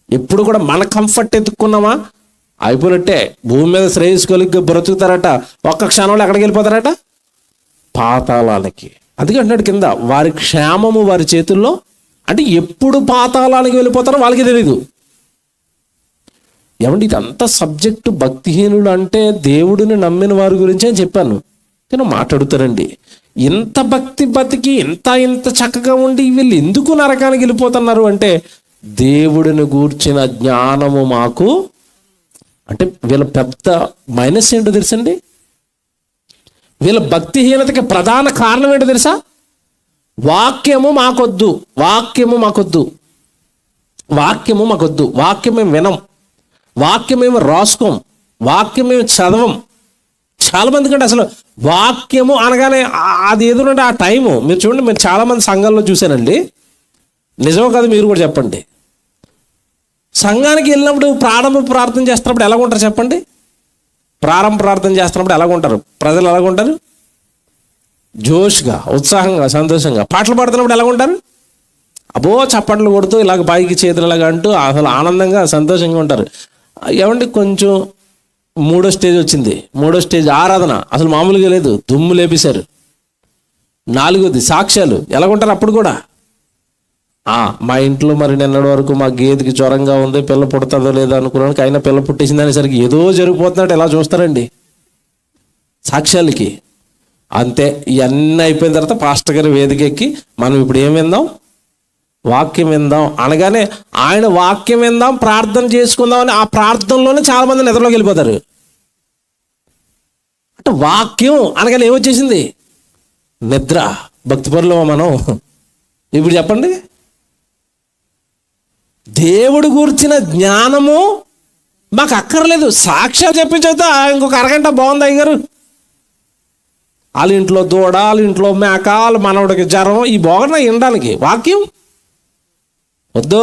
Speaker 1: ఎప్పుడు కూడా మన కంఫర్ట్ ఎత్తుక్కున్నామా అయిపోయినట్టే. భూమి మీద శ్రేయస్సు కలిగి బ్రతుకుతారట, ఒక్క క్షణంలో ఎక్కడికి వెళ్ళిపోతారట? పాతాళానికి. అందుకే అంటున్నాడు కింద, వారి క్షేమము వారి చేతుల్లో. అంటే ఎప్పుడు పాతాళానికి వెళ్ళిపోతారో వాళ్ళకి తెలీదు. ఏమంటే ఇదంతా సబ్జెక్టు భక్తిహీనుడు అంటే దేవుడిని నమ్మిన వారి గురించి అని చెప్పాను. నేను మాట్లాడుతారండి, ఇంత భక్తి బతికి ఇంత చక్కగా ఉండి వీళ్ళు ఎందుకు నరకానికి వెళ్ళిపోతున్నారు అంటే, దేవుడిని గూర్చిన జ్ఞానము మాకు. అంటే వీళ్ళ పెద్ద మైనస్ ఏంటో తెలుసండి? వీళ్ళ భక్తిహీనతకి ప్రధాన కారణం ఏంటో తెలుసా? వాక్యము మాకొద్దు, వాక్యము మాకొద్దు, వాక్యము మాకొద్దు, వాక్యం మేము వినం, వాక్యం మేము రాసుకోం, వాక్యం మేము చదవం. చాలా మంది కంటే అసలు వాక్యము అనగానే అది ఏదంటే ఆ టైము. మీరు చూడండి, మీరు చాలామంది సంఘాల్లో చూశానండి, నిజమో కాదు మీరు కూడా చెప్పండి. సంఘానికి వెళ్ళినప్పుడు ప్రారంభ ప్రార్థన చేస్తున్నప్పుడు ఎలా ఉంటారు చెప్పండి? ప్రారంభ ప్రార్థన చేస్తున్నప్పుడు ఎలాగ ఉంటారు ప్రజలు? ఎలాగ ఉంటారు? జోష్గా, ఉత్సాహంగా, సంతోషంగా. పాటలు పాడుతున్నప్పుడు ఎలాగ ఉంటారు? అబో చప్పట్లు కొడుతూ ఇలాగ పైకి చేతులు ఇలాగ అంటూ అసలు ఆనందంగా సంతోషంగా ఉంటారు. ఏమండి కొంచెం మూడో స్టేజ్ వచ్చింది, మూడో స్టేజ్ ఆరాధన అసలు మామూలుగా లేదు, దుమ్ము లేపేశారు. 4వది సాక్ష్యాలు, ఎలాగుంటారు అప్పుడు కూడా? మా ఇంట్లో మరి నిన్నటి వరకు మా గేదెకి జ్వరంగా ఉంది, పిల్ల పుడతాదో లేదో అనుకున్నానికి అయినా పిల్ల పుట్టేసింది అనేసరికి ఏదో జరిగిపోతున్నట్టు ఎలా చూస్తారండి సాక్ష్యాలకి. అంతే, ఇవన్నీ అయిపోయిన తర్వాత పాస్టర్ గారి వేదిక ఎక్కి మనం ఇప్పుడు ఏం విందాం? వాక్యం విందాం అనగానే ఆయన వాక్యం విందాం, ప్రార్థన చేసుకుందాం అని ఆ ప్రార్థనలోనే చాలామంది నిద్రలోకి వెళ్ళిపోతారు. అంటే వాక్యం అనగానే ఏమొచ్చేసింది? నిద్ర. భక్తిపరులు మనం. ఇప్పుడు చెప్పండి, దేవుడి గురించిన జ్ఞానము మాకు అక్కర్లేదు. సాక్ష్యాలు చెప్పించవుతా ఇంకొక అరగంట బాగుంది అయ్యగారు. వాళ్ళ ఇంట్లో దూడ, వాళ్ళ ఇంట్లో మేక, వాళ్ళ మనవడికి జ్వరం, ఈ బాగున్నా వినడానికి. వాక్యం వద్దు.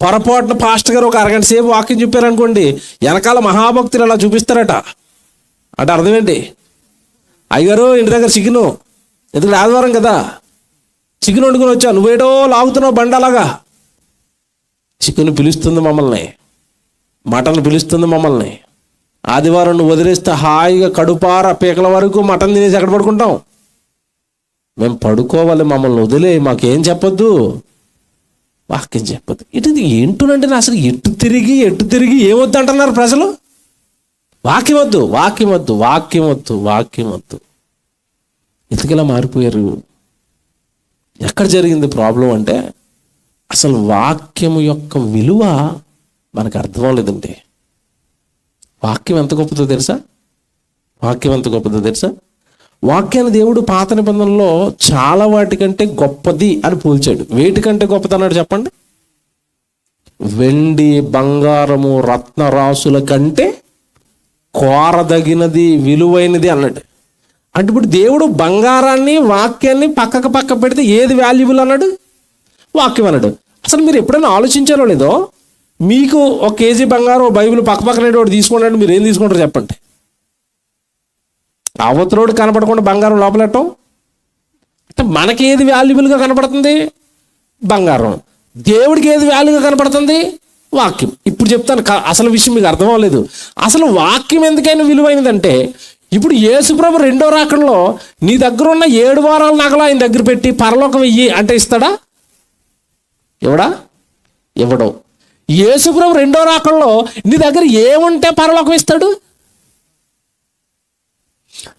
Speaker 1: పొరపాటున పాస్టర్ గారు ఒక అరగంట సేపు వాక్యం చెప్పారనుకోండి, వెనకాల మహాభక్తులు అలా చూపిస్తారట. అంటే అర్థం ఏంటి? అయ్యగారు ఇంటి దగ్గర చికెను, ఎందుకంటే ఆదివారం కదా, చికెన్ వండుకొని వచ్చా, నువ్వేటో లాగుతున్నావు బండి అలాగా. చికెన్ పిలుస్తుంది మమ్మల్ని, మటన్ పిలుస్తుంది మమ్మల్ని. ఆదివారం నువ్వు వదిలేస్తే హాయిగా కడుపార పీకల వరకు మటన్ తినేసి ఎక్కడ పడుకుంటాం? మేము పడుకోవాలి, మమ్మల్ని వదిలే, మాకేం చెప్పొద్దు, వాక్యం చెప్పొద్దు. ఇటు ఏంటునంటే అసలు ఎటు తిరిగి ఏమొద్దు అంటున్నారు ప్రజలు. వాక్యం వద్దు, వాక్యం వద్దు, వాక్యం వద్దు, వాక్యం వద్దు. ఎందుకలా మారిపోయారు? ఎక్కడ జరిగింది ప్రాబ్లం అంటే అసలు వాక్యము యొక్క విలువ మనకు అర్థం అవ్వలేదండి. వాక్యం ఎంత గొప్పదో తెలుసా? వాక్యం ఎంత గొప్పదో తెలుసా? వాక్యాన్ని దేవుడు పాత నిబంధనలో చాలా వాటికంటే గొప్పది అని పోల్చాడు. వేటికంటే గొప్పది అన్నాడు చెప్పండి? వెండి బంగారము రత్నరాసుల కంటే కోరదగినది, విలువైనది అన్నాడు. అంటే ఇప్పుడు దేవుడు బంగారాన్ని వాక్యాన్ని పక్క పెడితే ఏది వాల్యుబుల్ అన్నాడు? వాక్యం అన్నాడు. అసలు మీరు ఎప్పుడైనా ఆలోచించారో లేదో, మీకు ఒక కేజీ బంగారం బైబిల్ పక్కనే ఒకటి తీసుకున్నాడు, మీరు ఏం తీసుకుంటారు చెప్పండి? అవతలోడు కనపడకుండా బంగారం లోపలెట్టం. అంటే మనకి ఏది వాల్యుబుల్గా కనపడుతుంది? బంగారం. దేవుడికి ఏది వాల్యూగా కనపడుతుంది? వాక్యం. ఇప్పుడు చెప్తాను, అసలు విషయం మీకు అర్థం అవ్వలేదు. అసలు వాక్యం ఎందుకైనా విలువైనదంటే, ఇప్పుడు యేసుప్రభు రెండో రాకడలో నీ దగ్గర ఉన్న 7 వారాల నగలు ఆయన దగ్గర పెట్టి పరలోకం ఇయ్యి అంటే ఇస్తాడా? ఎవడా? ఇవ్వడం. యేసుప్రభు రెండో రాకడలో నీ దగ్గర ఏముంటే పరలోకం ఇస్తాడు?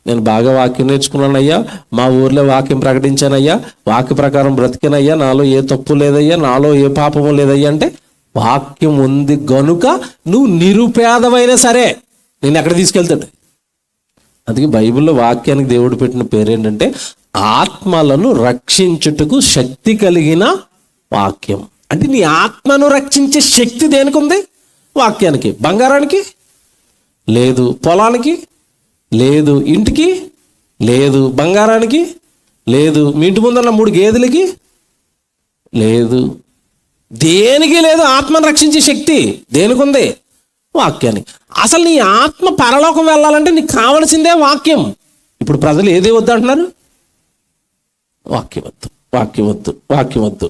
Speaker 1: నేను బాగా వాక్యం నేర్చుకున్నానయ్యా, మా ఊర్లో వాక్యం ప్రకటించానయ్యా, వాక్య ప్రకారం బ్రతికినయ్యా, నాలో ఏ తప్పు లేదయ్యా, నాలో ఏ పాపము లేదయ్యా అంటే వాక్యం ఉంది గనుక నువ్వు నిరుపేదవైనా సరే నేను ఎక్కడ తీసుకెళ్తాడు? అందుకే బైబిల్లో వాక్యానికి దేవుడు పెట్టిన పేరు ఏంటంటే ఆత్మలను రక్షించుటకు శక్తి కలిగిన వాక్యం. అంటే నీ ఆత్మను రక్షించే శక్తి దేనికి ఉంది? వాక్యానికి. బంగారానికి లేదు, పొలానికి లేదు, ఇంటికి లేదు, బంగారానికి లేదు, మీ ఇంటి ముందున్న 3 గేదెలకి లేదు, దేనికి లేదు. ఆత్మను రక్షించే శక్తి దేనికి ఉంది? వాక్యానికి. అసలు నీ ఆత్మ పరలోకం వెళ్ళాలంటే నీకు కావలసిందే వాక్యం. ఇప్పుడు ప్రజలు ఏదే వద్దు అంటున్నారు? వాక్యం వద్దు, వాక్యం వద్దు, వాక్యం వద్దు.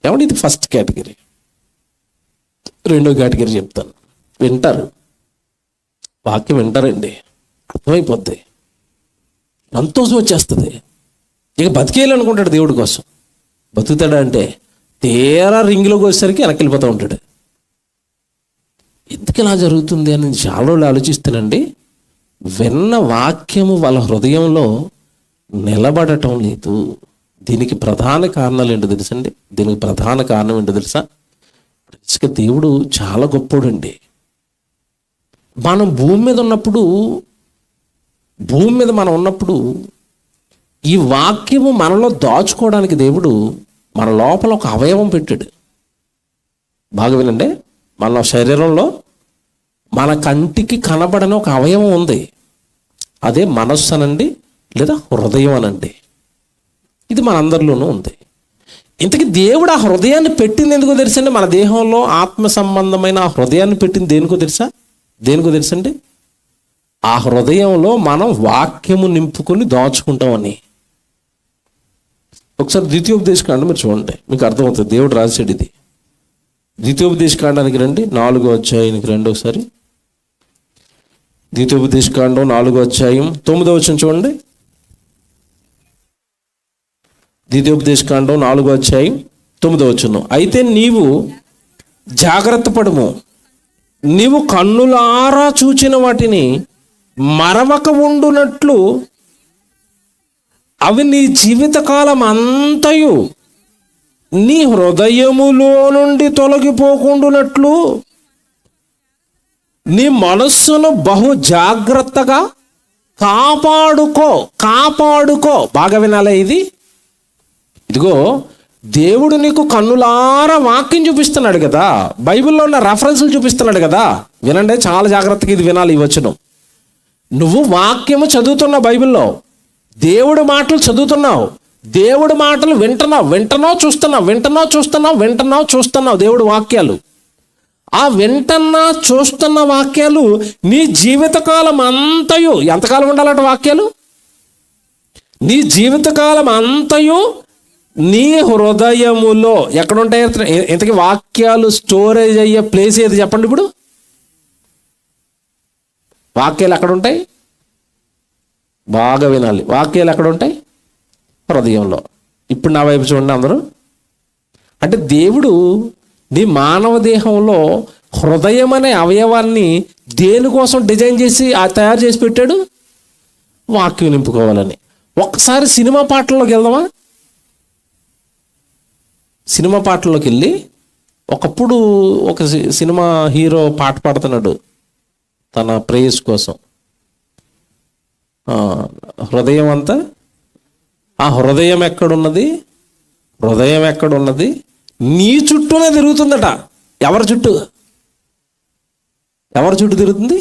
Speaker 1: ఏమంటే ఇది ఫస్ట్ కేటగిరీ. రెండో కేటగిరీ చెప్తాను. వింటారు, వాక్యం వింటారండి, అర్థమైపోద్ది, సంతోషం వచ్చేస్తుంది, ఇక బతికేయాలనుకుంటాడు దేవుడి కోసం. బతుకుతాడా అంటే తీరా రింగిలోకి వచ్చేసరికి వెనక్కి వెళ్ళిపోతూ ఉంటాడు. ఎందుకు ఇలా జరుగుతుంది అని చాలా రోజులు ఆలోచిస్తానండి. విన్న వాక్యము వాళ్ళ హృదయంలో నిలబడటం లేదు. దీనికి ప్రధాన కారణాలు ఏంటో తెలుసండి? దీనికి ప్రధాన కారణం ఏంటో తెలుసా? దేవుడు చాలా గొప్పోడండి. మనం భూమి మీద మనం ఉన్నప్పుడు ఈ వాక్యము మనలో దాచుకోవడానికి దేవుడు మన లోపల ఒక అవయవం పెట్టాడు. బాగా వినండి, మన శరీరంలో మన కంటికి కనబడని ఒక అవయవం ఉంది. అదే మనస్సు అనండి, లేదా హృదయం అనండి. ఇది మనందరిలోనూ ఉంది. ఇంతకీ దేవుడు ఆ హృదయాన్ని పెట్టింది ఎందుకో తెలుసండి? మన దేహంలో ఆత్మ సంబంధమైన ఆ హృదయాన్ని పెట్టింది దేనికో తెలుసండి? ఆ హృదయంలో మనం వాక్యము నింపుకొని దాచుకుంటామని. ఒకసారి ద్వితీయోపదేశకాండం మీరు చూడండి, మీకు అర్థమవుతుంది. దేవుడు రాశాడు ఇది. ద్వితీయోపదేశకాండానికి రండి, 4వ అధ్యాయానికి రండి ఒకసారి. ద్వితీయోపదేశకాండం 4వ అధ్యాయం 9వ వచనం చూడండి. ద్వితీయోపదేశకాండం 4వ అధ్యాయం 9వ వచనం. అయితే నీవు జాగ్రత్త పడుము, నీవు కన్నులారా చూచిన వాటిని మరవక ఉండునట్లు అవి నీ జీవితకాలం అంతయు నీ హృదయములో నుండి తొలగిపోకుండానట్లు నీ మనస్సును బహు జాగ్రత్తగా కాపాడుకో. బాగా వినాలే ఇది. ఇదిగో, దేవుడు నీకు కన్నులారా వాక్యం చూపిస్తున్నాడు కదా, బైబిల్లో ఉన్న రెఫరెన్స్లు చూపిస్తున్నాడు కదా. వినండి, చాలా జాగ్రత్తగా ఇది వినాలి ఈ వచనం. నువ్వు వాక్యము చదువుతున్నావు, బైబిల్లో దేవుడి మాటలు చదువుతున్నావు, దేవుడి మాటలు వింటున్నావు చూస్తున్నావు దేవుడి వాక్యాలు. ఆ చూస్తున్న వాక్యాలు నీ జీవితకాలం అంతయు, ఎంతకాలం ఉండాలంట వాక్యాలు? నీ జీవితకాలం అంతయు నీ హృదయములో ఎక్కడుంటాయి? ఇంతకీ వాక్యాలు స్టోరేజ్ అయ్యే ప్లేస్ ఏది చెప్పండి? ఇప్పుడు వాక్యాలు ఎక్కడుంటాయి? బాగా వినాలి. వాక్యాలు ఎక్కడుంటాయి? హృదయంలో. ఇప్పుడు నా వైపు చూడండి అందరూ. అంటే దేవుడు నీ మానవ దేహంలో హృదయం అనే అవయవాన్ని దేనికోసం డిజైన్ చేసి తయారు చేసి పెట్టాడు? వాక్యం నింపుకోవాలని. ఒక్కసారి సినిమా పాటల్లోకి వెళ్దామా? సినిమా పాటల్లోకి వెళ్ళి, ఒకప్పుడు ఒక సినిమా హీరో పాట పాడుతున్నాడు తన ప్రేయస్ కోసం. హృదయం అంతా, ఆ హృదయం ఎక్కడున్నది? నీ చుట్టూనే తిరుగుతుందట. ఎవరి చుట్టూ తిరుగుతుంది?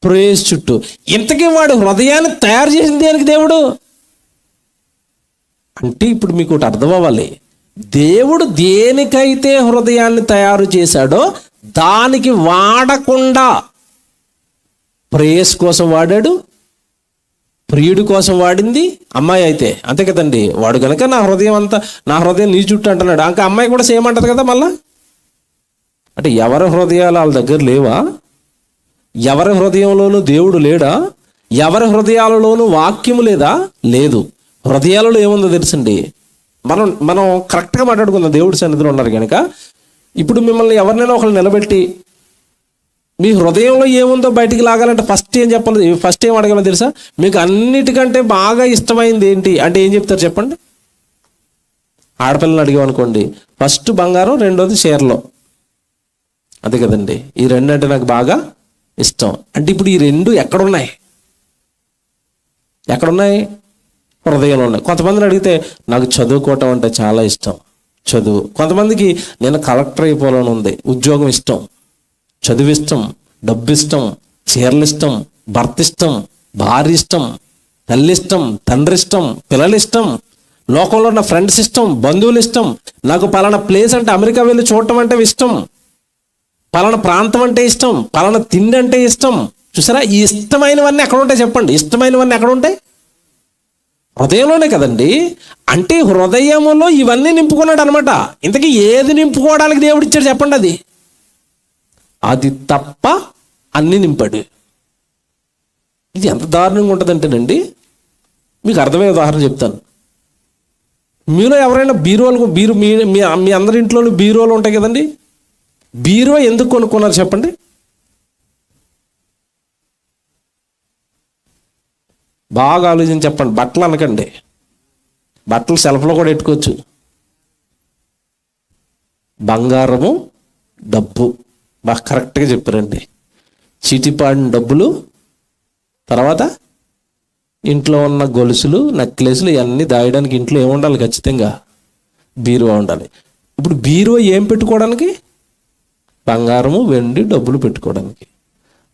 Speaker 1: ప్రేయస్ చుట్టూ. ఇంతకీ వాడు హృదయాన్ని తయారు చేసింది దేనికి దేవుడు? అంటే ఇప్పుడు మీకు ఒకటి అర్థం అవ్వాలి. దేవుడు దేనికైతే హృదయాన్ని తయారు చేశాడో దానికి వాడకుండా ప్రేయస్ కోసం వాడాడు, ప్రియుడి కోసం వాడింది అమ్మాయి అయితే. అంతే కదండి. వాడు కనుక నా హృదయం నీ చుట్టూ అంటున్నాడు, ఇంకా అమ్మాయి కూడా సేమ్ అంటది కదా మళ్ళా. అంటే ఎవరి హృదయాలు వాళ్ళ దగ్గర లేవా? ఎవరి హృదయంలోనూ దేవుడు లేడా? ఎవరి హృదయాలలోనూ వాక్యము లేదా? లేదు. హృదయాలలో ఏముందో తెలుసండి. మనం కరెక్ట్గా మాట్లాడుకుందాం. దేవుడి సన్నిధిలో ఉన్నారు కనుక ఇప్పుడు మిమ్మల్ని ఎవరినైనా ఒకరు నిలబెట్టి మీ హృదయంలో ఏముందో బయటికి లాగాలంటే ఫస్ట్ ఏం చెప్పాలి? ఫస్ట్ ఏం అడగాలో తెలుసా? మీకు అన్నిటికంటే బాగా ఇష్టమైంది ఏంటి అంటే ఏం చెప్తారు చెప్పండి? ఆడపిల్లని అడిగామనుకోండి, ఫస్ట్ బంగారం, రెండోది చీరలో. అంతే కదండి. ఈ రెండు అంటే నాకు బాగా ఇష్టం. అంటే ఇప్పుడు ఈ రెండు ఎక్కడున్నాయి? హృదయంలో ఉన్నాయి. కొంతమందిని అడిగితే నాకు చదువుకోవటం అంటే చాలా ఇష్టం, చదువు. కొంతమందికి నేను కలెక్టర్ అయిపోవాలని ఉంది, ఉద్యోగం ఇష్టం, చదువు ఇష్టం, డబ్బు ఇష్టం, చీరలు ఇష్టం, భర్త ఇష్టం, భార్య ఇష్టం, తల్లి ఇష్టం, తండ్రి ఇష్టం, పిల్లలు ఇష్టం, లోకంలో ఉన్న ఫ్రెండ్స్ ఇష్టం, బంధువులు ఇష్టం. నాకు పలానా ప్లేస్ అంటే అమెరికా వెళ్ళి చూడటం అంటే ఇష్టం, పలానా ప్రాంతం అంటే ఇష్టం, పలానా తిండి అంటే ఇష్టం. చూసారా? ఈ ఇష్టమైనవన్నీ ఎక్కడ ఉంటాయి చెప్పండి? ఇష్టమైనవన్నీ ఎక్కడ ఉంటాయి? హృదయంలోనే కదండి. అంటే హృదయంలో ఇవన్నీ నింపుకున్నాడు అనమాట. ఇంతకీ ఏది నింపుకోవడానికి దేవుడు ఇచ్చాడు చెప్పండి? అది తప్ప అన్ని నింపాడు. ఇది ఎంత దారుణంగా ఉంటుందంటేనండి, మీకు అర్థమయ్యే ఉదాహరణ చెప్తాను. మీలో ఎవరైనా మీ అందరి ఇంట్లోనూ బీరువాలు ఉంటాయి కదండి. బీరువా ఎందుకు కొనుక్కున్నారు చెప్పండి? బాగా ఆలోచించి చెప్పండి. బట్టలు అనకండి, బట్టలు సెల్ఫ్లో కూడా పెట్టుకోవచ్చు. బంగారము, డబ్బు. బాగా కరెక్ట్గా చెప్పారండి. చీటిపాడిన డబ్బులు, తర్వాత ఇంట్లో ఉన్న గొలుసులు, నెక్లెస్లు ఇవన్నీ దాయడానికి ఇంట్లో ఏముండాలి? ఖచ్చితంగా బీరువా ఉండాలి. ఇప్పుడు బీరువా ఏం పెట్టుకోవడానికి? బంగారము, వెండి, డబ్బులు పెట్టుకోవడానికి.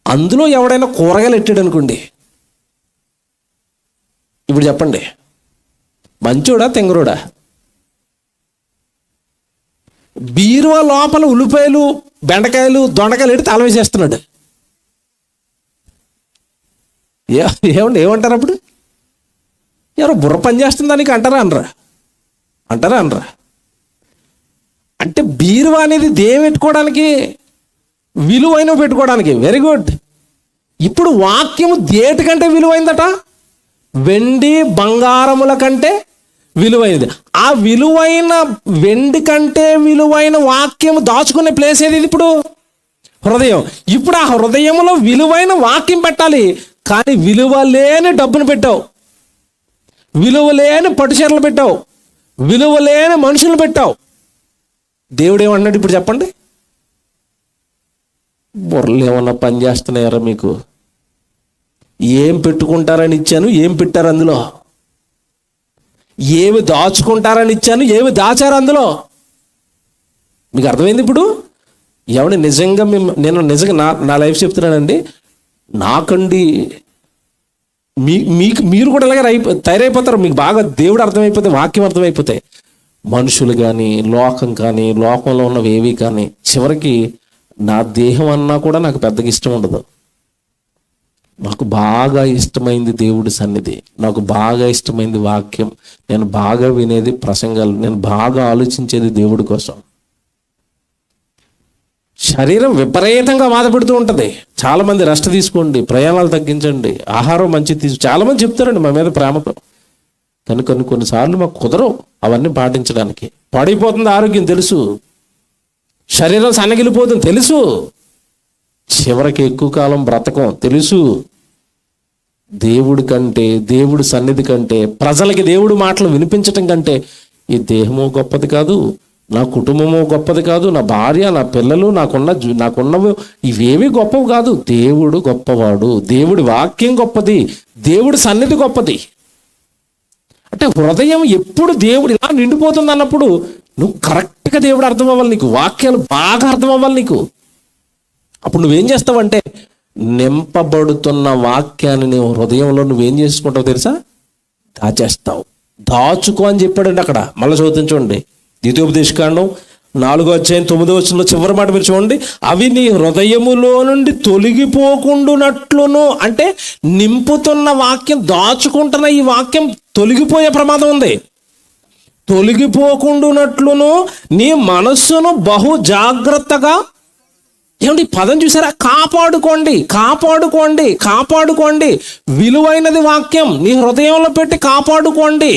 Speaker 1: అందులో ఎవడైనా కూరగాయలు పెట్టాడు అనుకోండి, ఇప్పుడు చెప్పండి, మంచోడా తెంగరోడా? బీరువా లోపల ఉల్లిపాయలు, బెండకాయలు, దొండకాయలు పెట్టి తాళం వేసేస్తున్నాడు. ఏమంటారు అప్పుడు? ఎవరో బుర్ర పని చేస్తుంది దానికి అంటారా అనరా? అంటే బీరువా అనేది దేని పెట్టుకోవడానికి? విలువైనవి పెట్టుకోవడానికి. Very good. ఇప్పుడు వాక్యము దేటికంటే విలువైందట? వెండి బంగారముల కంటే విలువైనది. ఆ విలువైన వెండి కంటే విలువైన వాక్యము దాచుకునే ప్లేస్ ఏది? ఇప్పుడు హృదయం. ఇప్పుడు ఆ హృదయంలో విలువైన వాక్యం పెట్టాలి, కానీ విలువ లేని డబ్బును పెట్టావు, విలువ లేని పట్టుచీరలు పెట్టావు, విలువ లేని మనుషులు పెట్టావు. దేవుడు ఏమన్నాడు ఇప్పుడు చెప్పండి? బుర్రలు ఏమన్నా పని చేస్తున్నాయారా మీకు? ఏం పెట్టుకుంటారని ఇచ్చాను, ఏం పెట్టారు అందులో? ఏమి దాచుకుంటారని ఇచ్చాను, ఏమి దాచారు అందులో? మీకు అర్థమైంది ఇప్పుడు? ఎవడు నిజంగా నేను నిజంగా నా లైఫ్ చెప్తున్నానండి. నాకండి మీకు మీరు కూడా ఇలాగే తయారైపోతారు. మీకు బాగా దేవుడు అర్థమైపోతే, వాక్యం అర్థమైపోతే, మనుషులు కానీ, లోకం కానీ, లోకంలో ఉన్నవి ఏవి కానీ, చివరికి నా దేహం అన్నా కూడా నాకు పెద్దగా ఇష్టం ఉండదు. నాకు బాగా ఇష్టమైంది దేవుడి సన్నిధి, నాకు బాగా ఇష్టమైంది వాక్యం, నేను బాగా వినేది ప్రసంగాలు, నేను బాగా ఆలోచించేది దేవుడి కోసం. శరీరం విపరీతంగా బాధపడుతూ ఉంటుంది. చాలామంది రెస్ట్ తీసుకోండి, ప్రయాణాలు తగ్గించండి, ఆహారం మంచిది చాలామంది చెప్తారండి మా మీద ప్రేమతో. కానీ కొన్నిసార్లు మాకు కుదరవు అవన్నీ పాటించడానికి. పాడైపోతుంది ఆరోగ్యం తెలుసు, శరీరం సన్నగిలిపోతుంది తెలుసు, చివరికి ఎక్కువ కాలం బ్రతకం తెలుసు. దేవుడి కంటే, దేవుడి సన్నిధి కంటే, ప్రజలకి దేవుడి మాటలు వినిపించటం కంటే ఈ దేహము గొప్పది కాదు, నా కుటుంబము గొప్పది కాదు, నా భార్య, నా పిల్లలు, నాకున్నవి ఇవేమీ గొప్పవి కాదు. దేవుడు గొప్పవాడు, దేవుడి వాక్యం గొప్పది, దేవుడి సన్నిధి గొప్పది. అంటే హృదయం ఎప్పుడు దేవుడు ఇలా నిండిపోతుంది అన్నప్పుడు నువ్వు కరెక్ట్గా దేవుడు అర్థం అవ్వాలి, నీకు వాక్యాలు బాగా అర్థం అవ్వాలి నీకు. అప్పుడు నువ్వేం చేస్తావంటే, నింపబడుతున్న వాక్యాన్ని నువ్వు హృదయంలో నువ్వేం చేసుకుంటావు తెలుసా? దాచేస్తావు. దాచుకో అని చెప్పాడండి అక్కడ. మళ్ళీ చదువుతాను చూడండి, ద్వితీయోపదేశకాండం 4:9 చివరి మాట మీరు చూడండి. అవి నీ హృదయములో నుండి తొలగిపోకుండానట్లును, అంటే నింపుతున్న వాక్యం, దాచుకుంటున్న ఈ వాక్యం తొలగిపోయే ప్రమాదం ఉంది. తొలగిపోకుండానట్లును నీ మనస్సును బహు జాగ్రత్తగా, ఏమండి పదం చూసారా? కాపాడుకోండి, కాపాడుకోండి, కాపాడుకోండి. విలువైనది వాక్యం నీ హృదయంలో పెట్టి కాపాడుకోండి.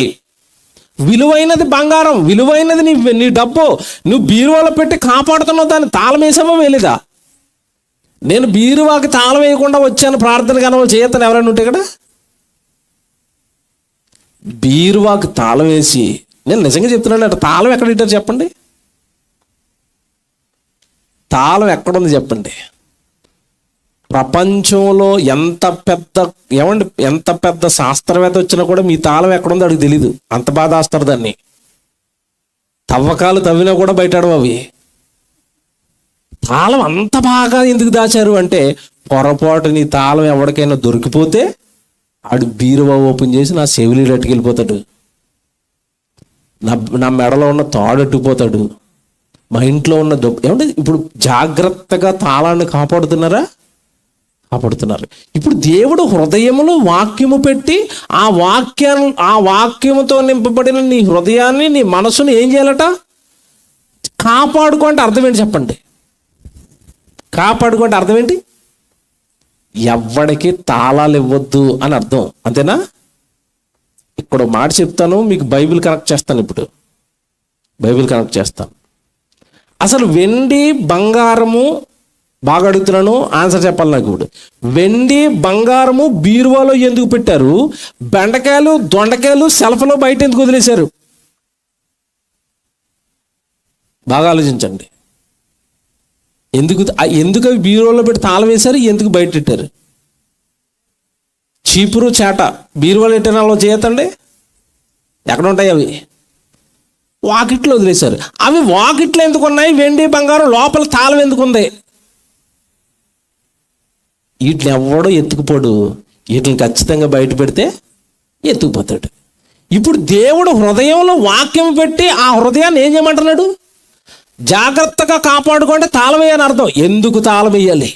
Speaker 1: విలువైనది బంగారం, విలువైనది నీ డబ్బు నువ్వు బీరువాలో పెట్టి కాపాడుతున్నావు. దాన్ని తాళం వేసామో వేలేదా? నేను బీరువాకి తాళం వేయకుండా వచ్చాను ప్రార్థన కనవ చేయతను ఎవరైనా ఉంటే ఇక్కడ బీరువాకి తాళం వేసి, నేను నిజంగా చెప్తున్నాను అంటే తాళం ఎక్కడ ఇట్టారు చెప్పండి? తాళం ఎక్కడుంది చెప్పండి? ప్రపంచంలో ఎంత పెద్ద శాస్త్రవేత్త వచ్చినా కూడా మీ తాళం ఎక్కడుందో అడిగి తెలీదు, అంత బాగా దాస్తారు దాన్ని. తవ్వకాలు తవ్వినా కూడా బయటడవు అవి. తాళం అంత బాగా ఎందుకు దాచారు అంటే, పొరపాటు నీ తాళం ఎవరికైనా దొరికిపోతే ఆడు బీరువా ఓపెన్ చేసి నా చెవిలీలు అట్టుకెళ్ళిపోతాడు, నా మెడలో ఉన్న తాడు అట్టుకుపోతాడు, మా ఇంట్లో ఉన్న ఏమంటే ఇప్పుడు జాగ్రత్తగా తాళాన్ని కాపాడుతున్నారా? కాపాడుతున్నారు. ఇప్పుడు దేవుడు హృదయములో వాక్యము పెట్టి ఆ వాక్యముతో నింపబడిన నీ హృదయాన్ని, నీ మనసును ఏం చేయాలట? కాపాడుకుంటే అర్థం ఏంటి చెప్పండి? కాపాడుకుంటే అర్థం ఏంటి? ఎవ్వడికి తాళాలు ఇవ్వద్దు అని అర్థం, అంతేనా? ఇక్కడ మాట చెప్తాను, మీకు బైబిల్ కనెక్ట్ చేస్తాను. ఇప్పుడు బైబిల్ కనెక్ట్ చేస్తాను. అసలు వెండి బంగారము, బాగా అడుగుతున్నాను, ఆన్సర్ చెప్పాలి నాకు. ఇప్పుడు వెండి బంగారము బీరువాలో ఎందుకు పెట్టారు? బెండకాయలు దొండకాయలు సెల్ఫ్లో బయట ఎందుకు వదిలేశారు? బాగా ఆలోచించండి. ఎందుకు అవి బీరువాలో పెట్టి తాళం వేశారు, ఎందుకు బయట పెట్టారు? చీపురు చేట బీరువాలో ఎట్టనాలో చేయతండి, ఎక్కడ ఉంటాయి అవి? వాకిట్లో వదిలేశారు. అవి వాకిట్లో ఎందుకు ఉన్నాయి? వెండి బంగారం లోపల తాళం ఎందుకు ఉంది? వీటిని ఎవడో ఎత్తుకుపోడు, వీటిని ఖచ్చితంగా బయట పెడితే ఎత్తుకుపోతాడు. ఇప్పుడు దేవుడు హృదయంలో వాక్యం పెట్టి ఆ హృదయాన్ని ఏం చేయమంటున్నాడు? జాగ్రత్తగా కాపాడుకుంటే తాళం వేయని అర్థం. ఎందుకు తాళం వేయాలి?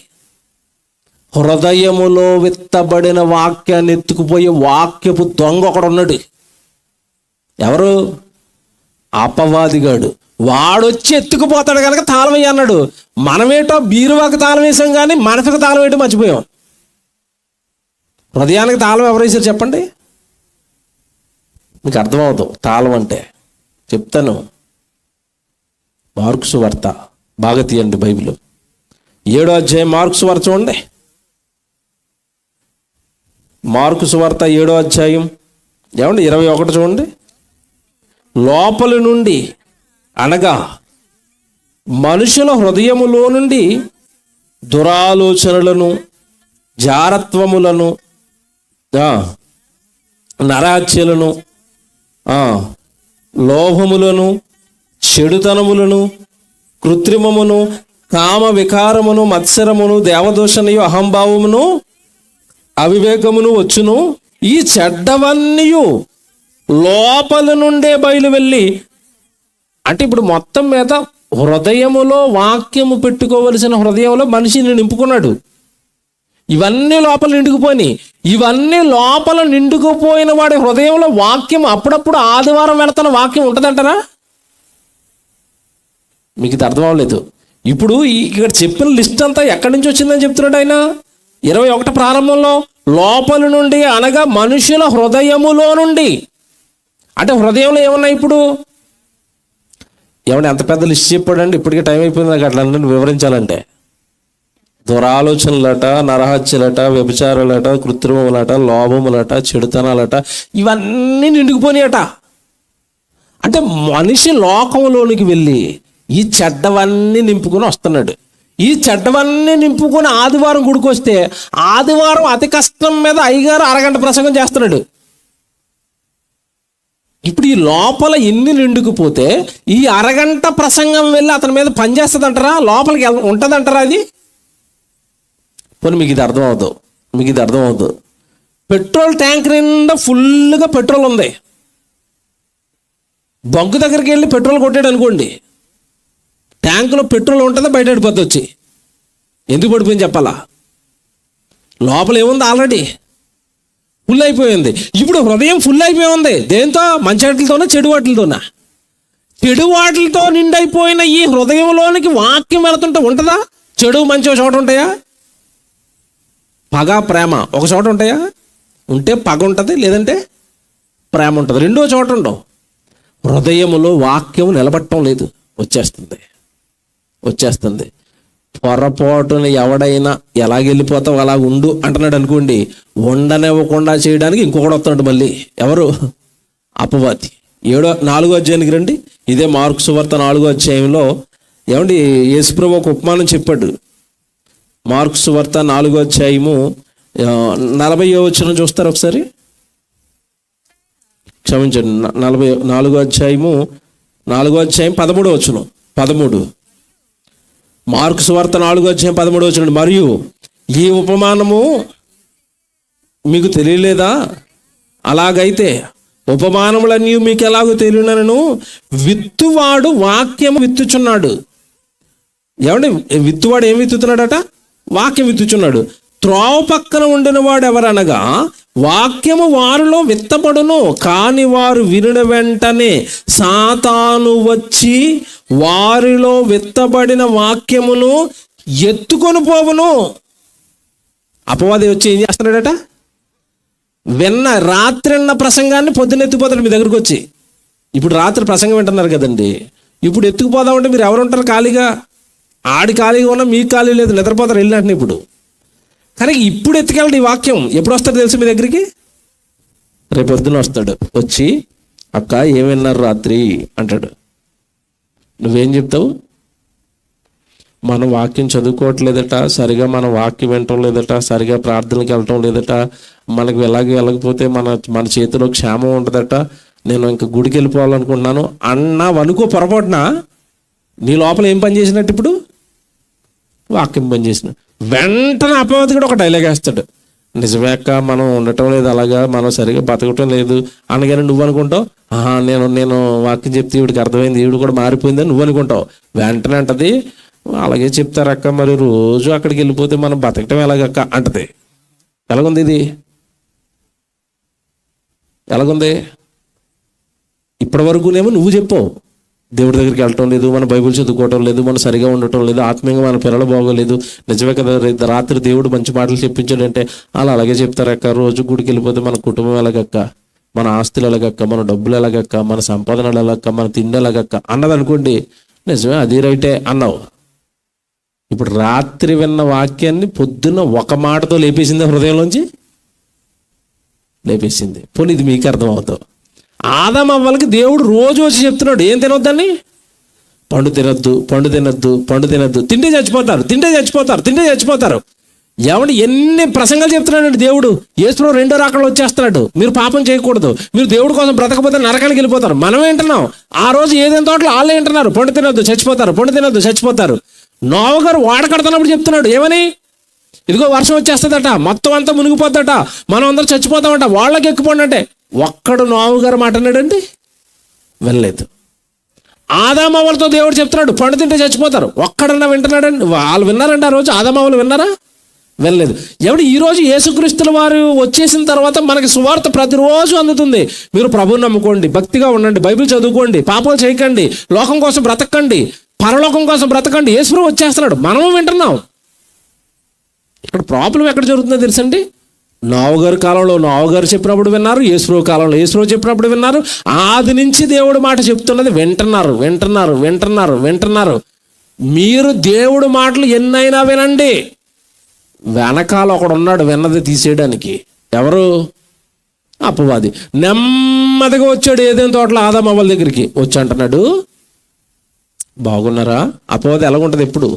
Speaker 1: హృదయములో విత్తబడిన వాక్యాన్ని ఎత్తుకుపోయే వాక్యపు దొంగ ఒకడు ఉన్నాడు. ఎవరు? అపవాదిగాడు. వాడొచ్చి ఎత్తుకుపోతాడు కనుక తాళం వేయ అన్నాడు. మనమేటో బీరువాకి తాళం వేసాం కానీ మనసుకు తాళం వేయటం మర్చిపోయాం. హృదయానికి తాళం ఎవరు వేసారు చెప్పండి? మీకు అర్థమవుతావు తాళం అంటే. చెప్తాను. మార్కు సువార్త బాగా తీయండి బైబిల్, 7వ అధ్యాయం మార్కు సువార్త చూడండి. మార్కు సువార్త 7వ అధ్యాయం ఏమండి 21 చూడండి. లోపలి నుండి అనగా మనుషుల హృదయములో నుండి దురాలోచనలను, జారత్వములను, నరహత్యలను, లోభములను, చెడుతనములను, కృత్రిమమును, కామ వికారమును, మత్సరమును, దేవదూషణయు, అహంభావమును, అవివేకమును వచ్చును. ఈ చెడ్డవన్నీ లోపల నుండే బయలు వెళ్ళి, అంటే ఇప్పుడు మొత్తం మీద హృదయములో వాక్యము పెట్టుకోవలసిన హృదయంలో మనిషిని నింపుకున్నాడు. ఇవన్నీ లోపల నిండుకుపోయినాయి. ఇవన్నీ లోపల నిండుకుపోయిన వాడి హృదయంలో వాక్యం అప్పుడప్పుడు ఆదివారం వెళుతున్న వాక్యం ఉంటుందంటారా? మీకు ఇది అర్థం అవ్వలేదు. ఇప్పుడు ఇక్కడ చెప్పిన లిస్ట్ అంతా ఎక్కడి నుంచి వచ్చిందని చెప్తున్నాడు ఆయన. 21 ప్రారంభంలో లోపల నుండి, అనగా మనుషుల హృదయములో నుండి. అంటే హృదయంలో ఏమన్నాయి? ఇప్పుడు ఏమన్నా ఎంత పెద్ద లిస్ట్ చెప్పాడండి, ఇప్పటికే టైం అయిపోయింది నాకు అట్లా వివరించాలంటే. దురాలోచనలట, నరహత్యలట, వ్యభిచారాలట, కృత్రిమములట, లోభములట, చెడుతనాలట, ఇవన్నీ నిండుకుపోయినాయట. అంటే మనిషి లోకంలోనికి వెళ్ళి ఈ చెడ్డవన్నీ నింపుకొని వస్తున్నాడు. ఈ చెడ్డవన్నీ నింపుకొని ఆదివారం గుడికి వస్తే ఆదివారం అతి కష్టం మీద అయ్యగారు అరగంట ప్రసంగం చేస్తున్నాడు. ఇప్పుడు ఈ లోపల ఎన్ని నిండుకుపోతే ఈ అరగంట ప్రసంగం వెళ్ళి అతని మీద పనిచేస్తుంది అంటారా? లోపలికి ఉంటుంది అంటారా? అది పోనీ మీకు ఇది అర్థం అవుతుంది. పెట్రోల్ ట్యాంక్ నిండా ఫుల్గా పెట్రోల్ ఉంది. బంకు దగ్గరికి వెళ్ళి పెట్రోల్ కొట్టాడు అనుకోండి, ట్యాంకులో పెట్రోల్ ఉంటుందా? బయట పడిపోద్ది వచ్చి. ఎందుకు పడిపోయింది చెప్పాలా? లోపల ఏముంది? ఆల్రెడీ ఫుల్ అయిపోయింది. ఇప్పుడు హృదయం ఫుల్ అయిపోయి ఉంది. దేంతో? మంచి వాటితోనా, చెడు వాటితోనా? చెడు వాటితో నిండైపోయిన ఈ హృదయంలోనికి వాక్యం వెళుతుంటే ఉంటుందా? చెడు మంచి ఒక చోట ఉంటాయా? పగ ప్రేమ ఒక చోట ఉంటాయా? ఉంటే పగ ఉంటుంది, లేదంటే ప్రేమ ఉంటుంది. రెండో చోట ఉండవు. హృదయములో వాక్యం నిలబట్టడం లేదు, వచ్చేస్తుంది. పొరపాటున ఎవడైనా ఎలాగెళ్ళిపోతావు అలా ఉండు అంటున్నాడు అనుకోండి, ఉండనివ్వకుండా చేయడానికి ఇంకొకడు వస్తున్నాడు మళ్ళీ. ఎవరు? అపవాది. 4వ అధ్యాయానికి రండి. ఇదే మార్కు సువార్త 4వ అధ్యాయంలో ఏమండి యేసుప్రభు ఒక ఉపమానం చెప్పాడు. మార్కు సువార్త 4వ అధ్యాయము 40వ వచనం చూస్తారు ఒకసారి. క్షమించండి, 4వ అధ్యాయము 13వ వచనం. 13 మార్కు సువార్త 4వ అధ్యాయం 13వ వచనం. మరియు ఈ ఉపమానము మీకు తెలియలేదా? అలాగైతే ఉపమానములన్నీ మీకు ఎలాగో తెలియనను, విత్తువాడు వాక్యము విత్తుచున్నాడు. ఏమండి విత్తువాడు ఏం విత్తుతున్నాడట? వాక్యం విత్తుచున్నాడు. త్రోవ పక్కన ఉండిన వాడు ఎవరనగా వాక్యము వారిలో విత్తబడును, కాని వారు వినిన వెంటనే సాతాను వచ్చి వారిలో విత్తబడిన వాక్యమును ఎత్తుకొని పోవును. అపవాది వచ్చి ఏం చేస్తున్నాడట? రాత్రి ప్రసంగాన్ని పొద్దున్న ఎత్తుకుపోతాడు మీ దగ్గరకు వచ్చి. ఇప్పుడు రాత్రి ప్రసంగం వింటున్నారు కదండి, ఇప్పుడు ఎత్తుకుపోదామంటే మీరు ఎవరుంటారు ఖాళీగా? ఆడి ఖాళీగా ఉన్నా మీకు ఖాళీ లేదు, నిద్రపోతారు వెళ్ళినట్టు. ఇప్పుడు కానీ ఇప్పుడు ఎత్తుకెళ్ళండి ఈ వాక్యం. ఎప్పుడు వస్తాడు తెలుసు మీ దగ్గరికి? రేపు పొద్దున వస్తాడు. వచ్చి అక్క ఏం విన్నారు రాత్రి అంటాడు. నువ్వేం చెప్తావు? మనం వాక్యం చదువుకోవట్లేదట, సరిగా మన వాక్యం వినటం లేదట, సరిగా ప్రార్థనలకు వెళ్ళటం లేదట, మనకు వెళ్ళకపోతే మన చేతిలో క్షేమం ఉంటుందట, నేను ఇంకా గుడికి వెళ్ళిపోవాలనుకుంటున్నాను అన్నావనుకో, పొరపాటున నీ లోపల ఏం పని చేసినట్టు? ఇప్పుడు వాక్యం పని చేసిన వెంటనే అపవాది కూడా ఒక డైలాగ్ వేస్తాడు. నిజమే అక్క, మనం ఉండటం లేదు, అలాగా మనం సరిగా బతకటం లేదు అనగానే నువ్వు అనుకుంటావు, నేను వాక్యం చెప్తే ఈవిడికి అర్థమైంది, ఈవిడ కూడా మారిపోయిందని నువ్వు అనుకుంటావు. వెంటనే అంటది, అలాగే చెప్తారక్క, మరి రోజు అక్కడికి వెళ్ళిపోతే మనం బతకటం ఎలాగక్క అంటది. ఎలాగుంది ఇది? ఎలాగుంది? ఇప్పటి వరకునేమో నువ్వు చెప్పావు, దేవుడి దగ్గరికి వెళ్ళటం లేదు, మన బైబిల్ చదువుకోవటం లేదు, మనం సరిగా ఉండటం లేదు, ఆత్మీయంగా మన పిల్లలు బాగోలేదు. నిజమే కదా, రాత్రి దేవుడు మంచి మాటలు చెప్పించాడంటే అలాగే చెప్తారక్క, రోజు గుడికి వెళ్ళిపోతే మన కుటుంబం ఎలాగక్క, మన ఆస్తులు ఎలాగక్క, మన డబ్బులు ఎలాగక్క, మన సంపాదనలు ఎలాగక్క, మన తిండి ఎలాగక్క అన్నది అనుకోండి. నిజమే, అది రైటే అన్నావు. ఇప్పుడు రాత్రి విన్న వాక్యాన్ని పొద్దున్న ఒక మాటతో లేపేసింది, హృదయంలోంచి లేపేసింది. పోనీ ఇది మీకు అర్థమవుతావు. ఆదాము అవ్వలకి దేవుడు రోజు వచ్చి చెప్తున్నాడు, ఏం తినొద్దని? పండు తినొద్దు, పండు తినొద్దు, పండు తినొద్దు, తింటే చచ్చిపోతారు, తింటే చచ్చిపోతారు, తింటే చచ్చిపోతారు. ఎవడు ఎన్ని ప్రసంగాలు చెప్తున్నాడండి దేవుడు. యేసు రెండో రాకడలో వచ్చేస్తున్నాడు. మీరు పాపం చేయకూడదు, మీరు దేవుడి కోసం బ్రతకపోతే నరకానికి వెళ్ళిపోతారు. మనం వింటున్నాం. ఆ రోజు ఏదైనా తోటలో వాళ్ళే వింటున్నారు, పండు తినొద్దు చచ్చిపోతారు, పండు తినొద్దు చచ్చిపోతారు. నోవ గారు వాడ కడుతున్నప్పుడు చెప్తున్నాడు ఏమని, ఇదిగో వర్షం వచ్చేస్తుందట, మొత్తం అంతా మునిగిపోద్దట, మనం అందరం చచ్చిపోతామట, వాళ్ళకి ఎక్కిపోండి అంటే ఒక్కడు నోవ గారు మాట అన్నాడండి, వెళ్ళలేదు. ఆదామవ్వలతో దేవుడు చెప్తున్నాడు పండు తింటే చచ్చిపోతారు, ఒక్కడన్నా వింటున్నాడండి? వాళ్ళు విన్నారండి ఆ రోజు? ఆదామవ్వలు విన్నారా? వెళ్ళలేదు. ఎవడు ఈరోజు యేసుక్రీస్తుల వారు వచ్చేసిన తర్వాత మనకి సువార్త ప్రతిరోజు అందుతుంది. మీరు ప్రభువుని నమ్ముకోండి, భక్తిగా ఉండండి, బైబిల్ చదువుకోండి, పాపాలు చేయకండి, లోకం కోసం బ్రతకండి, పరలోకం కోసం బ్రతకండి. యేసు వచ్చేస్తున్నాడు, మనము వింటున్నాం. ఇక్కడ ప్రాబ్లం ఎక్కడ జరుగుతుందో తెలుసండి. నోవగారి కాలంలో నోవగారు చెప్పినప్పుడు విన్నారు, యేసు కాలంలో యేసు చెప్పినప్పుడు విన్నారు. ఆది నుంచి దేవుడు మాట చెప్తున్నది వింటున్నారు, వింటున్నారు, వింటున్నారు, వింటున్నారు. మీరు దేవుడు మాటలు ఎన్నైనా వినండి, వెనకాల ఒకడు ఉన్నాడు విన్నది తీసేయడానికి. ఎవరు? అపవాది. నెమ్మదిగా వచ్చాడు ఏదైనా తోటలో ఆదామవ్వల దగ్గరికి వచ్చి అంటున్నాడు, బాగున్నారా? అపవాది ఎలాగుంటుంది? ఎప్పుడు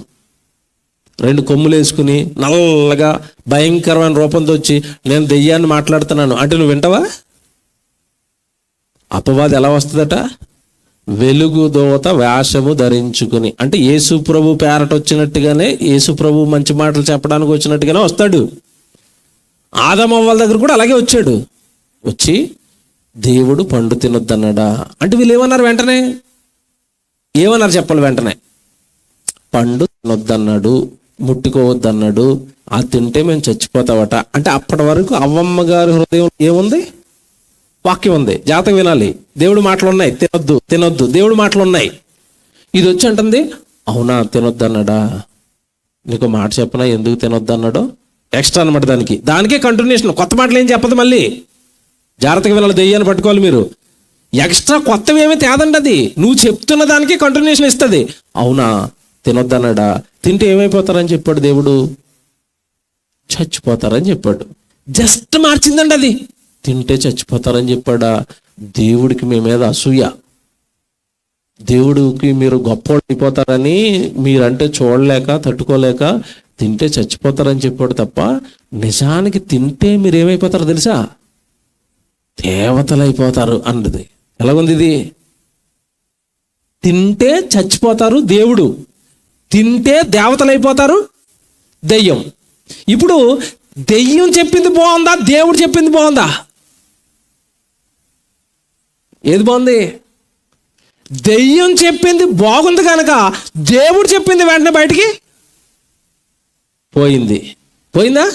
Speaker 1: 2 కొమ్ములు వేసుకుని నల్లగా భయంకరమైన రూపంతో వచ్చి నేను దెయ్యాన్ని మాట్లాడుతున్నాను అంటే నువ్వు వింటావా? అపవాది ఎలా వస్తుందట? వెలుగుదోత వేషము ధరించుకుని, అంటే యేసు ప్రభు పేరట వచ్చినట్టుగానే, యేసు ప్రభు మంచి మాటలు చెప్పడానికి వచ్చినట్టుగానే వస్తాడు. ఆదామవ్వల దగ్గర కూడా అలాగే వచ్చాడు. వచ్చి దేవుడు పండు తినొద్దన్నాడా అంటే వీళ్ళు ఏమన్నారు? వెంటనే ఏమన్నారు చెప్పాలి? వెంటనే పండు తినొద్దన్నాడు, ముట్టుకోవద్దన్నాడు, ఆ తింటే మేము చచ్చిపోతావట అంటే అప్పటి వరకు అవ్వమ్మ గారి హృదయం ఏముంది? వాక్యం ఉంది, జాతకం వినాలి, దేవుడు మాటలు ఉన్నాయి, తినొద్దు తినొద్దు, దేవుడు మాటలు ఉన్నాయి. ఇది వచ్చి అంటుంది, అవునా తినొద్దన్నాడా? నీకు మాట చెప్పనా ఎందుకు తినొద్దన్నాడో? ఎక్స్ట్రా అనమాట, దానికే కంటిన్యూషన్. కొత్త మాటలు ఏం చెప్పదు. మళ్ళీ జాగ్రత్తగా వినాలి, దెయ్యాన్ని పట్టుకోవాలి మీరు. ఎక్స్ట్రా కొత్తవి ఏమీ తేదండి, అది నువ్వు చెప్తున్న దానికి కంటిన్యూషన్ ఇస్తుంది. అవునా తినొద్దన్నాడా? తింటే ఏమైపోతారని చెప్పాడు దేవుడు? చచ్చిపోతారని చెప్పాడు. జస్ట్ మార్చిందండి అది. తింటే చచ్చిపోతారని చెప్పాడా? దేవుడికి మీ మీద అసూయ, దేవుడికి మీరు గొప్ప అయిపోతారని మీరంటే చూడలేక తట్టుకోలేక తింటే చచ్చిపోతారని చెప్పాడు తప్ప నిజానికి తింటే మీరు ఏమైపోతారో తెలుసా? దేవతలు అయిపోతారు అన్నది. ఎలాగుంది ఇది? తింటే చచ్చిపోతారు దేవుడు, తింటే దేవతలు అయిపోతారు దెయ్యం. ఇప్పుడు దెయ్యం చెప్పింది బాగుందా, దేవుడు చెప్పింది బాగుందా? ఏది బాగుంది? దెయ్యం చెప్పింది బాగుంది కనుక దేవుడు చెప్పింది వెంటనే బయటికి పోయింది. పోయిందా?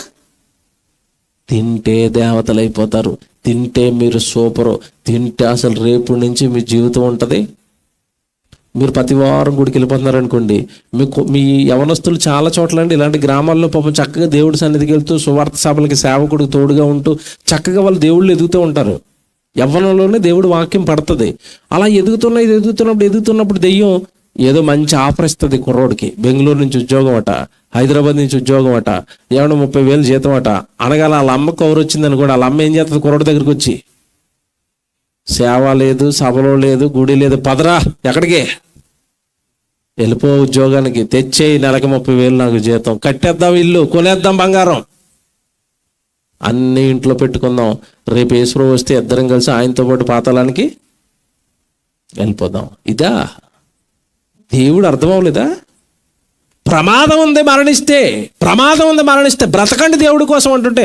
Speaker 1: తింటే దేవతలు అయిపోతారు, తింటే మీరు సూపరు, తింటే అసలు రేపు నుంచి మీ జీవితం ఉంటుంది. మీరు ప్రతి వారం గుడికి వెళ్ళిపోతున్నారు అనుకోండి, మీ యవనస్తులు చాలా చోట్ల అండి ఇలాంటి గ్రామాల్లో పాపం చక్కగా దేవుడి సన్నిధికి వెళ్తూ సువార్త సభలకి సేవకుడికి తోడుగా ఉంటూ చక్కగా వాళ్ళు దేవుళ్ళు ఎదుగుతూ ఉంటారు. యవ్వనంలోనే దేవుడు వాక్యం పడుతుంది. అలా ఎదుగుతున్నప్పుడు దెయ్యం ఏదో మంచి ఆఫర్ ఇస్తుంది కుర్రోడికి. బెంగళూరు నుంచి ఉద్యోగం అట, హైదరాబాద్ నుంచి ఉద్యోగం అట, ఏమన్నా 30,000 జీతం అట. అనగానే వాళ్ళ అమ్మ కవర్ వచ్చిందని కూడా వాళ్ళ అమ్మ ఏం చేస్తుంది? కుర్రోడి దగ్గరికి వచ్చి, సేవ లేదు, సభలో లేదు, గుడి లేదు, పదరా ఎక్కడికి వెళ్ళిపో ఉద్యోగానికి, తెచ్చేయి నెలకి 30,000 నాకు జీతం, కట్టేద్దాం ఇల్లు, కొనేద్దాం బంగారం, అన్ని ఇంట్లో పెట్టుకుందాం, రేపు యేసు వస్తే ఇద్దరం కలిసి ఆయనతో పాటు పాతాళానికి వెళ్ళిపోదాం. ఇదా దేవుడు? అర్థం అవ్వలేదా? ప్రమాదం ఉంది మరణిస్తే, ప్రమాదం ఉంది మరణిస్తే, బ్రతకండి దేవుడి కోసం అంటుంటే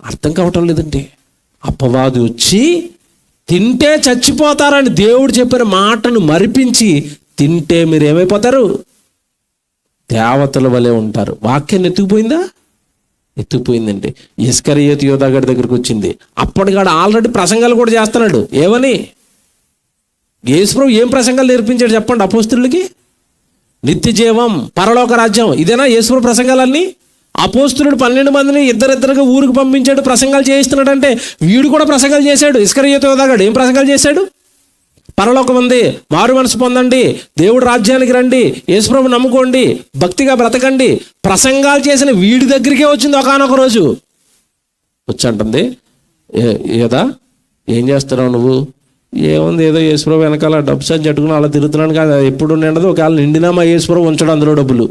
Speaker 1: అర్థం కావటం లేదండి. అపవాది వచ్చి తింటే చచ్చిపోతారని దేవుడు చెప్పిన మాటను మరిపించి తింటే మీరు ఏమైపోతారు? దేవతల వలె ఉంటారు. వాక్యం ఎత్తుకుపోయిందా? ఎత్తుకుపోయిందండి. ఇస్కరియోతు యోధా గారి దగ్గరికి వచ్చింది. అప్పటికాడు ఆల్రెడీ ప్రసంగాలు కూడా చేస్తున్నాడు. ఏమని? యేసు ప్రభు ఏం ప్రసంగాలు నేర్పించాడు చెప్పండి అపోస్తులకి? నిత్య జీవం, పరలోక రాజ్యం, ఇదేనా యేసు ప్రభు ప్రసంగాలన్నీ? అపోస్తులుడు 12 మందిని ఇద్దరిద్దరుగా ఊరికి పంపించాడు, ప్రసంగాలు చేయిస్తున్నాడంటే వీడు కూడా ప్రసంగాలు చేశాడు. ఇస్కరియోతు యోధా గారు ఏం ప్రసంగాలు చేశాడు? పరలోకం ఉంది, మారు మనసు పొందండి, దేవుడు రాజ్యానికి రండి, యేసుప్రభు నమ్ముకోండి, భక్తిగా బ్రతకండి. ప్రసంగాలు చేసిన వీడి దగ్గరికే వచ్చింది ఒకానొక రోజు. వచ్చి అంటుంది, ఏదా ఏం చేస్తున్నావు నువ్వు? ఏముంది, ఏదో యేసుప్రభు వెనకాల డబ్బు సంచి చెట్టుకుని అలా తిరుగుతున్నాను కాదు, ఎప్పుడు నిండదు. ఒకవేళ నిండినా మా యేసుప్రభు ఉంచడం అందులో డబ్బులు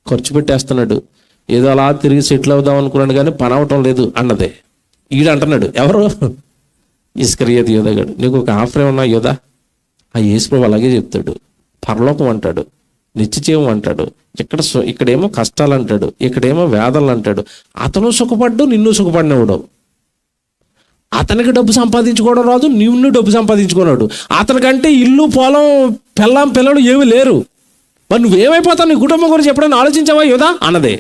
Speaker 1: ఖర్చు పెట్టేస్తున్నాడు. ఏదో అలా తిరిగి సెటిల్ అవుదాం అనుకున్నాడు కానీ పని అవటం లేదు అన్నదే. ఈడు అంటున్నాడు, ఎవరు? ఇస్కరియోతు యోధాగాడు. నీకు ఒక ఆఫర్ ఏమన్నా యోధా? ఆ యేసుప్రభు అలాగే చెప్తాడు. పరలోకం అంటాడు, నిత్యజీవం అంటాడు, ఇక్కడేమో కష్టాలు అంటాడు, ఇక్కడేమో వేదనలు అంటాడు. అతను సుఖపడ్డు, నిన్ను సుఖపడినవాడు. అతనికి డబ్బు సంపాదించుకోవడం రాదు, నిన్ను డబ్బు సంపాదించుకున్నాడు. అతనికంటే ఇల్లు, పొలం, పిల్లలు ఏమీ లేరు. మరి నువ్వేమైపోతావు? నీ కుటుంబం గురించి ఎప్పుడైనా ఆలోచించావా యోధా అన్నదే.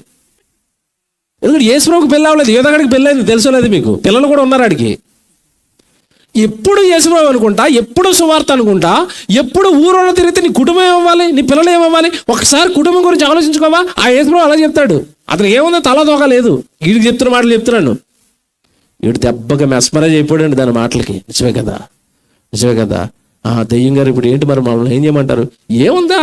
Speaker 1: ఎందుకంటే యేసుప్రభుకి పెళ్ళి అవ్వలేదు, యోధాగాడికి పెళ్ళైంది. తెలుసోలేదు మీకు? పిల్లలు కూడా ఉన్నారు ఆడికి. ఎప్పుడు యేసుప్రభు అనుకుంటా, ఎప్పుడు సువార్త అనుకుంటా, ఎప్పుడు ఊరోళ్ళ తిరిగితే నీ కుటుంబం ఏమవ్వాలి, నీ పిల్లలు ఏమవ్వాలి? ఒకసారి కుటుంబం గురించి ఆలోచించుకోవా? ఆ యేసుప్రభు అలా చెప్తాడు. అతను ఏముందో తల దోక లేదు. వీడికి చెప్తున్న మాటలు చెప్తున్నాను. వీడు దెబ్బగా మెస్మరైజ్ అయిపోయాడు దాని మాటలకి. నిజమే కదా, నిజమే కదా. దెయ్యం గారు ఇప్పుడు ఏంటి మరి మమ్మల్ని ఏం చేయమంటారు? ఏముందా,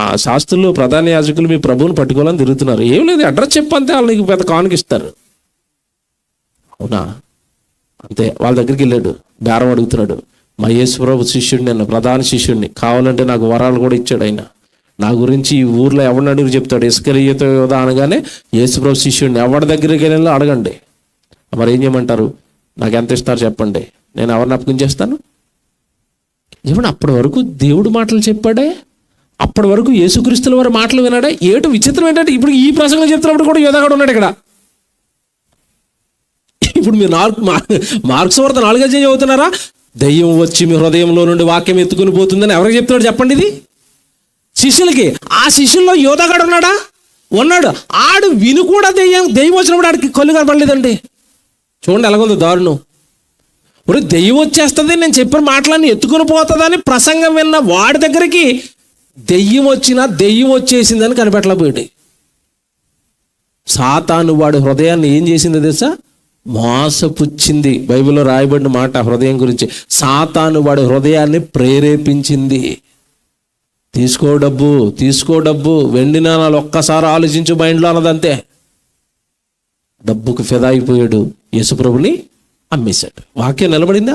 Speaker 1: ఆ శాస్త్రులు, ప్రధాన యాజకులు మీ ప్రభువుని పట్టుకోవాలని తిరుగుతున్నారు. ఏం లేదు, అడ్రస్ చెప్పంతే వాళ్ళు నీకు పెద్ద కానుకిస్తారు. అవునా? అంతే. వాళ్ళ దగ్గరికి వెళ్ళాడు, బేరం అడుగుతున్నాడు. మా యేసుప్రభు శిష్యుడిని అన్న, ప్రధాన శిష్యుడిని, కావాలంటే నాకు వరాలు కూడా ఇచ్చాడు ఆయన. నా గురించి ఈ ఊర్లో ఎవరిని అడుగు చెప్తాడు. ఇస్కరియోతు యోధా అనగానే యేసుప్రభు శిష్యుడిని ఎవరి దగ్గరికి వెళ్ళి అడగండి. మరి ఏం చేయమంటారు? నాకు ఎంత ఇస్తారు చెప్పండి, నేను ఎవరిని అప్పగించేస్తాను? ఏమన్నా అప్పటి వరకు దేవుడు మాటలు చెప్పాడే, అప్పటి వరకు యేసుక్రీస్తుల వారి మాటలు వినాడే. ఏటు విచిత్రం ఏంటంటే ఇప్పుడు ఈ ప్రసంగం చెప్తున్నప్పుడు కూడా యోధాగాడు ఉన్నాడు ఇక్కడ. ఇప్పుడు మీరు మార్క్స్ వార్త 4వ అధ్యాయం చదువుతున్నారా? దెయ్యం వచ్చి మీ హృదయంలో నుండి వాక్యం ఎత్తుకుని పోతుందని ఎవరికి చెప్తున్నాడు చెప్పండి? ఇది శిష్యులకి. ఆ శిష్యుల్లో యోధాగాడు ఉన్నాడా? ఉన్నాడు. ఆడు విను కూడా దెయ్యం వచ్చినప్పుడు ఆడికి కళ్ళు కనపడలేదండి. చూడండి ఎలాగుందో దారుణం. ఇప్పుడు దెయ్యం వచ్చేస్తుంది, నేను చెప్పిన మాటలన్నీ ఎత్తుకుని పోతుందని ప్రసంగం విన్న వాడి దగ్గరికి దెయ్యం వచ్చినా దెయ్యం వచ్చేసిందని కనిపెట్టలేకపోయాడు. సాతాను వాడి హృదయాన్ని ఏం చేసిందో తెలుసా? మోసపుచ్చింది. బైబిల్లో రాయబడిన మాట హృదయం గురించి. సాతాను వాడి హృదయాన్ని ప్రేరేపించింది. తీసుకో డబ్బు, వెండి నాణాలు ఒక్కసారి ఆలోచించు మైండ్లో అన్నదంతే. డబ్బుకు ఫిదా అయిపోయాడు, యేసుప్రభుని అమ్మేశాడు. వాక్యం నిలబడిందా?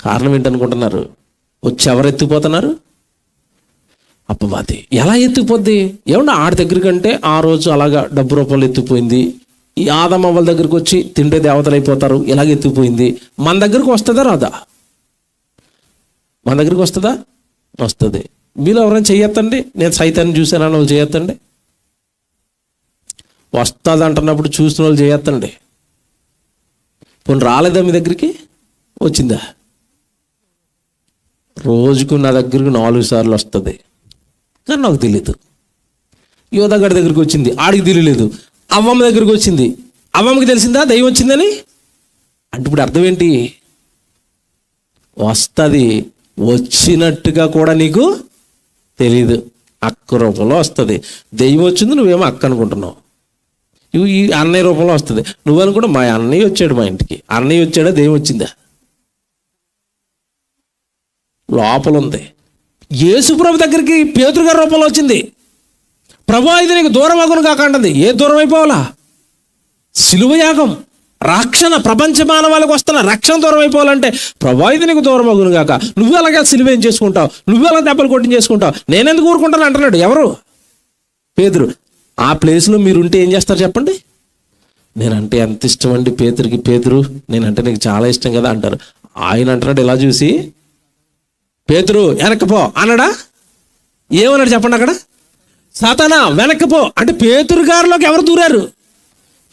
Speaker 1: కారణం ఏంటనుకుంటున్నారు? వచ్చి ఎవరు ఎత్తుకుపోతున్నారు? అపవాది. ఎలా ఎత్తుకుపోద్ది? ఏమన్నా ఆడి దగ్గరికంటే ఆ రోజు అలాగా డబ్బు రూపంలో ఎత్తుకుపోయింది. ఈ ఆదమ్మ వాళ్ళ దగ్గరికి వచ్చి తింటే దేవతలు అయిపోతారు, ఇలాగ ఎత్తుకుపోయింది. మన దగ్గరకు వస్తుందా రాదా? మన దగ్గరికి వస్తుందా? వస్తుంది. మీరు ఎవరైనా చేయొద్దండి, నేను సైతాన్ని చూశానని వాళ్ళు చేయొద్దండి. వస్తుంది అంటున్నప్పుడు చూసిన వాళ్ళు చేయొద్దండి. పోనీ రాలేదా మీ దగ్గరికి? వచ్చిందా? రోజుకు నా దగ్గరకు 4 సార్లు వస్తుంది, కానీ నాకు తెలియదు. యోధాగాడి దగ్గరికి వచ్చింది, ఆడికి తెలియలేదు. అవ్వమ్మ దగ్గరికి వచ్చింది, అవ్వమ్మకి తెలిసిందా దయ్యం వచ్చిందని? అంటే ఇప్పుడు అర్థం ఏంటి? వస్తుంది, వచ్చినట్టుగా కూడా నీకు తెలీదు. అక్క రూపంలో వస్తుంది. దెయ్యం వచ్చింది, నువ్వేమో అక్క అనుకుంటున్నావు. ఈ అన్నయ్య రూపంలో వస్తుంది. నువ్వు అనుకుంటా మా అన్నయ్య వచ్చాడు మా ఇంటికి. అన్నయ్య వచ్చాడా? దెయ్యం వచ్చిందా? లోపల ఉంది. యేసుప్రభు దగ్గరికి పేతురు గారి రూపంలో వచ్చింది. ప్రభు ఇది నీకు దూరం అగును కాకంటుంది. ఏ దూరం అయిపోవాలా? సిలువ యాగం, రక్షణ, ప్రపంచ మానవాళికి వస్తున్న రక్షణ దూరం అయిపోవాలంటే ప్రభు ఇది నీకు దూరం అగును కాక. నువ్వు అలాగే సిలువ ఏం చేసుకుంటావు, నువ్వు అలా దెబ్బలు కొట్టించేసుకుంటావు, నేనెందుకు ఊరుకుంటాను అంటున్నాడు. ఎవరు? పేతురు. ఆ ప్లేస్లో మీరుంటే ఏం చేస్తారు చెప్పండి? నేనంటే ఎంత ఇష్టం అండి పేతురికి. పేతురు, నేనంటే నీకు చాలా ఇష్టం కదా అంటారు. ఆయన అంటున్నాడు ఇలా చూసి, పేతురు వెనక్కిపో అన్నాడా? ఏమన్నాడు చెప్పండి అక్కడ? సాతానా వెనక్కిపో అంటే పేతురు గారిలోకి ఎవరు దూరారు?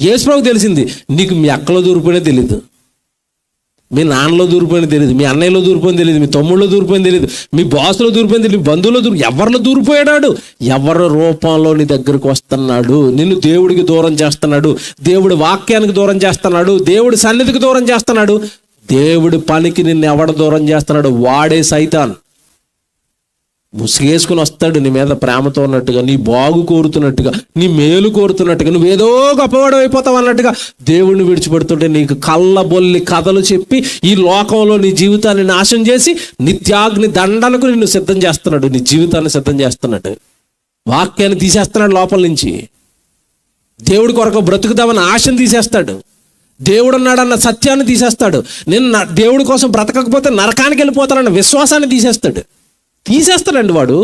Speaker 1: యేసుప్రభుకు తెలిసింది. నీకు మీ అక్కలో దూరిపోయినా తెలియదు, మీ నాన్నలో దూరిపోయినా తెలియదు, మీ అన్నయ్యలో దూరిపోయిన తెలియదు, మీ తమ్ముళ్ళలో దూరిపోయిన తెలియదు, మీ బాసులో దూరిపోయిన తెలియదు, మీ బంధువులో ఎవరిలో దూరిపోయాడు? ఎవరి రూపంలో నీ దగ్గరకు వస్తున్నాడు? నిన్ను దేవుడికి దూరం చేస్తున్నాడు, దేవుడి వాక్యానికి దూరం చేస్తున్నాడు, దేవుడి సన్నిధికి దూరం చేస్తున్నాడు. దేవుడి పనికి నిన్ను ఎవడు దూరం చేస్తున్నాడు? వాడే సైతాన్. ముసుగేసుకుని వస్తాడు నీ మీద ప్రేమతో ఉన్నట్టుగా, నీ బాగు కోరుతున్నట్టుగా, నీ మేలు కోరుతున్నట్టుగా, నువ్వేదో గొప్పవాడు అయిపోతావు అన్నట్టుగా దేవుడిని విడిచిపెడుతుంటే నీకు కళ్ళబొల్లి కథలు చెప్పి ఈ లోకంలో నీ జీవితాన్ని నాశనం చేసి నిత్యాగ్ని దండనకు నిన్ను సిద్ధం చేస్తున్నాడు. నీ జీవితాన్ని సిద్ధం చేస్తున్నాడు. వాక్యాన్ని తీసేస్తున్నాడు లోపల నుంచి. దేవుడి కొరకు బ్రతుకుదామని ఆశను తీసేస్తాడు.
Speaker 2: దేవుడు ఉన్నాడన్న సత్యాన్ని తీసేస్తాడు. నేను దేవుడి కోసం బ్రతకకపోతే నరకానికి వెళ్ళిపోతానన్న విశ్వాసాన్ని తీసేస్తాడండి వాడు.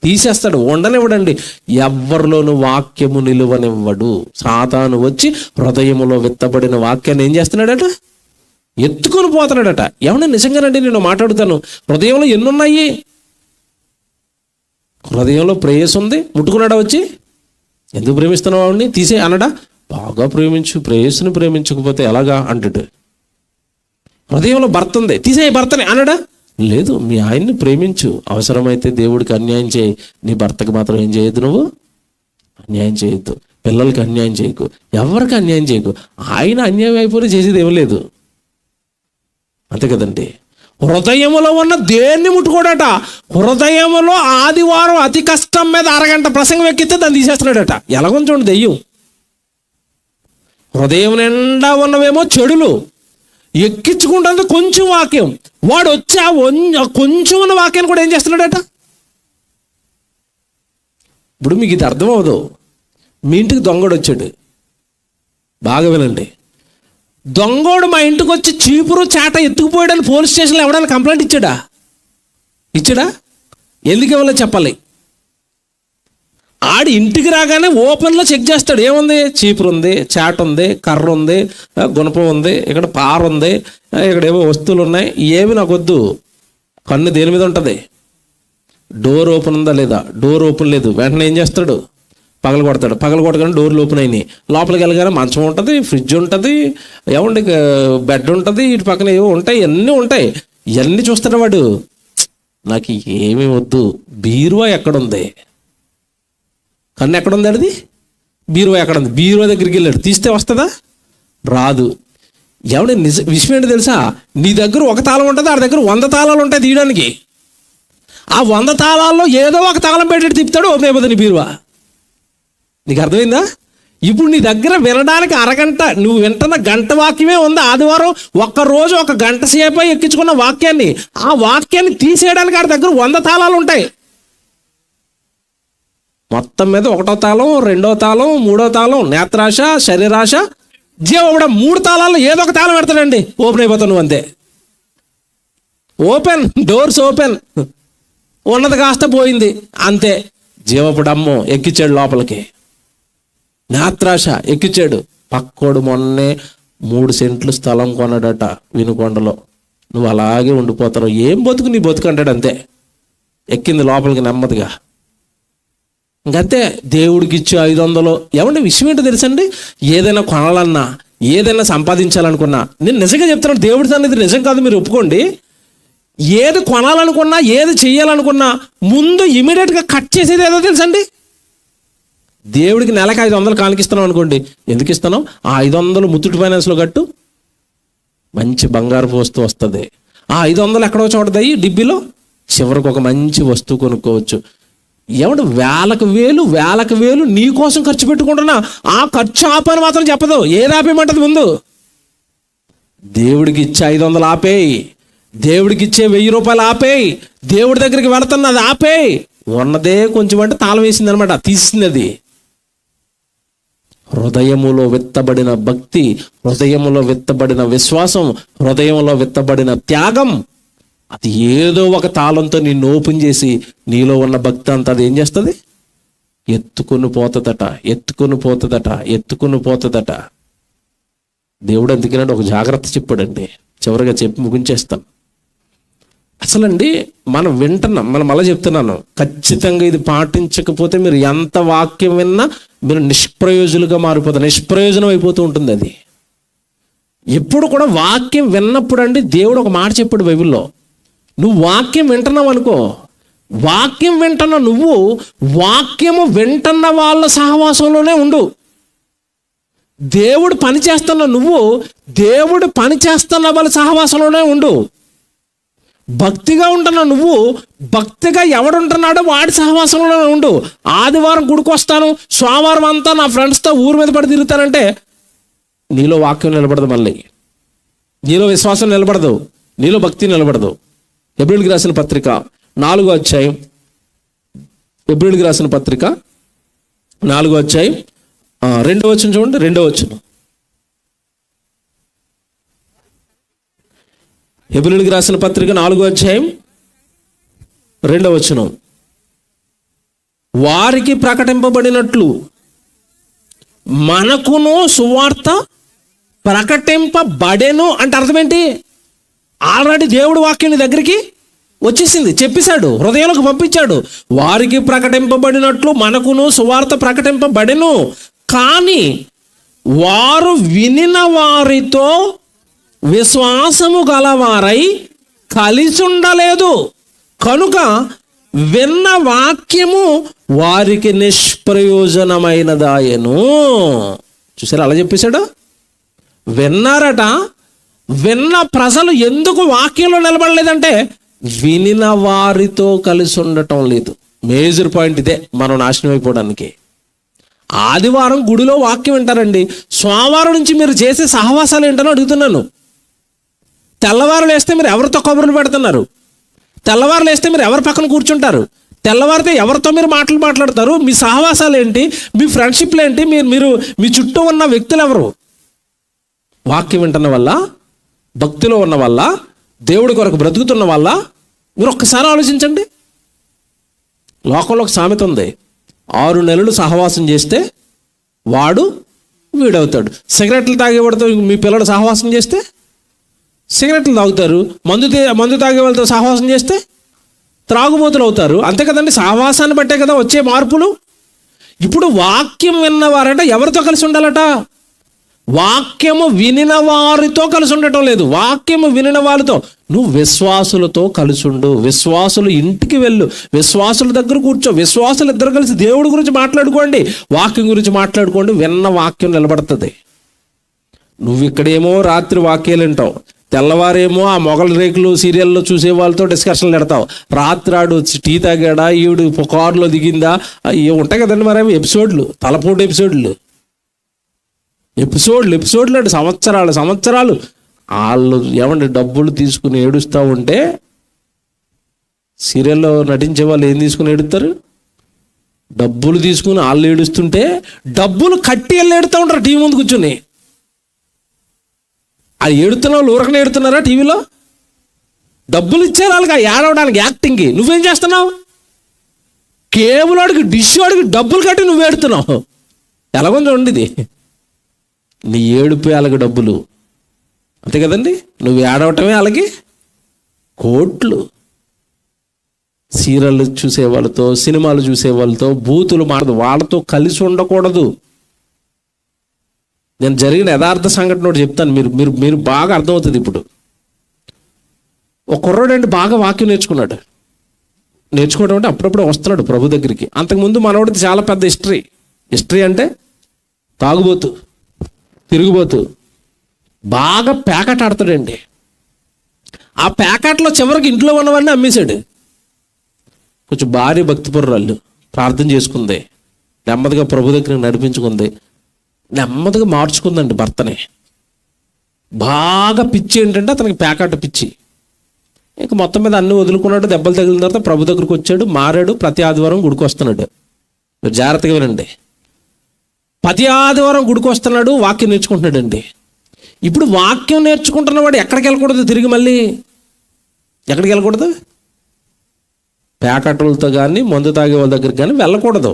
Speaker 2: తీసేస్తాడు, ఉండనివ్వడండి. ఎవ్వరిలోనూ వాక్యము నిలువనివ్వడు. సాతాను వచ్చి హృదయములో విత్తబడిన వాక్యాన్ని ఏం చేస్తున్నాడట? ఎత్తుకొని పోతున్నాడట. ఏమన్నా నిజంగానండి, నేను మాట్లాడుతాను. హృదయంలో ఎన్నున్నాయి? హృదయంలో ప్రేయస్ ఉంది. ముట్టుకున్నాడా వచ్చి? ఎందుకు ప్రేమిస్తున్నావు వాడిని? తీసే అనడా? బాగా ప్రేమించు, ప్రేయస్ని ప్రేమించకపోతే ఎలాగా అంటాడు. హృదయంలో భర్త ఉంది, తీసే భర్తని అనడా? లేదు, మీ ఆయన్ని ప్రేమించు, అవసరమైతే దేవుడికి అన్యాయం చేయి, నీ భర్తకి మాత్రం ఏం చేయొద్దు, నువ్వు అన్యాయం చేయొద్దు, పిల్లలకి అన్యాయం చేయకు, ఎవరికి అన్యాయం చేయకు. ఆయన అన్యాయం అయిపోయినా చేసేది ఏం లేదు, అంతే కదండి. హృదయములో ఉన్న దేన్ని ముట్టుకోడట. హృదయములో ఆదివారం అతి కష్టం మీద అరగంట ప్రసంగం ఎక్కితే దాన్ని తీసేస్తున్నాడట. ఎలాగొని చూడండి దెయ్యం. హృదయం నిండా ఉన్నవేమో చెడులు, ఎక్కించుకుంటుంది కొంచెం వాక్యం. వాడు వచ్చి కొంచెం ఉన్న వాక్యాన్ని కూడా ఏం చేస్తున్నాడట. ఇప్పుడు మీకు ఇది అర్థం అవ్వదు. మీ ఇంటికి దొంగడు వచ్చాడు, బాగా వినండి. దొంగోడు మా ఇంటికి వచ్చి చీపురు చాట ఎత్తుకుపోయాడని పోలీస్ స్టేషన్లో ఎవడైనా కంప్లైంట్ ఇచ్చాడా? ఎందుకు ఇవ్వలేదు చెప్పాలి. ఆడి ఇంటికి రాగానే ఓపెన్లో చెక్ చేస్తాడు. ఏముంది? చీపురు ఉంది, చాట ఉంది, కర్ర ఉంది, గుణపం ఉంది, ఇక్కడ పార ఉంది, ఇక్కడ ఏవో వస్తువులు ఉన్నాయి. ఏమి నాకు వద్దు. కన్ను దేని మీద ఉంటుంది? డోర్ ఓపెన్ ఉందా లేదా? డోర్ ఓపెన్ లేదు. వెంటనే ఏం చేస్తాడు? పగల కొట్టగానే డోర్లు ఓపెన్ అయినాయి. లోపలికి వెళ్ళగానే మంచం ఉంటుంది, ఫ్రిడ్జ్ ఉంటుంది, ఏమండి బెడ్ ఉంటుంది, ఇటు పక్కన ఏవో ఉంటాయి, ఇవన్నీ ఉంటాయి. ఇవన్నీ చూస్తాడు వాడు. నాకు ఏమీ వద్దు. బీరువా ఎక్కడుంది? కన్ను ఎక్కడుంది? అది బీరువా ఎక్కడుంది? బీరువా దగ్గరికి వెళ్ళాడు, తీస్తే వస్తుందా? రాదు. ఎవడి విషయం ఏంటో తెలుసా? నీ దగ్గర ఒక తాళం ఉంటుంది, ఆ దగ్గర 100 తాళాలు ఉంటాయి తీయడానికి. ఆ 100 తాళాల్లో ఏదో ఒక తాళం పెట్టి తిప్పుతాడు, ఓపెన్ అయిపోతుంది నీ బీరువా. నీకు అర్థమైందా? ఇప్పుడు నీ దగ్గర వినడానికి అరగంట, నువ్వు వింటున్న గంట వాక్యమే ఉంది. ఆదివారం ఒక్కరోజు 1 గంట సేపు ఎక్కించుకున్న వాక్యాన్ని, ఆ వాక్యాన్ని తీసేయడానికి ఆడి దగ్గర 100 తాళాలు ఉంటాయి. మొత్తం మీద 1వ తాళం, 2వ తాళం, 3వ తాళం, నేత్రాశ, శరీరాశ, జీవడం, 3 తాళాల్లో ఏదో ఒక తాళం పెడతాడండి, ఓపెన్ అయిపోతావు నువ్వు. అంతే, ఓపెన్, డోర్స్ ఓపెన్. ఉన్నది కాస్త పోయింది అంతే. జీవపు డమ్ము ఎక్కించాడు లోపలికి, నేత్రాశ ఎక్కించాడు. పక్కోడు మొన్నే 3 సెంట్లు స్థలం కొన్నాడట వినుకొండలో. నువ్వు అలాగే ఉండిపోతావు. ఏం బతుకు నీ బతుకు అంటాడు. అంతే, ఎక్కింది లోపలికి నెమ్మదిగా. ఇంకంతే. దేవుడికి ఇచ్చే 500. ఏమంటే విషయం ఏంటో తెలుసండి? ఏదైనా కొనాలన్నా, ఏదైనా సంపాదించాలనుకున్నా, నేను నిజంగా చెప్తున్నాను, దేవుడి సన్నిధి నిజం కాదు, మీరు ఒప్పుకోండి. ఏది కొనాలనుకున్నా, ఏది చెయ్యాలనుకున్నా ముందు ఇమీడియట్గా కట్ చేసేది ఏదో తెలుసండి? దేవుడికి నెలకు 500 కానికిస్తున్నాం అనుకోండి. ఎందుకు ఇస్తున్నాం? ఆ 500 ముత్తూట్ ఫైనాన్స్లో కట్టు, మంచి బంగారు వస్తువు వస్తుంది. ఆ 500 ఎక్కడో చోటదయ్యి డిబ్బీలో, చివరికి ఒక మంచి వస్తువు కొనుక్కోవచ్చు. ఏమంటే వేలకు వేలు నీ కోసం ఖర్చు పెట్టుకుంటున్నా, ఆ ఖర్చు ఆపని మాత్రం చెప్పదు. ఏది ఆపేయమంటది? ముందు దేవుడికి ఇచ్చే 500 ఆపేయి, దేవుడికి ఇచ్చే 1000 రూపాయలు ఆపేయి, దేవుడి దగ్గరికి వెళుతున్నది ఆపేయి. ఉన్నదే కొంచెం అంటే తాళం వేసింది అనమాట, తీసింది అది. హృదయములో విత్తబడిన భక్తి, హృదయములో విత్తబడిన విశ్వాసం, హృదయంలో విత్తబడిన త్యాగం, అది ఏదో ఒక తాళంతో నిన్ను ఓపెన్ చేసి నీలో ఉన్న భక్తి అంతా అది ఏం చేస్తుంది? ఎత్తుకుని పోతుందట. దేవుడు అందుకేనంటే ఒక జాగ్రత్త చెప్పాడండి. చివరిగా చెప్పి ముగించేస్తాను. అసలండి మనం వింటున్నాం, మనం అలా చెప్తున్నాను, ఖచ్చితంగా ఇది పాటించకపోతే మీరు ఎంత వాక్యం విన్నా మీరు నిష్ప్రయోజులుగా మారిపోతారు, నిష్ప్రయోజనం అయిపోతూ ఉంటుంది. అది ఎప్పుడు కూడా వాక్యం విన్నప్పుడు అండి దేవుడు ఒక మాట చెప్పాడు బైబిల్లో. నువ్వు వాక్యం వింటున్నావు అనుకో, వాక్యం వింటున్న నువ్వు వాక్యము వింటున్న వాళ్ళ సహవాసంలోనే ఉండు. దేవుడు పని చేస్తున్న నువ్వు దేవుడు పని చేస్తున్న వాళ్ళ సహవాసంలోనే ఉండు. భక్తిగా ఉంటున్న నువ్వు భక్తిగా ఎవడుంటున్నాడో వాడి సహవాసంలోనే ఉండు. ఆదివారం గుడికి వస్తాను, సోమవారం అంతా నా ఫ్రెండ్స్తో ఊరు మీద పడి తిరుగుతానంటే నీలో వాక్యం నిలబడదు, మళ్ళీ నీలో విశ్వాసం నిలబడదు, నీలో భక్తి నిలబడదు. హెబ్రీయులకు రాసిన పత్రిక 4వ అధ్యాయం, హెబ్రీయులకు రాసిన పత్రిక 4వ అధ్యాయం 2వ వచనం చూడండి. 2వ వచనం, హెబ్రీయులకు రాసిన పత్రిక 4వ అధ్యాయం 2వ వచనం. వారికి ప్రకటింపబడినట్లు మనకును సువార్త ప్రకటింపబడెను అంటే అర్థం ఏంటి? ఆల్రెడీ దేవుడు వాక్యం నీ దగ్గరికి వచ్చేసింది, చెప్పేశాడు, హృదయాలకు పంపించాడు. వారికి ప్రకటింపబడినట్లు మనకును సువార్త ప్రకటింపబడెను, కానీ వారు వినిన వారితో విశ్వాసము గలవారై కలిసి ఉండలేదు. కనుక విన్న వాక్యము వారికి నిష్ప్రయోజనమైనదాయను. చూసారా అలా చెప్పేశాడు? విన్నారట. విన్న ప్రజలు ఎందుకు వాక్యంలో నిలబడలేదంటే వినిన వారితో కలిసి ఉండటం లేదు. మేజర్ పాయింట్ ఇదే మనం నాశనం అయిపోవడానికి. ఆదివారం గుడిలో వాక్యం వింటారండి, సోమవారం నుంచి మీరు చేసే సహవాసాలు ఏంటని అడుగుతున్నాను. తెల్లవారు లేస్తే మీరు ఎవరితో కబుర్లు పెడుతున్నారు? తెల్లవారు లేస్తే మీరు ఎవరి పక్కన కూర్చుంటారు? తెల్లవారితే ఎవరితో మీరు మాట్లాడతారు? మీ సహవాసాలు ఏంటి? మీ ఫ్రెండ్షిప్లు ఏంటి? మీరు మీ చుట్టూ ఉన్న వ్యక్తులు ఎవరు? వాక్యం వింటున్న వల్ల, భక్తిలో ఉన్న వల్ల, దేవుడి కొరకు బ్రతుకుతున్న వల్ల మీరు ఒక్కసారి ఆలోచించండి. లోకంలో ఒక సామెత ఉంది, 6 నెలలు సహవాసం చేస్తే వాడు వీడవుతాడు. సిగరెట్లు తాగేవాడితో మీ పిల్లలు సహవాసం చేస్తే సిగరెట్లు తాగుతారు. మందు తాగే వాళ్ళతో సహవాసం చేస్తే త్రాగుబోతులు అవుతారు. అంతే కదండి, సహవాసాన్ని బట్టే కదా వచ్చే మార్పులు. ఇప్పుడు వాక్యం విన్నవారట ఎవరితో కలిసి ఉండాలట? వాక్యము వినిన వారితో కలిసి ఉండటం లేదు. వాక్యము వినిన వారితో, నువ్వు విశ్వాసులతో కలిసి ఉండు. విశ్వాసులు ఇంటికి వెళ్ళు, విశ్వాసుల దగ్గర కూర్చో, విశ్వాసులు ఇద్దరు కలిసి దేవుడి గురించి మాట్లాడుకోండి, వాక్యం గురించి మాట్లాడుకోండి. విన్న వాక్యం నిలబడుతుంది. నువ్వు ఇక్కడేమో రాత్రి వాక్యాలు వింటావు, తెల్లవారేమో ఆ మొగల రేకులు సీరియల్లో చూసే వాళ్ళతో డిస్కషన్లు పెడతావు. రాత్రి ఆడు టీ తాగాడా, ఈవిడు కారులో దిగిందా, ఉంటాయి కదండి మరి అవి ఎపిసోడ్లు, తలపోటు ఎపిసోడ్లు అంటే సంవత్సరాలు వాళ్ళు ఏమంటే డబ్బులు తీసుకుని ఏడుస్తూ ఉంటే సీరియల్లో నటించే వాళ్ళు ఏం తీసుకుని ఏడుస్తారు? డబ్బులు తీసుకుని వాళ్ళు ఏడుస్తుంటే డబ్బులు కట్టి వెళ్ళి ఏడుతూ ఉంటారు టీవీ ముందు కూర్చుని. అది ఏడుతున్న వాళ్ళు ఊరకనే ఏడుతున్నారా? టీవీలో డబ్బులు ఇచ్చారు వాళ్ళకి ఏడవడానికి, యాక్టింగ్కి. నువ్వేం చేస్తున్నావు? కేబుల్ వాడికి, డిష్ వాడికి డబ్బులు కట్టి నువ్వు ఏడుతున్నావు. ఎలాగొంది చూడండి ఇది. నీ ఏడుపే వాళ్ళకి డబ్బులు, అంతే కదండి. నువ్వు ఏడవటమే వాళ్ళకి కోట్లు. సీరియళ్ళు చూసే వాళ్ళతో, సినిమాలు చూసే వాళ్ళతో బూతులు మాడదు, వాళ్ళతో కలిసి ఉండకూడదు. నేను జరిగిన యథార్థ సంఘటన ఒకటి చెప్తాను, మీరు బాగా అర్థమవుతుంది. ఇప్పుడు ఒక కుర్రాడు అంటే బాగా వాక్యం నేర్చుకోవడం అంటే అప్పుడప్పుడు వస్తున్నాడు ప్రభు దగ్గరికి. అంతకుముందు మనోడిది చాలా పెద్ద హిస్టరీ అంటే తాగుబోతు, తిరుగుబోతు, బాగా ప్యాకెట్ ఆడతాడండి. ఆ ప్యాకెట్లో చివరికి ఇంట్లో ఉన్నవాడిని అమ్మేశాడు. కొంచెం భారీ భక్తిపరురాళ్ళు ప్రార్థన చేసుకుంది, నెమ్మదిగా ప్రభు దగ్గర నడిపించుకుంది, నెమ్మదిగా మార్చుకుందండి భర్తనే. బాగా పిచ్చి ఏంటంటే అతనికి ప్యాకెట్ పిచ్చి. ఇంకా మొత్తం మీద అన్ని వదులుకున్నాడు. దెబ్బలు తగిలిన తర్వాత ప్రభు దగ్గరికి వచ్చాడు, మారాడు. ప్రతి ఆదివారం గుడికి వస్తున్నాడు. మీరు జాగ్రత్తగా వినండి. ప్రతి ఆదివారం గుడికి వస్తున్నాడు, వాక్యం నేర్చుకుంటున్నాడండి. ఇప్పుడు వాక్యం నేర్చుకుంటున్నవాడు ఎక్కడికి వెళ్ళకూడదు? తిరిగి మళ్ళీ ఎక్కడికి వెళ్ళకూడదు? ప్యాకెట్లతో కానీ మందు తాగే వాళ్ళ దగ్గరికి కానీ వెళ్ళకూడదు.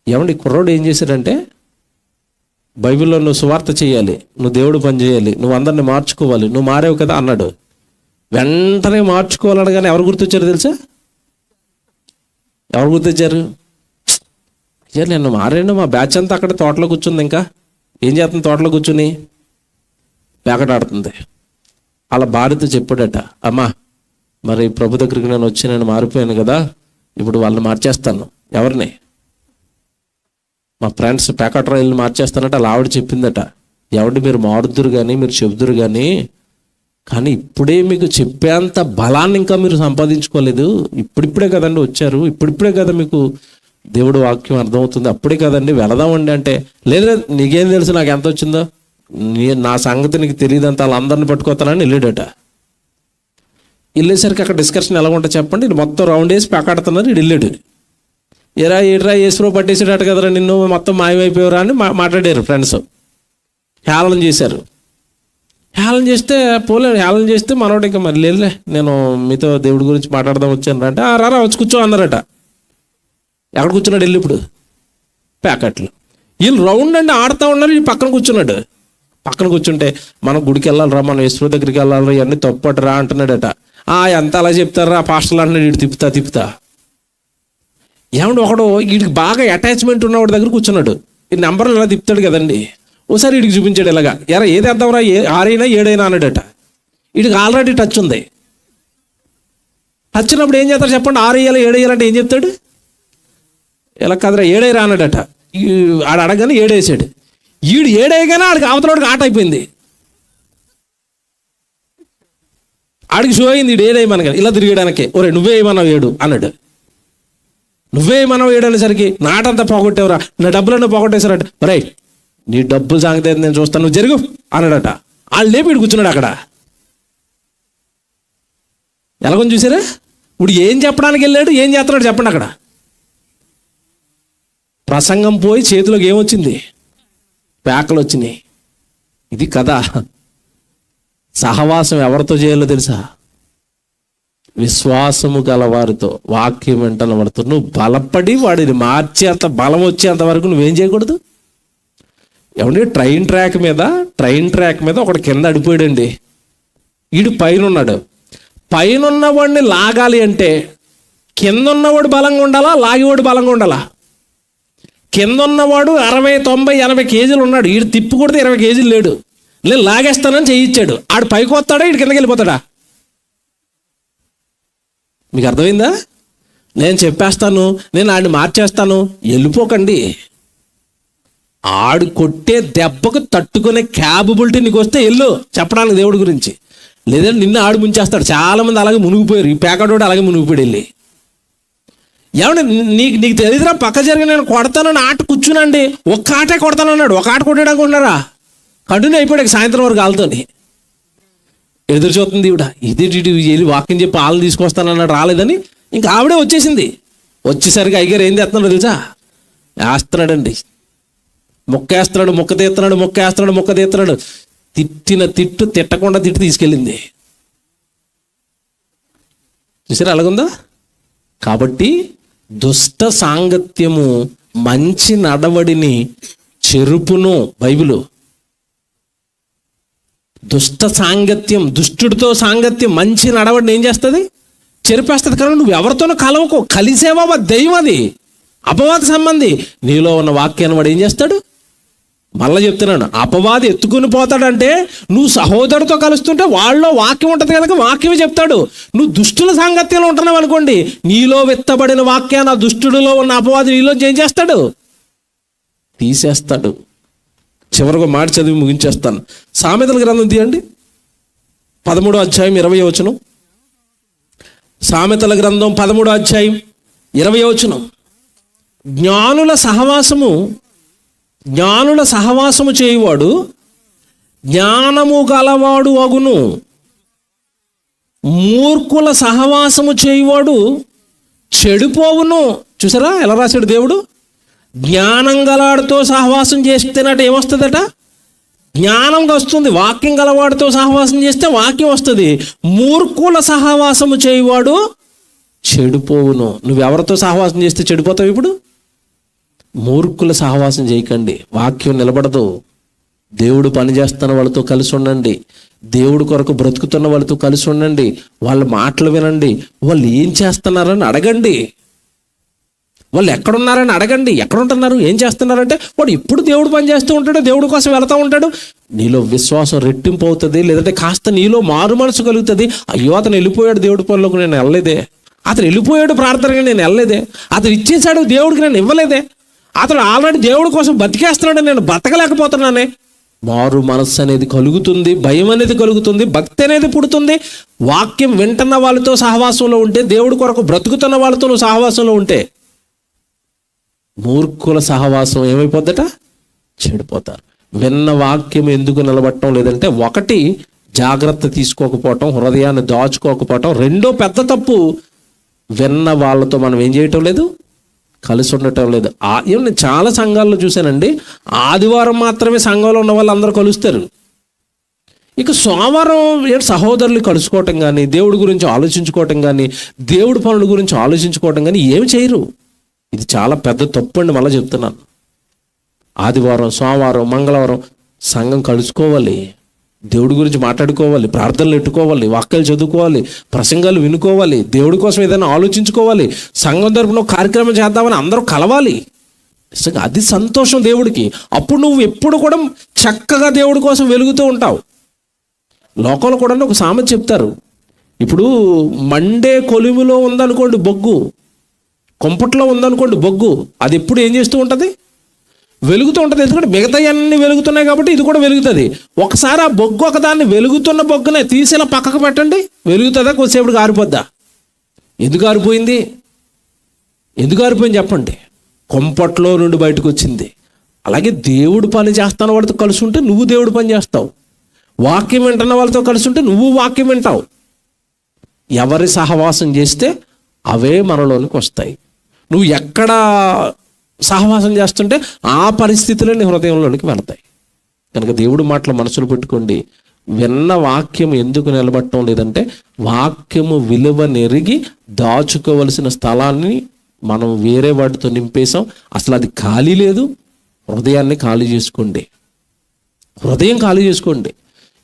Speaker 2: ఏమండి, కుర్రోడు ఏం చేశాడంటే, బైబిల్లో నువ్వు సువార్త చేయాలి, నువ్వు దేవుడు పని చేయాలి, నువ్వు అందరిని మార్చుకోవాలి, నువ్వు మారేవు కదా అన్నాడు. వెంటనే మార్చుకోవాలనగానే ఎవరు గుర్తొచ్చారు తెలుసా? ఎవరు గుర్తొచ్చారు? అయ్యా నేను మారాను, మా బ్యాచ్ అంతా అక్కడ తోటలో కూర్చుంది. ఇంకా ఏం చేస్తుంది? తోటలో కూర్చుని ప్యాకెట్ ఆడుతుంది. అలా భార్యతో చెప్పాడట, అమ్మా మరి ప్రభు దగ్గరికి నేను మారిపోయాను కదా, ఇప్పుడు వాళ్ళని మార్చేస్తాను. ఎవరిని? మా ఫ్రెండ్స్ ప్యాకెట్ రైల్ని మార్చేస్తానంటే అలా ఆవిడ చెప్పిందట. ఎవరి మీరు మారుద్దురు కానీ, మీరు చెబుదురు కానీ ఇప్పుడే మీకు చెప్పేంత బలాన్ని ఇంకా మీరు సంపాదించుకోలేదు. ఇప్పుడిప్పుడే కదండి వచ్చారు, ఇప్పుడిప్పుడే కదా మీకు దేవుడు వాక్యం అర్థమవుతుంది, అప్పుడే కదండి వెళదామండి అంటే, లేదా నీకేం తెలుసు నాకు ఎంత వచ్చిందో, నా సంగతి నీకు తెలియదంత వాళ్ళందరిని పట్టుకోతానని వెళ్ళాడట. వెళ్ళేసరికి అక్కడ డిస్కషన్ ఎలా ఉంటుంది చెప్పండి. ఇది మొత్తం రౌండ్ వేసి ప్యాకెడుతున్నారు. ఇడు వెళ్ళాడు. ఏడ్రా ఏసులో పట్టేసాడట కదరా నిన్ను, మొత్తం మాయమైపోయారా అని మాట్లాడారు ఫ్రెండ్స్. హేళన చేశారు. హేళన చేస్తే పోలే, హేళన చేస్తే మనోడు ఇంకా మరి లేదులే, నేను మీతో దేవుడి గురించి మాట్లాడదాం వచ్చాను అంటే రారా వచ్చి కూర్చో అన్నారట. ఎక్కడ కూర్చున్నాడు వెళ్ళి ఇప్పుడు? ప్యాకెట్లు. వీళ్ళు రౌండ్ అండి ఆడుతూ ఉన్నారు, ఈ పక్కన కూర్చున్నాడు. పక్కన కూర్చుంటే మనం గుడికి వెళ్ళాలిరా, మనం ఈశ్వరు దగ్గరికి వెళ్ళాలిరా, ఇవన్నీ తప్పటరా అంటున్నాడట. ఎంత అలా చెప్తారా పాస్టర్లు అంటున్నాడు. వీడు తిప్పుతా ఏమంటే ఒకడు వీడికి బాగా అటాచ్మెంట్ ఉన్నవాడి దగ్గర కూర్చున్నాడు. ఈ నెంబర్లు ఇలా తిప్పుతాడు కదండి. ఓసారి వీడికి చూపించాడు ఇలాగా, ఏది వేద్దాంరా, 6 అయినా 7 అయినా అన్నాడట. వీడికి ఆల్రెడీ టచ్ ఉంది. టచ్ ఉన్నప్పుడు ఏం చేస్తాడు చెప్పండి? 6 వేయాలి 7 వేయాలంటే ఏం చెప్తాడు? ఇలా కదరా 7 రా అన్నాడట. ఆడు అడగగానే 7 వేసాడు. ఈడు 7 వేయగానే ఆడికి అవతలవాడికి ఆట అయిపోయింది. ఆడికి షో అయింది. ఈడు 7 వేయమనగా ఇలా తిరిగడానికే, ఒరే నువ్వే వేయమన్నావు 7 అన్నాడు. నువ్వే మనం 7 అనేసరికి నాటంతా పోగొట్టేవరా, నా డబ్బులన్నీ పోగొట్టేశారట. ఒరే నీ డబ్బులు సాగితే నేను చూస్తాను, నువ్వు జరుగు అన్నాడట. వాళ్ళు లేపి ఇటు కూర్చున్నాడు అక్కడ. ఎలాగొని చూసారా? ఇప్పుడు ఏం చెప్పడానికి వెళ్ళాడు, ఏం చేస్తున్నాడు చెప్పండి. అక్కడ ప్రసంగం పోయి చేతిలోకి ఏమొచ్చింది? పేకలు వచ్చినాయి. ఇది కదా. సహవాసం ఎవరితో చేయాలో తెలుసా? విశ్వాసము గల వారితో, వాక్యం వెంటనే వాడితో. నువ్వు బలపడి వాడిని మార్చేంత బలం వచ్చేంత వరకు నువ్వేం చేయకూడదు. ఏమంటే ట్రైన్ ట్రాక్ మీద ఒకటి కింద అడిపోయాడండి. వీడు పైన ఉన్నాడు. పైన ఉన్నవాడిని లాగాలి అంటే కింద ఉన్నవాడు బలంగా ఉండాలా, లాగేవాడు బలంగా ఉండాలా? కింద ఉన్నవాడు 60, 90, 80 కేజీలు ఉన్నాడు. వీడు తిప్పు కొడితే 20 కేజీలు లేడు. నేను లాగేస్తానని చేయించాడు. ఆడు పైకి వస్తాడా, వీడు కిందకి వెళ్ళిపోతాడా? మీకు అర్థమైందా? నేను చెప్పేస్తాను, నేను ఆడిని మార్చేస్తాను, వెళ్ళిపోకండి. ఆడు కొట్టే దెబ్బకు తట్టుకునే క్యాపబిలిటీ నీకు వస్తే వెళ్ళు చెప్పడానికి దేవుడి గురించి. లేదంటే నిన్ను ఆడు ముంచేస్తాడు. చాలామంది అలాగే మునిగిపోయారు. ఈ పేకాడోడు అలాగే మునిగిపోయాడు వెళ్ళి. ఏమంటే నీకు తెలియదురా, పక్క జరిగి నేను కొడతానని ఆట కూర్చునండి. ఒక్క ఆటే కొడతానన్నాడు. ఒక ఆట కొట్టడానికి ఉన్నారా? కంటిన్యూ అయిపోయాడు సాయంత్రం వరకు వాళ్ళతోని. ఎదురు చూస్తుంది ఈవిడ. ఇది వెళ్ళి వాకింగ్ చెప్పి వాళ్ళని తీసుకొస్తానన్నాడు, రాలేదని. ఇంకా ఆవిడే వచ్చేసింది. వచ్చేసరికి అయ్యారు ఏం చేస్తున్నాడు తెలుసా? వేస్తున్నాడండి. మొక్కేస్తున్నాడు, మొక్క తీస్తున్నాడు. తిట్టిన తిట్టు తిట్టకుండా తిట్టు తీసుకెళ్ళింది. చూసారా అలాగుందా? కాబట్టి దుష్ట సాంగత్యము మంచి నడవడిని చెరుపును. బైబిలు దుష్టుడితో సాంగత్యం మంచి నడవడిని ఏం చేస్తుంది? చెరిపేస్తుంది. కానీ నువ్వు ఎవరితోనూ కలవకు. కలిసేవా దెయ్యం, అది అపవాద సంబంధి. నీలో ఉన్న వాక్యాన్ని వాడు ఏం చేస్తాడు? మళ్ళీ చెప్తున్నాను, అపవాది ఎత్తుకుని పోతాడంటే నువ్వు సహోదరుతో కలుస్తుంటే వాళ్ళలో వాక్యం ఉంటుంది కనుక వాక్యమే చెప్తాడు. నువ్వు దుష్టుల సాంగత్యంలో ఉంటున్నావు అనుకోండి, నీలో విత్తబడిన వాక్యాన్ని ఆ దుష్టుడిలో ఉన్న అపవాది నీలో ఏం చేస్తాడు? తీసేస్తాడు. చివరికి మాట చదివి ముగించేస్తాను. సామెతల గ్రంథం తీయండి, 13వ అధ్యాయం 20వ వచనం. సామెతల గ్రంథం 13వ అధ్యాయం 20వ వచనం. జ్ఞానుల సహవాసము చేయువాడు జ్ఞానము గలవాడు అగును. మూర్ఖుల సహవాసము చేయువాడు చెడిపోవును. చూసారా ఎలా రాశాడు దేవుడు? జ్ఞానం గలవాడితో సహవాసం చేస్తేనట ఏమొస్తుందట? జ్ఞానం వస్తుంది. వాక్యం గలవాడితో సహవాసం చేస్తే వాక్యం వస్తుంది. మూర్ఖుల సహవాసము చేయువాడు చెడిపోవును. నువ్వెవరితో సహవాసం చేస్తే చెడిపోతావు? ఇప్పుడు మూర్ఖుల సహవాసం చేయకండి. వాక్యం నిలబడదు. దేవుడు పనిచేస్తున్న వాళ్ళతో కలిసి ఉండండి. దేవుడు కొరకు బ్రతుకుతున్న వాళ్ళతో కలిసి ఉండండి. వాళ్ళ మాటలు వినండి. వాళ్ళు ఏం చేస్తున్నారని అడగండి. వాళ్ళు ఎక్కడున్నారని అడగండి. ఎక్కడ ఉంటున్నారు, ఏం చేస్తున్నారంటే వాడు ఇప్పుడు దేవుడు పని చేస్తూ ఉంటాడు, దేవుడి కోసం వెళుతూ ఉంటాడు. నీలో విశ్వాసం రెట్టింపు అవుతుంది. లేదంటే కాస్త నీలో మారు మనసు కలుగుతుంది. అయ్యో అతను వెళ్ళిపోయాడు దేవుడి పనిలోకి, నేను వెళ్ళలేదే. అతను వెళ్ళిపోయాడు ప్రార్థనగా, నేను వెళ్ళలేదే. అతను ఇచ్చేశాడు దేవుడికి, నేను ఇవ్వలేదే. అతను ఆల్రెడీ దేవుడి కోసం బతికేస్తున్నాడు, నేను బతకలేకపోతున్నానే. మారు మనస్సు అనేది కలుగుతుంది, భయం అనేది కలుగుతుంది, భక్తి అనేది పుడుతుంది. వాక్యం వింటున్న వాళ్ళతో సహవాసంలో ఉంటే, దేవుడి కొరకు బ్రతుకుతున్న వాళ్ళతో నువ్వు సహవాసంలో ఉంటే, మూర్ఖుల సహవాసం ఏమైపోద్దట? చెడిపోతారు. విన్న వాక్యం ఎందుకు నిలబడటం లేదంటే, ఒకటి జాగ్రత్త తీసుకోకపోవటం, హృదయాన్ని దాచుకోకపోవటం. రెండో పెద్ద తప్పు, విన్న వాళ్ళతో మనం ఏం చేయటం లేదు, కలిసి ఉండటం లేదు. నేను చాలా సంఘాల్లో చూశానండి, ఆదివారం మాత్రమే సంఘంలో ఉన్న వాళ్ళు అందరూ కలుస్తారు. ఇక సోమవారం సహోదరులు కలుసుకోవటం కానీ, దేవుడి గురించి ఆలోచించుకోవటం కానీ, దేవుడి పనుల గురించి ఆలోచించుకోవటం కానీ ఏమి చేయరు. ఇది చాలా పెద్ద తప్పు అండి. మళ్ళీ చెప్తున్నాను, ఆదివారం, సోమవారం, మంగళవారం సంఘం కలుసుకోవాలి, దేవుడి గురించి మాట్లాడుకోవాలి, ప్రార్థనలు పెట్టుకోవాలి, వాక్యాలు చదువుకోవాలి, ప్రసంగాలు వినుకోవాలి, దేవుడి కోసం ఏదైనా ఆలోచించుకోవాలి, సంఘం తరపున కార్యక్రమం చేద్దామని అందరూ కలవాలి. నిజంగా అది సంతోషం దేవుడికి. అప్పుడు నువ్వు ఎప్పుడు కూడా చక్కగా దేవుడి కోసం వెలుగుతూ ఉంటావు. లోకంలో కూడా ఒక సామెత చెప్తారు, ఇప్పుడు మండే కొలిమిలో ఉందనుకోండి బొగ్గు, కొంపట్లో ఉందనుకోండి బొగ్గు, అది ఎప్పుడు ఏం చేస్తూ ఉంటుంది? వెలుగుతూ ఉంటుంది. ఎందుకంటే మిగతా అన్నీ వెలుగుతున్నాయి కాబట్టి ఇది కూడా వెలుగుతుంది. ఒకసారి ఆ బొగ్గు ఒకదాన్ని వెలుగుతున్న బొగ్గునే తీసి ఇలా పక్కకు పెట్టండి, వెలుగుతుందా? కొద్దిసేపుడికి ఆరిపోద్దా? ఎందుకు ఆరిపోయింది? ఎందుకు ఆరిపోయింది చెప్పండి? కొంపట్లో నుండి బయటకు వచ్చింది. అలాగే దేవుడు పని చేస్తున్న వాళ్ళతో కలిసి ఉంటే నువ్వు దేవుడు పని చేస్తావు, వాక్యం వింటున్న వాళ్ళతో కలిసి ఉంటే నువ్వు వాక్యం వింటావు. ఎవరి సహవాసం చేస్తే అవే మనలోనికి వస్తాయి. నువ్వు ఎక్కడ సహవాసం చేస్తుంటే ఆ పరిస్థితులే నీ హృదయంలోనికి వెళతాయి. కనుక దేవుడి మాటలు మనసులో పెట్టుకోండి. విన్న వాక్యం ఎందుకు నిలబడటం లేదంటే, వాక్యము విలువ నెరిగి దాచుకోవలసిన స్థలాన్ని మనం వేరే వాటితో నింపేశాం. అసలు అది ఖాళీ లేదు. హృదయాన్ని ఖాళీ చేసుకోండి, హృదయం ఖాళీ చేసుకోండి.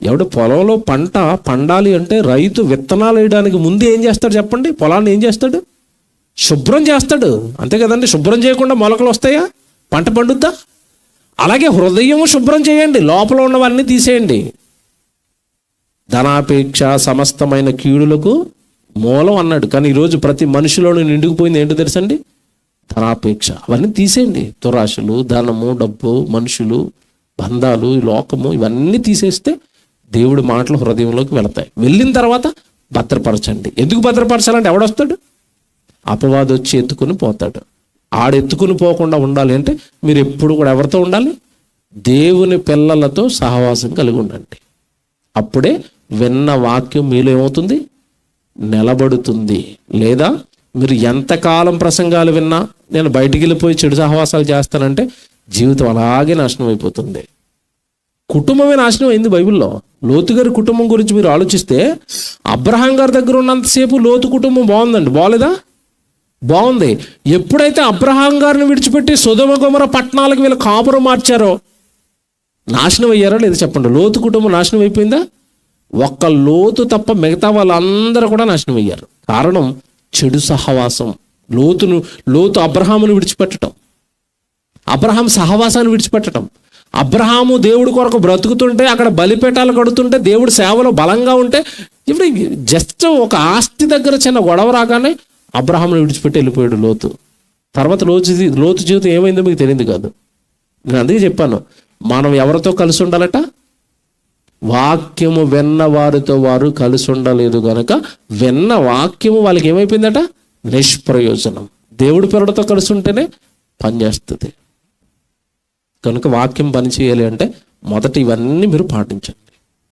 Speaker 2: ఎవడు పొలంలో పంట పండాలి అంటే రైతు విత్తనాలు వేయడానికి ముందు ఏం చేస్తాడు చెప్పండి? పొలాన్ని ఏం చేస్తాడు? శుభ్రం చేస్తాడు, అంతే కదండి. శుభ్రం చేయకుండా మొలకలు వస్తాయా? పంట పండుద్దా? అలాగే హృదయం శుభ్రం చేయండి, లోపల ఉన్నవన్నీ తీసేయండి. ధనాపేక్ష సమస్తమైన కీడులకు మూలం అన్నాడు. కానీ ఈరోజు ప్రతి మనిషిలోనూ నిండుకుపోయింది ఏంటో తెలుసండి? ధనాపేక్ష. అవన్నీ తీసేయండి. దురాశలు, ధనము, డబ్బు, మనుషులు, బంధాలు, లోకము, ఇవన్నీ తీసేస్తే దేవుడి మాటలు హృదయంలోకి వెళతాయి. వెళ్ళిన తర్వాత భద్రపరచండి. ఎందుకు భద్రపరచాలంటే ఎవడొస్తాడు? అపవాది వచ్చి ఎత్తుకుని పోతాడు. ఆడెత్తుకుని పోకుండా ఉండాలి అంటే మీరు ఎప్పుడు కూడా ఎవరితో ఉండాలి? దేవుని పిల్లలతో సహవాసం కలిగి ఉండండి. అప్పుడే విన్న వాక్యం మీలో ఏమవుతుంది? నిలబడుతుంది. లేదా మీరు ఎంతకాలం ప్రసంగాలు విన్నా నేను బయటికి వెళ్ళిపోయి చెడు సహవాసాలు చేస్తానంటే జీవితం అలాగే నాశనం అయిపోతుంది. కుటుంబమే నాశనం అయింది బైబిల్లో. లోతు గారి కుటుంబం గురించి మీరు ఆలోచిస్తే, అబ్రహాం గారి దగ్గర ఉన్నంతసేపు లోతు కుటుంబం బాగుందండి, బాగోలేదా? బాగుంది. ఎప్పుడైతే అబ్రహాం గారిని విడిచిపెట్టి సొదొమ గొమొర్రా పట్టణాలకు వీళ్ళు కాపురం మార్చారో నాశనం అయ్యారా లేదా చెప్పండి? లోతు కుటుంబం నాశనం అయిపోయిందా? ఒక్క లోతు తప్ప మిగతా వాళ్ళందరూ కూడా నాశనం అయ్యారు. కారణం చెడు సహవాసం. లోతు అబ్రహామును విడిచిపెట్టడం, అబ్రహాం సహవాసాన్ని విడిచిపెట్టడం. అబ్రహాము దేవుడి కొరకు బ్రతుకుతుంటే, అక్కడ బలిపీఠాలు కడుతుంటే, దేవుడి సేవలో బలంగా ఉంటే, ఇప్పుడు జస్ట్ ఒక ఆస్తి దగ్గర చిన్న గొడవ రాగానే అబ్రహామును విడిచిపెట్టి వెళ్ళిపోయాడు లోతు. తర్వాత లోతు జీవితం ఏమైందో మీకు తెలియదు కాదు. నేను అందుకే చెప్పాను, మనం ఎవరితో కలిసి ఉండాలట? వాక్యము విన్న వారితో వారు కలిసి ఉండలేదు కనుక విన్న వాక్యము వాళ్ళకి ఏమైపోయిందట? నిష్ప్రయోజనం. దేవుడి పిల్లలతో కలిసి ఉంటేనే పనిచేస్తుంది. కనుక వాక్యం పని చేయాలి అంటే మొదట ఇవన్నీ మీరు పాటించండి.